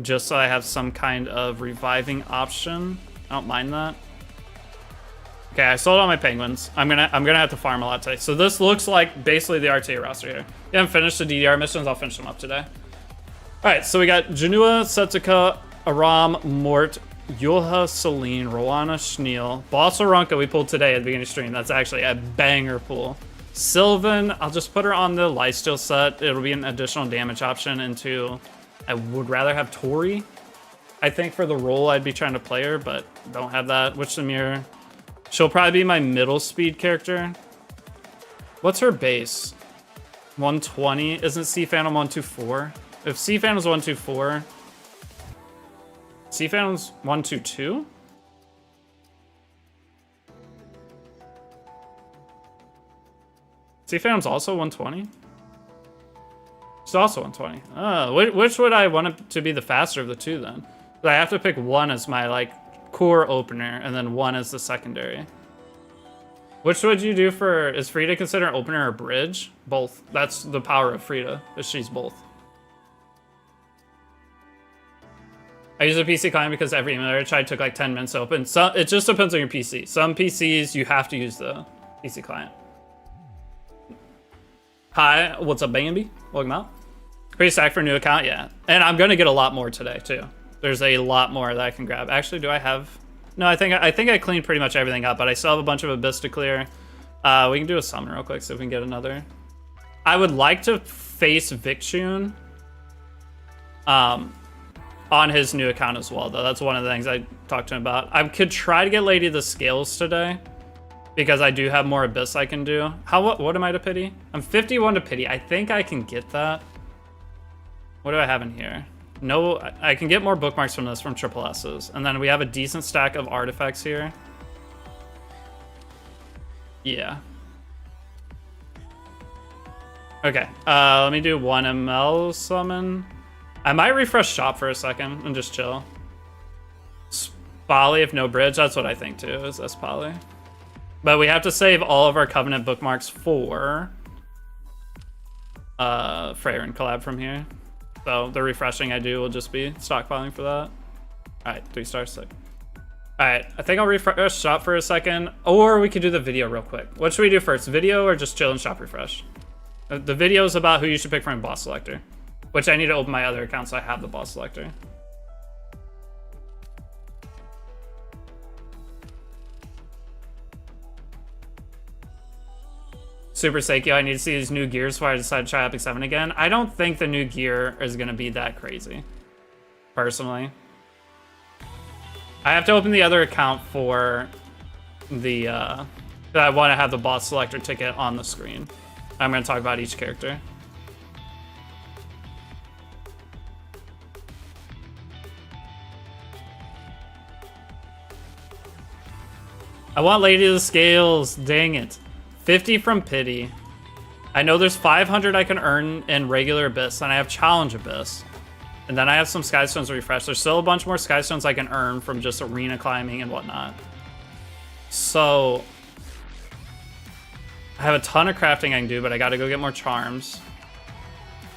just so I have some kind of reviving option. I don't mind that. Okay, I sold all my penguins. I'm gonna have to farm a lot today. So this looks like basically the RTA roster here. You haven't finished the DDR missions, I'll finish them up today. Alright, so we got Janua, Setsuka, Aram, Mort, Yulha, Celine, Rowana, Schneel. Boss Aranka we pulled today at the beginning of the stream. That's actually a banger pull. Sylvan, I'll just put her on the lifesteal set. It'll be an additional damage option into... I would rather have Tori. I think for the role I'd be trying to play her, but don't have that. Witch Samir. She'll probably be my middle speed character. What's her base? 120? Isn't Sea Phantom 124? If Sea Phantom's 124... Sea Phantom's 122? Sea Phantom's also 120? She's also 120. Which would I want it to be the faster of the two then? I have to pick one as my like core opener and then one as the secondary. Which would you do for, is Frida considered an opener or bridge? Both. That's the power of Frida, is she's both. I use a PC client because every emulator I tried took like 10 minutes to open. So it just depends on your PC. Some PCs, you have to use the PC client. Hi, what's up, Bambi? Welcome out. Pretty stacked for a new account, yeah. And I'm gonna get a lot more today too. There's a lot more that I can grab. Actually, do I have? No, I think I cleaned pretty much everything up, but I still have a bunch of Abyss to clear. We can do a summon real quick, see if we can get another. I would like to face Victune on his new account as well, though. That's one of the things I talked to him about. I could try to get Lady of the Scales today, because I do have more Abyss I can do. What am I to pity? I'm 51 to pity. I think I can get that. What do I have in here? No, I can get more bookmarks from this from triple S's. And then we have a decent stack of artifacts here. Yeah. Okay, let me do 1 ML summon. I might refresh shop for a second and just chill. Spali if no bridge, that's what I think too, is Spali. But we have to save all of our Covenant bookmarks for Freyr and collab from here. So the refreshing I do will just be stockpiling for that. Alright, 3 stars, sick. Alright, I think I'll refresh shop for a second, or we could do the video real quick. What should we do first, video or just chill and shop refresh? The video is about who you should pick from boss selector, which I need to open my other account so I have the boss selector. Super Seikyo, I need to see these new gears before I decide to try Epic 7 again. I don't think the new gear is going to be that crazy, personally. I have to open the other account for the, that I want to have the boss selector ticket on the screen. I'm going to talk about each character. I want Lady of the Scales, dang it. 50 from Pity. I know there's 500 I can earn in regular Abyss, and I have Challenge Abyss. And then I have some Skystones to refresh. There's still a bunch more Skystones I can earn from just arena climbing and whatnot. So I have a ton of crafting I can do, but I gotta go get more charms.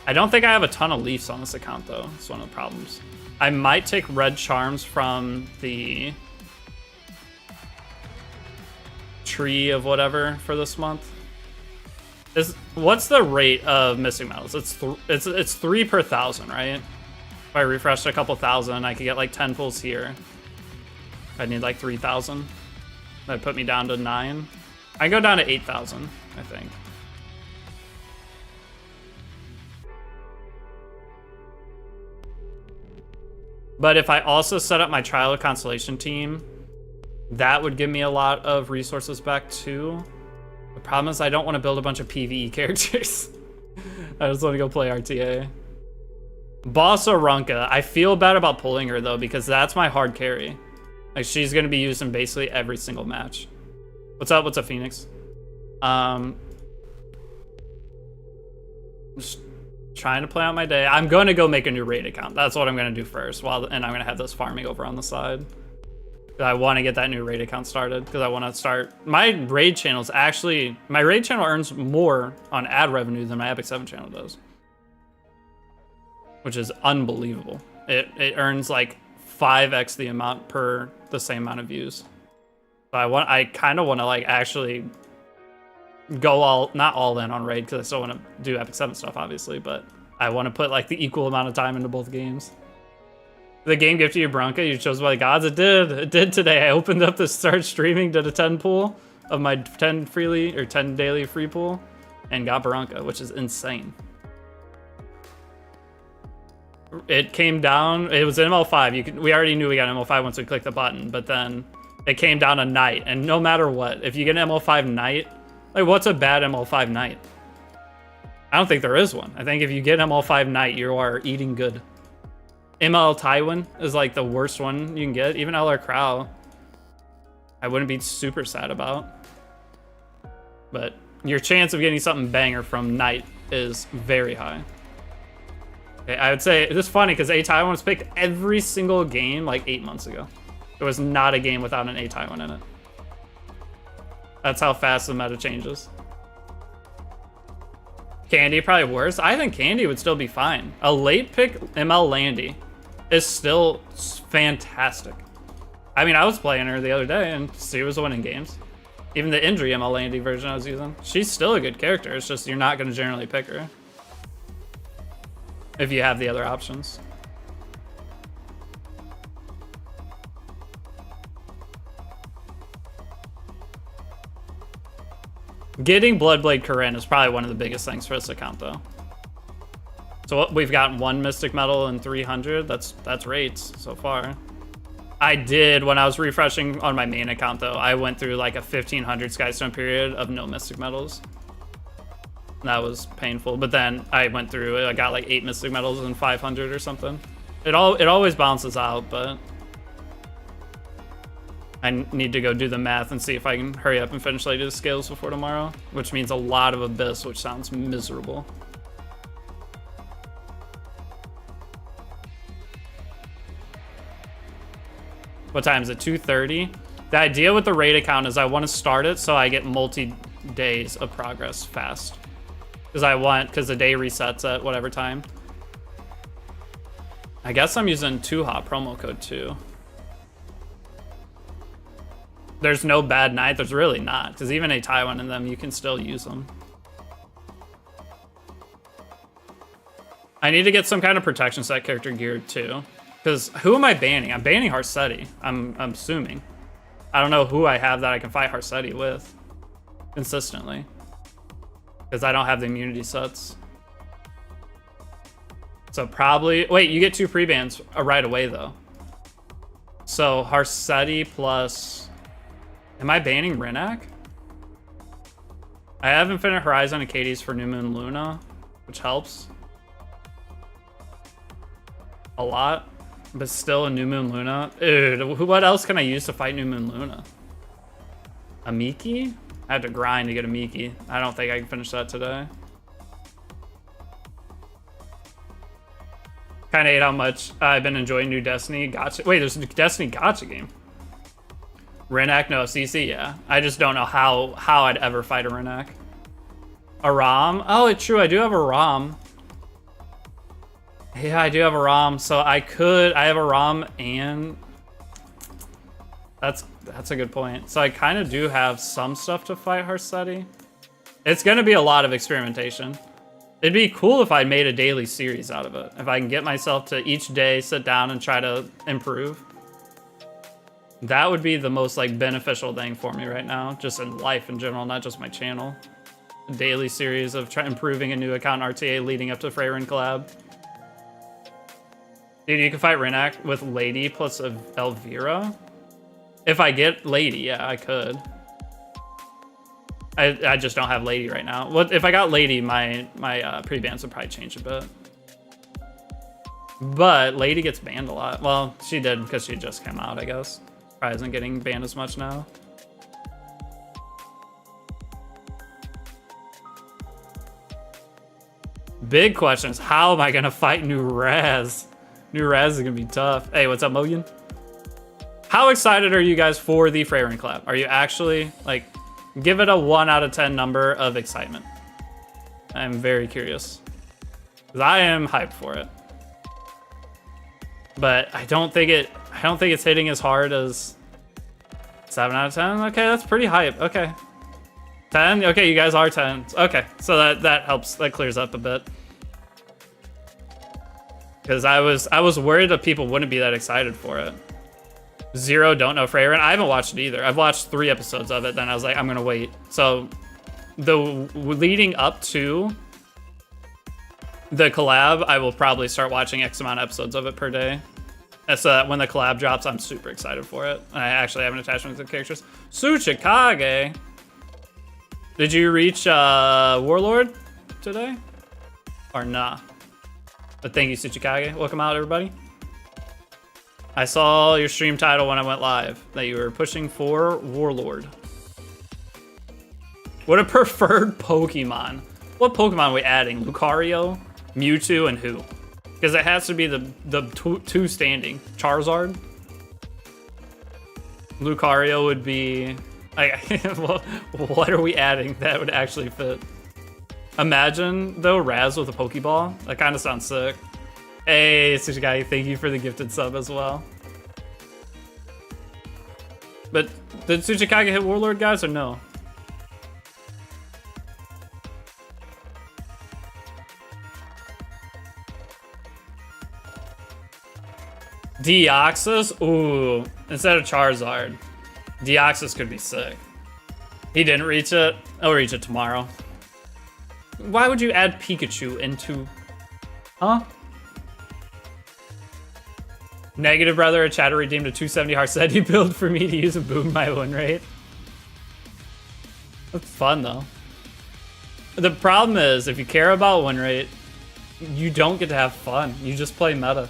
I don't think I have a ton of leaves on this account though. It's one of the problems. I might take red charms from the tree of whatever for this month. What's the rate of missing metals? It's 3 per 1,000, right? If I refreshed a couple thousand, I could get like 10 pulls here. I need like 3,000. That'd put me down to 9. I go down to 8,000, I think. But if I also set up my Trial of Constellation team, that would give me a lot of resources back too. The problem is I don't want to build a bunch of PvE characters. I just want to go play RTA. Boss Aranka. I feel bad about pulling her though, because that's my hard carry. Like she's going to be used in basically every single match. What's up? What's up, Phoenix? Just trying to plan out my day. I'm going to go make a new raid account. That's what I'm going to do first. And I'm going to have this farming over on the side. I want to get that new raid account started because I want to start. My raid channel earns more on ad revenue than my Epic 7 channel does, which is unbelievable. It earns like 5x the amount per the same amount of views. So I kind of want to like actually go not all in on raid because I still want to do Epic 7 stuff, obviously, but I want to put like the equal amount of time into both games. The game gifted you Bronca, you chose by the gods. It did today. I opened up to start streaming, did a 10 pool of my 10 daily free pool, and got Bronca, which is insane. It came down, it was in ML5. We already knew we got ML5 once we clicked the button, but then it came down to Knight, and no matter what, if you get an ML5 Knight, like what's a bad ML5 Knight? I don't think there is one. I think if you get ML5 Knight, you are eating good. ML Tywin is like the worst one you can get. Even LR Crow, I wouldn't be super sad about. But your chance of getting something banger from Knight is very high. Okay, I would say it's funny because A Tywin was picked every single game like 8 months ago. There was not a game without an A Tywin in it. That's how fast the meta changes. Candy probably worse. I think Candy would still be fine. A late pick ML Landy is still fantastic. I mean, I was playing her the other day and she was winning games. Even the injury ML Landy version I was using. She's still a good character. It's just you're not going to generally pick her if you have the other options. Getting Bloodblade Corinne is probably one of the biggest things for this account, though. So we've gotten 1 Mystic Medal and 300. That's rates so far. I did, when I was refreshing on my main account, though, I went through like a 1500 Skystone period of no Mystic Medals. That was painful. But then I went through it. I got like 8 Mystic Medals and 500 or something. It always balances out, but I need to go do the math and see if I can hurry up and finish Lady of the Scales before tomorrow, which means a lot of Abyss, which sounds miserable. What time is it? 2:30? The idea with the raid account is I want to start it so I get multi-days of progress fast. Because the day resets at whatever time. I guess I'm using 2HOT promo code too. There's no bad night. There's really not, because even a Taiwan in them, you can still use them. I need to get some kind of protection set character geared too, because who am I banning? I'm banning Harsetti. I'm assuming. I don't know who I have that I can fight Harsetti with consistently, because I don't have the immunity sets. So probably wait. You get 2 pre-bans right away though. So Harsetti plus. Am I banning Renak? I have Infinite Horizon and Katie's for New Moon Luna, which helps a lot, but still a New Moon Luna. Dude, what else can I use to fight New Moon Luna? A Miki? I had to grind to get a Miki. I don't think I can finish that today. Kind of hate how much I've been enjoying new Destiny Gacha. Wait, there's a Destiny Gacha game. Renak, no, CC, yeah. I just don't know how I'd ever fight a Renak. A Rom? Oh, it's true, I do have a Rom. Yeah, I do have a Rom, so I have a Rom and... That's a good point. So I kind of do have some stuff to fight Harsetti. It's gonna be a lot of experimentation. It'd be cool if I made a daily series out of it. If I can get myself to each day sit down and try to improve. That would be the most like beneficial thing for me right now, just in life in general, not just my channel. A daily series of improving a new account in RTA leading up to Freyrin collab. Dude, you can fight Renak with Lady plus Elvira. If I get Lady, yeah, I could. I just don't have Lady right now. What if I got Lady? My pre-bans would probably change a bit. But Lady gets banned a lot. Well, she did because she just came out, I guess. Probably isn't getting banned as much now. Big questions. How am I gonna fight New Raz? New Raz is gonna be tough. Hey, what's up, Mogan? How excited are you guys for the Freyrin collab? Are you actually, like, give it a 1 out of 10 number of excitement. I'm very curious. Because I am hyped for it. But I don't think it's hitting as hard as 7 out of 10. Okay, that's pretty hype. Okay. 10? Okay, you guys are 10. Okay, so that helps. That clears up a bit. Because I was worried that people wouldn't be that excited for it. Zero, don't know Freyrin. I haven't watched it either. I've watched 3 episodes of it, then I was like, I'm gonna wait. So the leading up to the collab, I will probably start watching X amount of episodes of it per day. And so that when the collab drops, I'm super excited for it. And I actually have an attachment to the characters. Tsuchikage! Did you reach Warlord today? Or nah? But thank you, Tsuchikage. Welcome out, everybody. I saw your stream title when I went live, that you were pushing for Warlord. What a preferred Pokemon. What Pokemon are we adding? Lucario, Mewtwo, and who? Because it has to be the two standing. Charizard? Lucario would be... what are we adding that would actually fit? Imagine, though, Raz with a Pokeball. That kind of sounds sick. Hey, Tsuchikage, thank you for the gifted sub as well. But did Tsuchikage hit Warlord, guys, or no? Deoxys? Ooh, instead of Charizard. Deoxys could be sick. He didn't reach it. I'll reach it tomorrow. Why would you add Pikachu into... Huh? Negative brother, a chatter redeemed a 270 Harsetti build for me to use and boom my win rate. That's fun though. The problem is, if you care about win rate, you don't get to have fun. You just play meta.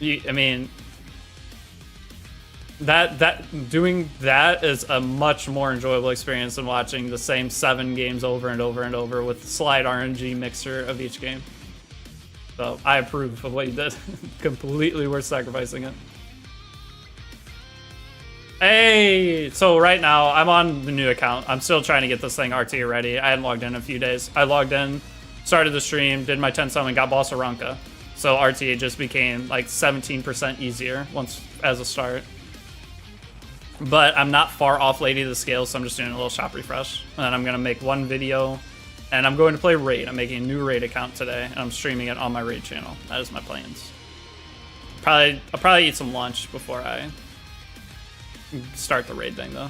I mean, doing that is a much more enjoyable experience than watching the same 7 games over and over and over with slight RNG mixture of each game. So I approve of what you did. Completely worth sacrificing it. Hey, so right now I'm on the new account. I'm still trying to get this thing RTA ready. I hadn't logged in a few days. I logged in, started the stream, did my 10 summon, got Boss Aranka. So RTA just became like 17% easier once as a start. But I'm not far off Lady of the Scales, so I'm just doing a little shop refresh. And then I'm gonna make 1 video. And I'm going to play Raid. I'm making a new Raid account today, and I'm streaming it on my Raid channel. That is my plans. I'll probably eat some lunch before I start the Raid thing, though.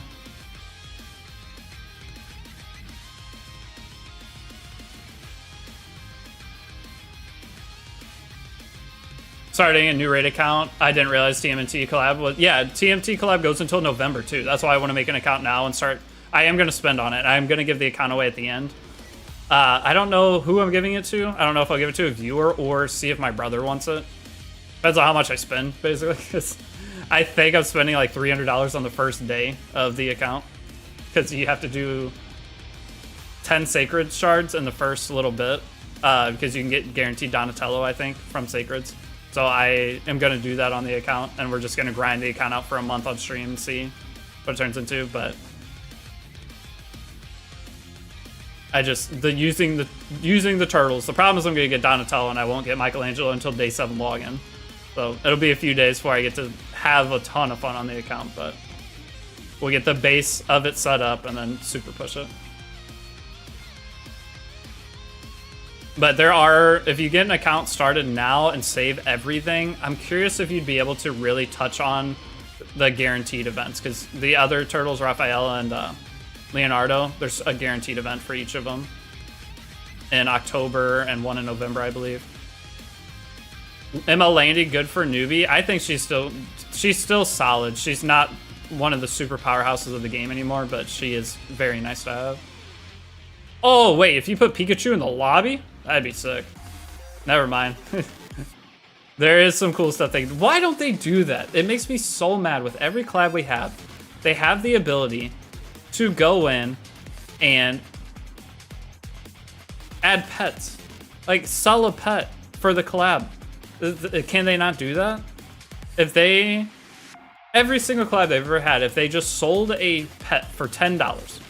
Starting a new Raid account. I didn't realize TMNT collab was... Yeah, TMT collab goes until November, too. That's why I want to make an account now and start... I am going to spend on it. I'm going to give the account away at the end. I don't know who I'm giving it to. I don't know if I'll give it to a viewer or see if my brother wants it. Depends on how much I spend, basically. Because I think I'm spending like $300 on the first day of the account. Because you have to do 10 Sacred Shards in the first little bit. Because you can get guaranteed Donatello, I think, from Sacreds. So I am going to do that on the account. And we're just going to grind the account out for a month on stream and see what it turns into. But... I just using the turtles. The problem is I'm gonna get Donatello and I won't get Michelangelo until day 7 login. So it'll be a few days before I get to have a ton of fun on the account, but we'll get the base of it set up and then super push it. But there are, if you get an account started now and save everything, I'm curious if you'd be able to really touch on the guaranteed events, because the other turtles, Raphael and Leonardo, there's a guaranteed event for each of them in October and 1 in November, I believe. ML Landy, good for newbie. I think she's still solid. She's not one of the super powerhouses of the game anymore, but she is very nice to have. Oh wait, if you put Pikachu in the lobby, that'd be sick. Never mind. There is some cool stuff. Why don't they do that? It makes me so mad. With every collab we have, they have the ability to go in and Add pets. Like, sell a pet for the collab. Can they not do that? If they... Every single collab they've ever had, if they just sold a pet for $10,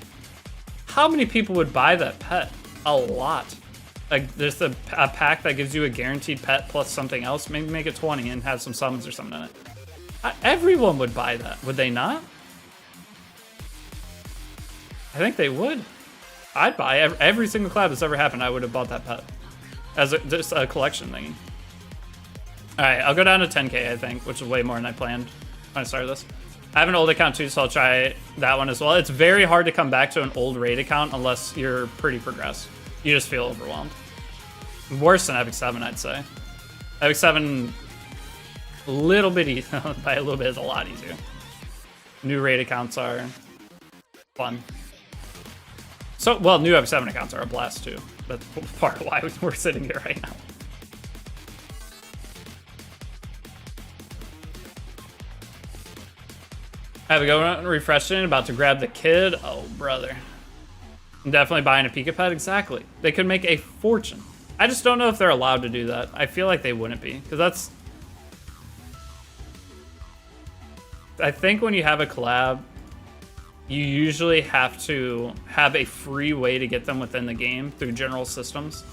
how many people would buy that pet? A lot. Like, there's a pack that gives you a guaranteed pet plus something else. Maybe make it 20 and have some summons or something in it. Everyone would buy that. Would they not? I think they would. I'd buy every single collab that's ever happened. I would have bought that pet as just a collection thingy. All right, I'll go down to 10K, I think, which is way more than I planned when I started this. I have an old account too, so I'll try that one as well. It's very hard to come back to an old raid account unless you're pretty progressed. You just feel overwhelmed. Worse than Epic 7, I'd say. Epic 7, a little bit by a little bit is a lot easier. New raid accounts are fun. So, well, new Epic 7 accounts are a blast too. That's part of why we're sitting here right now. Have a go on refreshing, about to grab the kid. Oh, brother. I'm definitely buying a Pika Pet, exactly. They could make a fortune. I just don't know if they're allowed to do that. I feel like they wouldn't be, because that's... I think when you have a collab, you usually have to have a free way to get them within the game through general systems.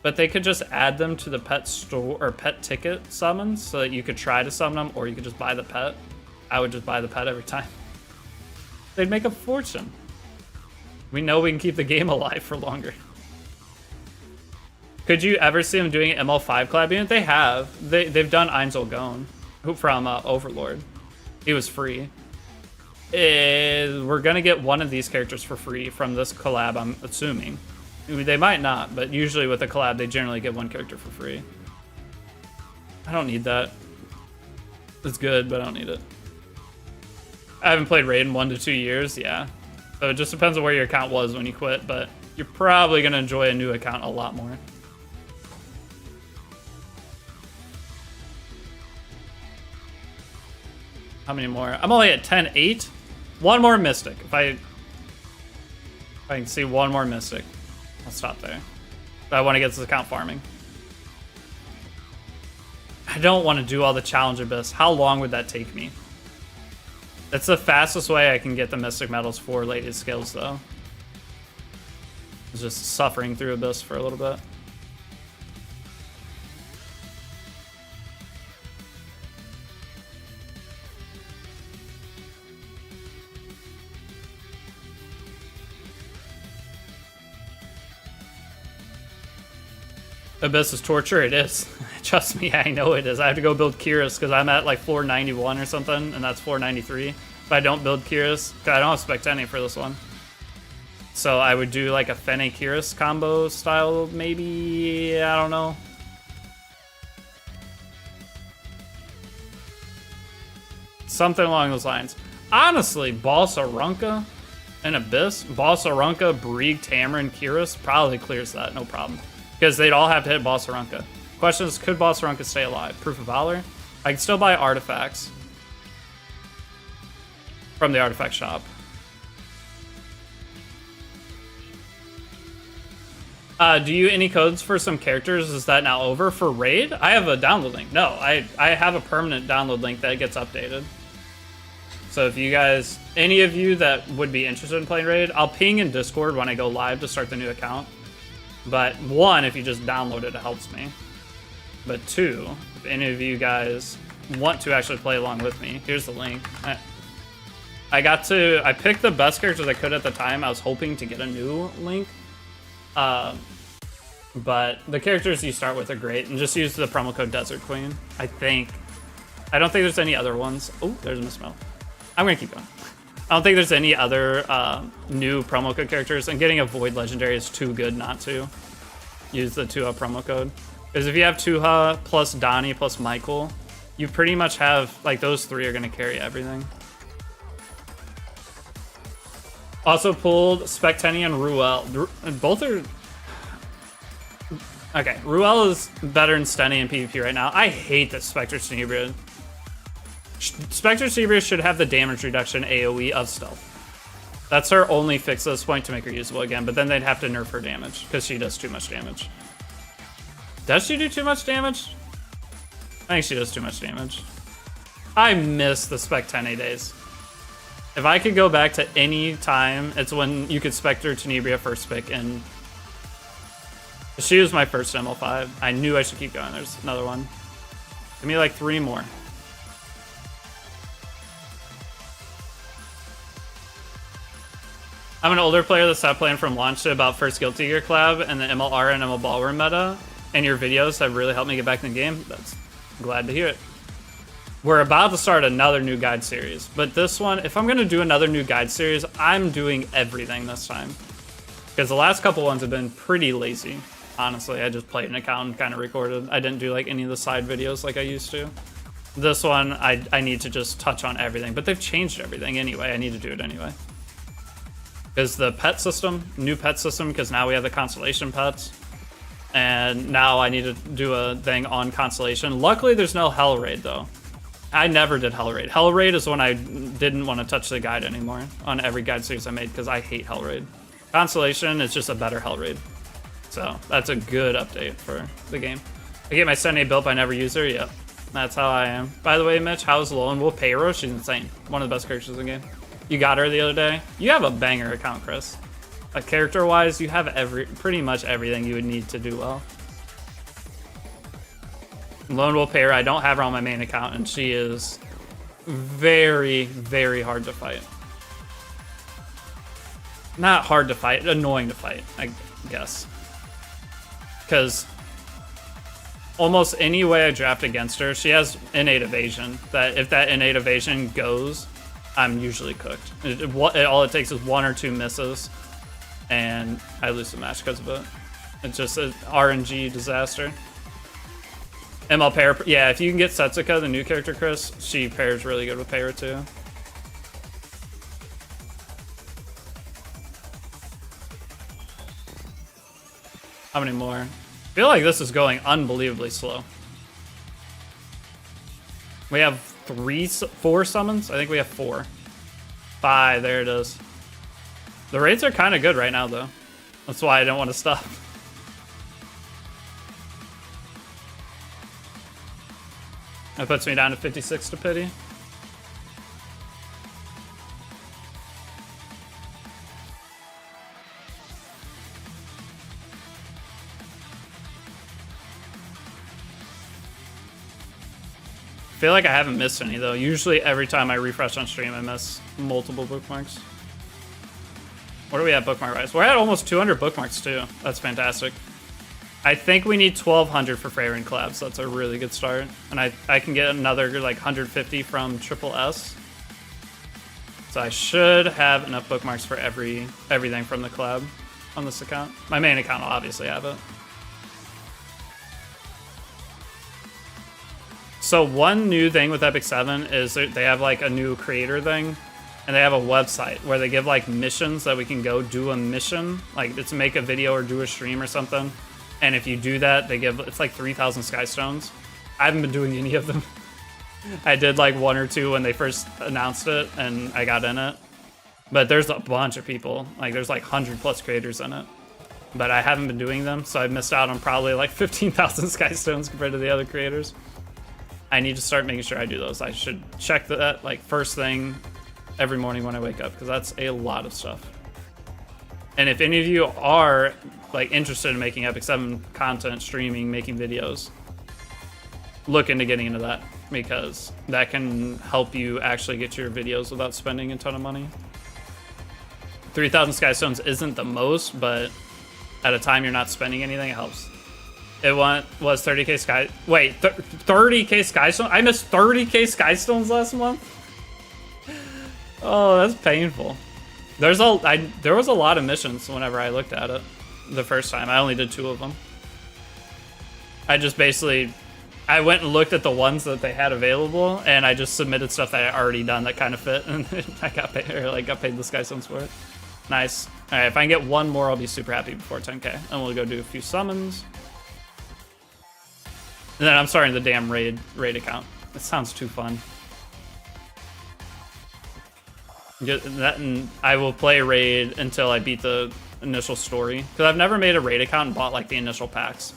But they could just add them to the pet store or pet ticket summons so that you could try to summon them, or you could just buy the pet. I would just buy the pet every time. They'd make a fortune. We know we can keep the game alive for longer. Could you ever see them doing an ML5 collab unit? They have. They've done Einzel Gone from Overlord. He was free. We're going to get one of these characters for free from this collab, I'm assuming. They might not, but usually with a collab, they generally get one character for free. I don't need that. It's good, but I don't need it. I haven't played Raid in 1 to 2 years, yeah. So it just depends on where your account was when you quit, but you're probably going to enjoy a new account a lot more. How many more? I'm only at 10-8. One more Mystic. If I can see one more Mystic, I'll stop there. But I want to get this account farming. I don't want to do all the challenge abyss. How long would that take me? That's the fastest way I can get the Mystic medals for latest skills, though. It's just suffering through abyss for a little bit. Abyss is torture? It is. Trust me, I know it is. I have to go build Kyrus because I'm at like floor 91 or something, and that's floor 93. If I don't build Kyrus, I don't expect any for this one. So I would do like a Fene Kyrus combo style, maybe, I don't know. Something along those lines. Honestly, Balsarunka and Abyss, Balsarunka, Brieg, Tamarin, Kyrus probably clears that, no problem. Because they'd all have to hit Balsarunka. Question is, could Balsarunka stay alive? Proof of Valor? I can still buy artifacts from the artifact shop. Do you any codes for some characters? Is that now over for Raid? I have a download link. No, I have a permanent download link that gets updated. So if you guys, any of you that would be interested in playing Raid, I'll ping in Discord when I go live to start the new account. But one, if you just download it, it helps me. But two, if any of you guys want to actually play along with me, here's the link. I picked the best characters I could at the time. I was hoping to get a new link. But the characters you start with are great, and just use the promo code Desert Queen. I don't think there's any other ones. Oh, there's a misspell. I'm gonna keep going. I don't think there's any other new promo code characters, and getting a Void Legendary is too good not to use the Tuha promo code. Because if you have Tuha plus Donnie plus Michael, you pretty much have, like, those three are going to carry everything. Also pulled Specteni and Ruel. Both are... Okay, Ruel is better than Stenny in PvP right now. I hate that Spectre Tenebria. Spectre Tenebria should have the damage reduction AoE of Stealth. That's her only fix at this point to make her usable again, but then they'd have to nerf her damage, because she does too much damage. Does she do too much damage? I think she does too much damage. I miss the Spec 10A days. If I could go back to any time, it's when you could Spectre Tenebria first pick, and she was my first ML5. I knew I should keep going. There's another one. Give me like 3 more. I'm an older player that stopped playing from launch to about first Guilty Gear collab and the MLR and ML Ballroom meta, and your videos have really helped me get back in the game. That's glad to hear it. We're about to start another new guide series, but this one, if I'm gonna do another new guide series, I'm doing everything this time. Because the last couple ones have been pretty lazy. Honestly, I just played an account and kind of recorded. I didn't do like any of the side videos like I used to. This one, I need to just touch on everything, but they've changed everything anyway. I need to do it anyway. Because the pet system, new pet system, because now we have the constellation pets. And now I need to do a thing on constellation. Luckily, there's no Hell Raid, though. I never did Hell Raid. Hell Raid is when I didn't want to touch the guide anymore on every guide series I made, because I hate Hell Raid. Constellation is just a better Hell Raid. So that's a good update for the game. I get my Sunday built, but I never use her. Yep, that's how I am. By the way, Mitch, how's Lone Wolf Payro? She's insane. One of the best characters in the game. You got her the other day. You have a banger account, Chris. Like character-wise, you have pretty much everything you would need to do well. Lone Wolf Payro, I don't have her on my main account, and she is very, very hard to fight. Not hard to fight, annoying to fight, I guess. Because almost any way I draft against her, she has innate evasion. That if that innate evasion goes, I'm usually cooked. All it takes is 1 or 2 misses, and I lose the match because of it. It's just an RNG disaster. ML pair, yeah, if you can get Setsuka, the new character, Chris, she pairs really good with Payro too. How many more? I feel like this is going unbelievably slow. We have 4 summons? I think we have 4. 5, there it is. The raids are kind of good right now, though. That's why I don't want to stop. That puts me down to 56 to pity. I feel like I haven't missed any though. Usually every time I refresh on stream I miss multiple bookmarks. What do we have bookmark wise? We're at almost 200 bookmarks too. That's fantastic. I think we need 1,200 for Freyrin collabs. So that's a really good start. And I can get another like 150 from Triple S. So I should have enough bookmarks for everything from the collab on this account. My main account will obviously have it. So one new thing with Epic 7 is they have like a new creator thing, and they have a website where they give like missions that we can go do a mission, like it's make a video or do a stream or something. And if you do that, they give, it's like 3,000 Skystones. I haven't been doing any of them. I did like 1 or 2 when they first announced it, and I got in it. But there's a bunch of people, like there's like 100+ creators in it. But I haven't been doing them, so I missed out on probably like 15,000 Skystones compared to the other creators. I need to start making sure I do those. I should check that like first thing every morning when I wake up, because that's a lot of stuff. And if any of you are like interested in making Epic 7 content, streaming, making videos, look into getting into that, because that can help you actually get your videos without spending a ton of money. 3,000 Skystones isn't the most, but at a time you're not spending anything, it helps. It was 30k sky. Wait, 30k Skystones? I missed 30k Skystones last month? Oh, that's painful. There was a lot of missions whenever I looked at it the first time. I only did 2 of them. I just basically, I went and looked at the ones that they had available, and I just submitted stuff that I already done that kind of fit, and I got paid, or like got paid the Skystones for it. Nice. All right, if I can get 1 more, I'll be super happy before 10k, and we'll go do a few summons. And then I'm starting the damn raid account. It sounds too fun. And I will play raid until I beat the initial story. Because I've never made a raid account and bought like the initial packs.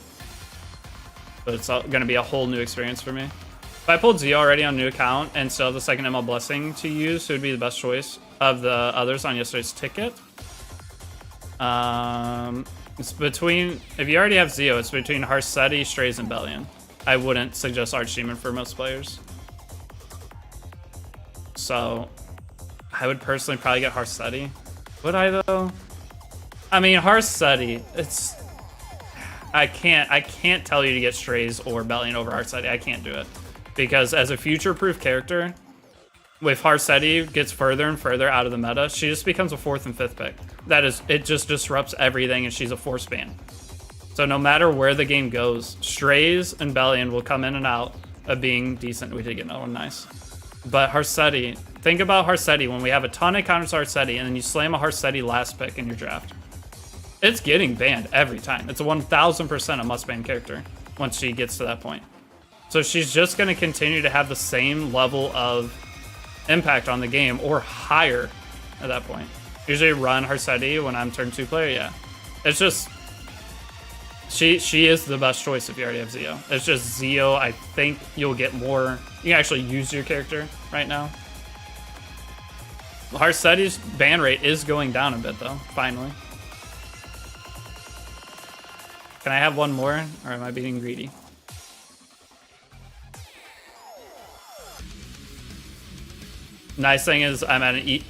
But it's going to be a whole new experience for me. If I pulled Zio already on a new account and still have the second ML Blessing to use, it would be the best choice of the others on yesterday's ticket. It's between, if you already have Zio, it's between Harsetti, Strays, and Bellion. I wouldn't suggest Archdemon for most players. So I would personally probably get Harsetti. Would I though? I mean, Harsetti, it's, I can't tell you to get Strays or Bellion over Harsetti. I can't do it. Because as a future-proof character, if Harsetti gets further and further out of the meta, she just becomes a 4th and 5th pick. That is, it just disrupts everything, and she's a force ban. So no matter where the game goes, Strays and Bellion will come in and out of being decent. We did get another one, nice. But Harsetti, think about Harsetti when we have a ton of counters to Harsetti, and then you slam a Harsetti last pick in your draft. It's getting banned every time. It's a 1000% a must-ban character once she gets to that point. So she's just going to continue to have the same level of impact on the game or higher at that point. Usually run Harsetti when I'm turn 2 player, yeah. It's just, she is the best choice if you already have Zio. It's just Zio, I think you'll get more, you can actually use your character right now. Harsetti's ban rate is going down a bit though, finally. Can I have one more, or am I being greedy? Nice thing is I'm at an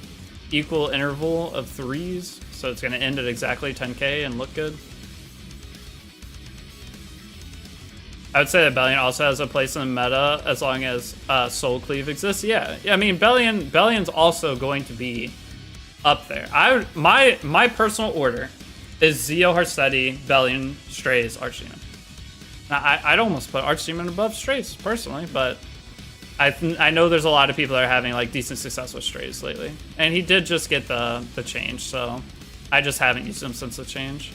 equal interval of 3s, so it's going to end at exactly 10k and look good. I would say that Bellion also has a place in the meta as long as Soul Cleave exists. Yeah, I mean Bellion's also going to be up there. My personal order is Zio, Harsetti, Bellion, Strays, Archdemon. Now I'd almost put Archdemon above Strays personally, but I know there's a lot of people that are having like decent success with Strays lately, and he did just get the change, so I just haven't used him since the change.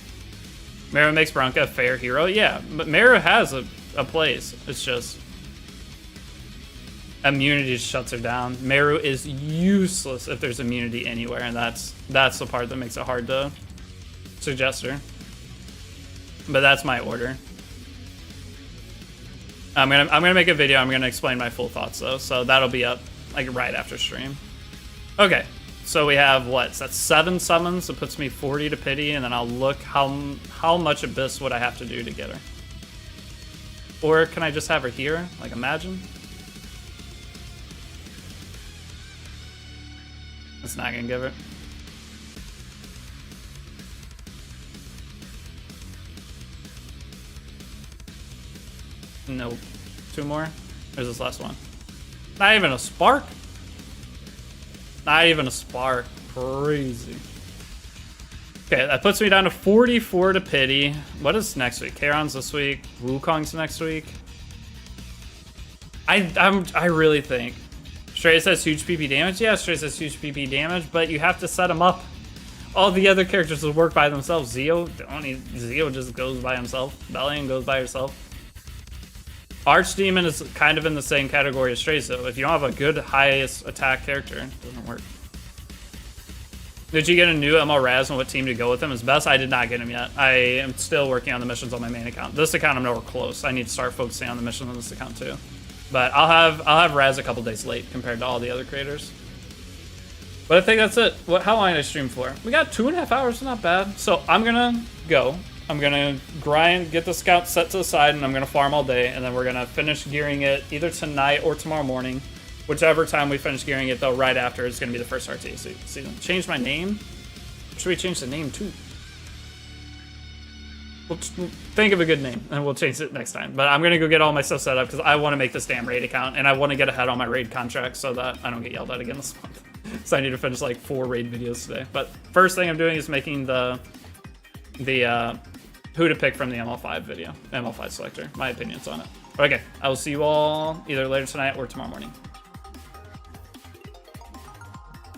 Meru makes Bronca a fair hero, yeah, but Meru has a place. It's just immunity shuts her down. Meru is useless if there's immunity anywhere, and that's the part that makes it hard to suggest her. But that's my order. I'm gonna make a video. I'm gonna explain my full thoughts though, so that'll be up like right after stream. Okay, so we have what? So that's 7 summons. It puts me 40 to pity, and then I'll look how much Abyss would I have to do to get her. Or can I just have her here? Like imagine. It's not gonna give it. Nope. 2 more? There's this last one. Not even a spark? Not even a spark. Crazy. Okay, that puts me down to 44 to pity. What is next week? Charon's this week. Wukong's next week. I really think Strays has huge PP damage. Yeah, Strays has huge PP damage, but you have to set him up. All the other characters will work by themselves. Zio just goes by himself. Bellion goes by herself. Archdemon is kind of in the same category as Strays, though. If you don't have a good highest attack character, it doesn't work. Did you get a new ML Raz and what team to go with him is best? I did not get him yet. I am still working on the missions on my main account. This account I'm nowhere close. I need to start focusing on the missions on this account too. But I'll have Raz a couple days late compared to all the other creators. But I think that's it. How long did I stream for? We got 2.5 hours, not bad. So I'm gonna go. I'm gonna grind, get the scout set to the side, and I'm gonna farm all day, and then we're gonna finish gearing it either tonight or tomorrow morning. Whichever time we finish gearing it, though, right after is gonna be the first RTA season. Change my name? What should we change the name to? We'll think of a good name, and we'll change it next time. But I'm gonna go get all my stuff set up because I want to make this damn raid account, and I want to get ahead on my raid contract so that I don't get yelled at again this month. So I need to finish like 4 raid videos today. But first thing I'm doing is making the who to pick from the ML5 video, ML5 selector, my opinions on it. Okay, I will see you all either later tonight or tomorrow morning.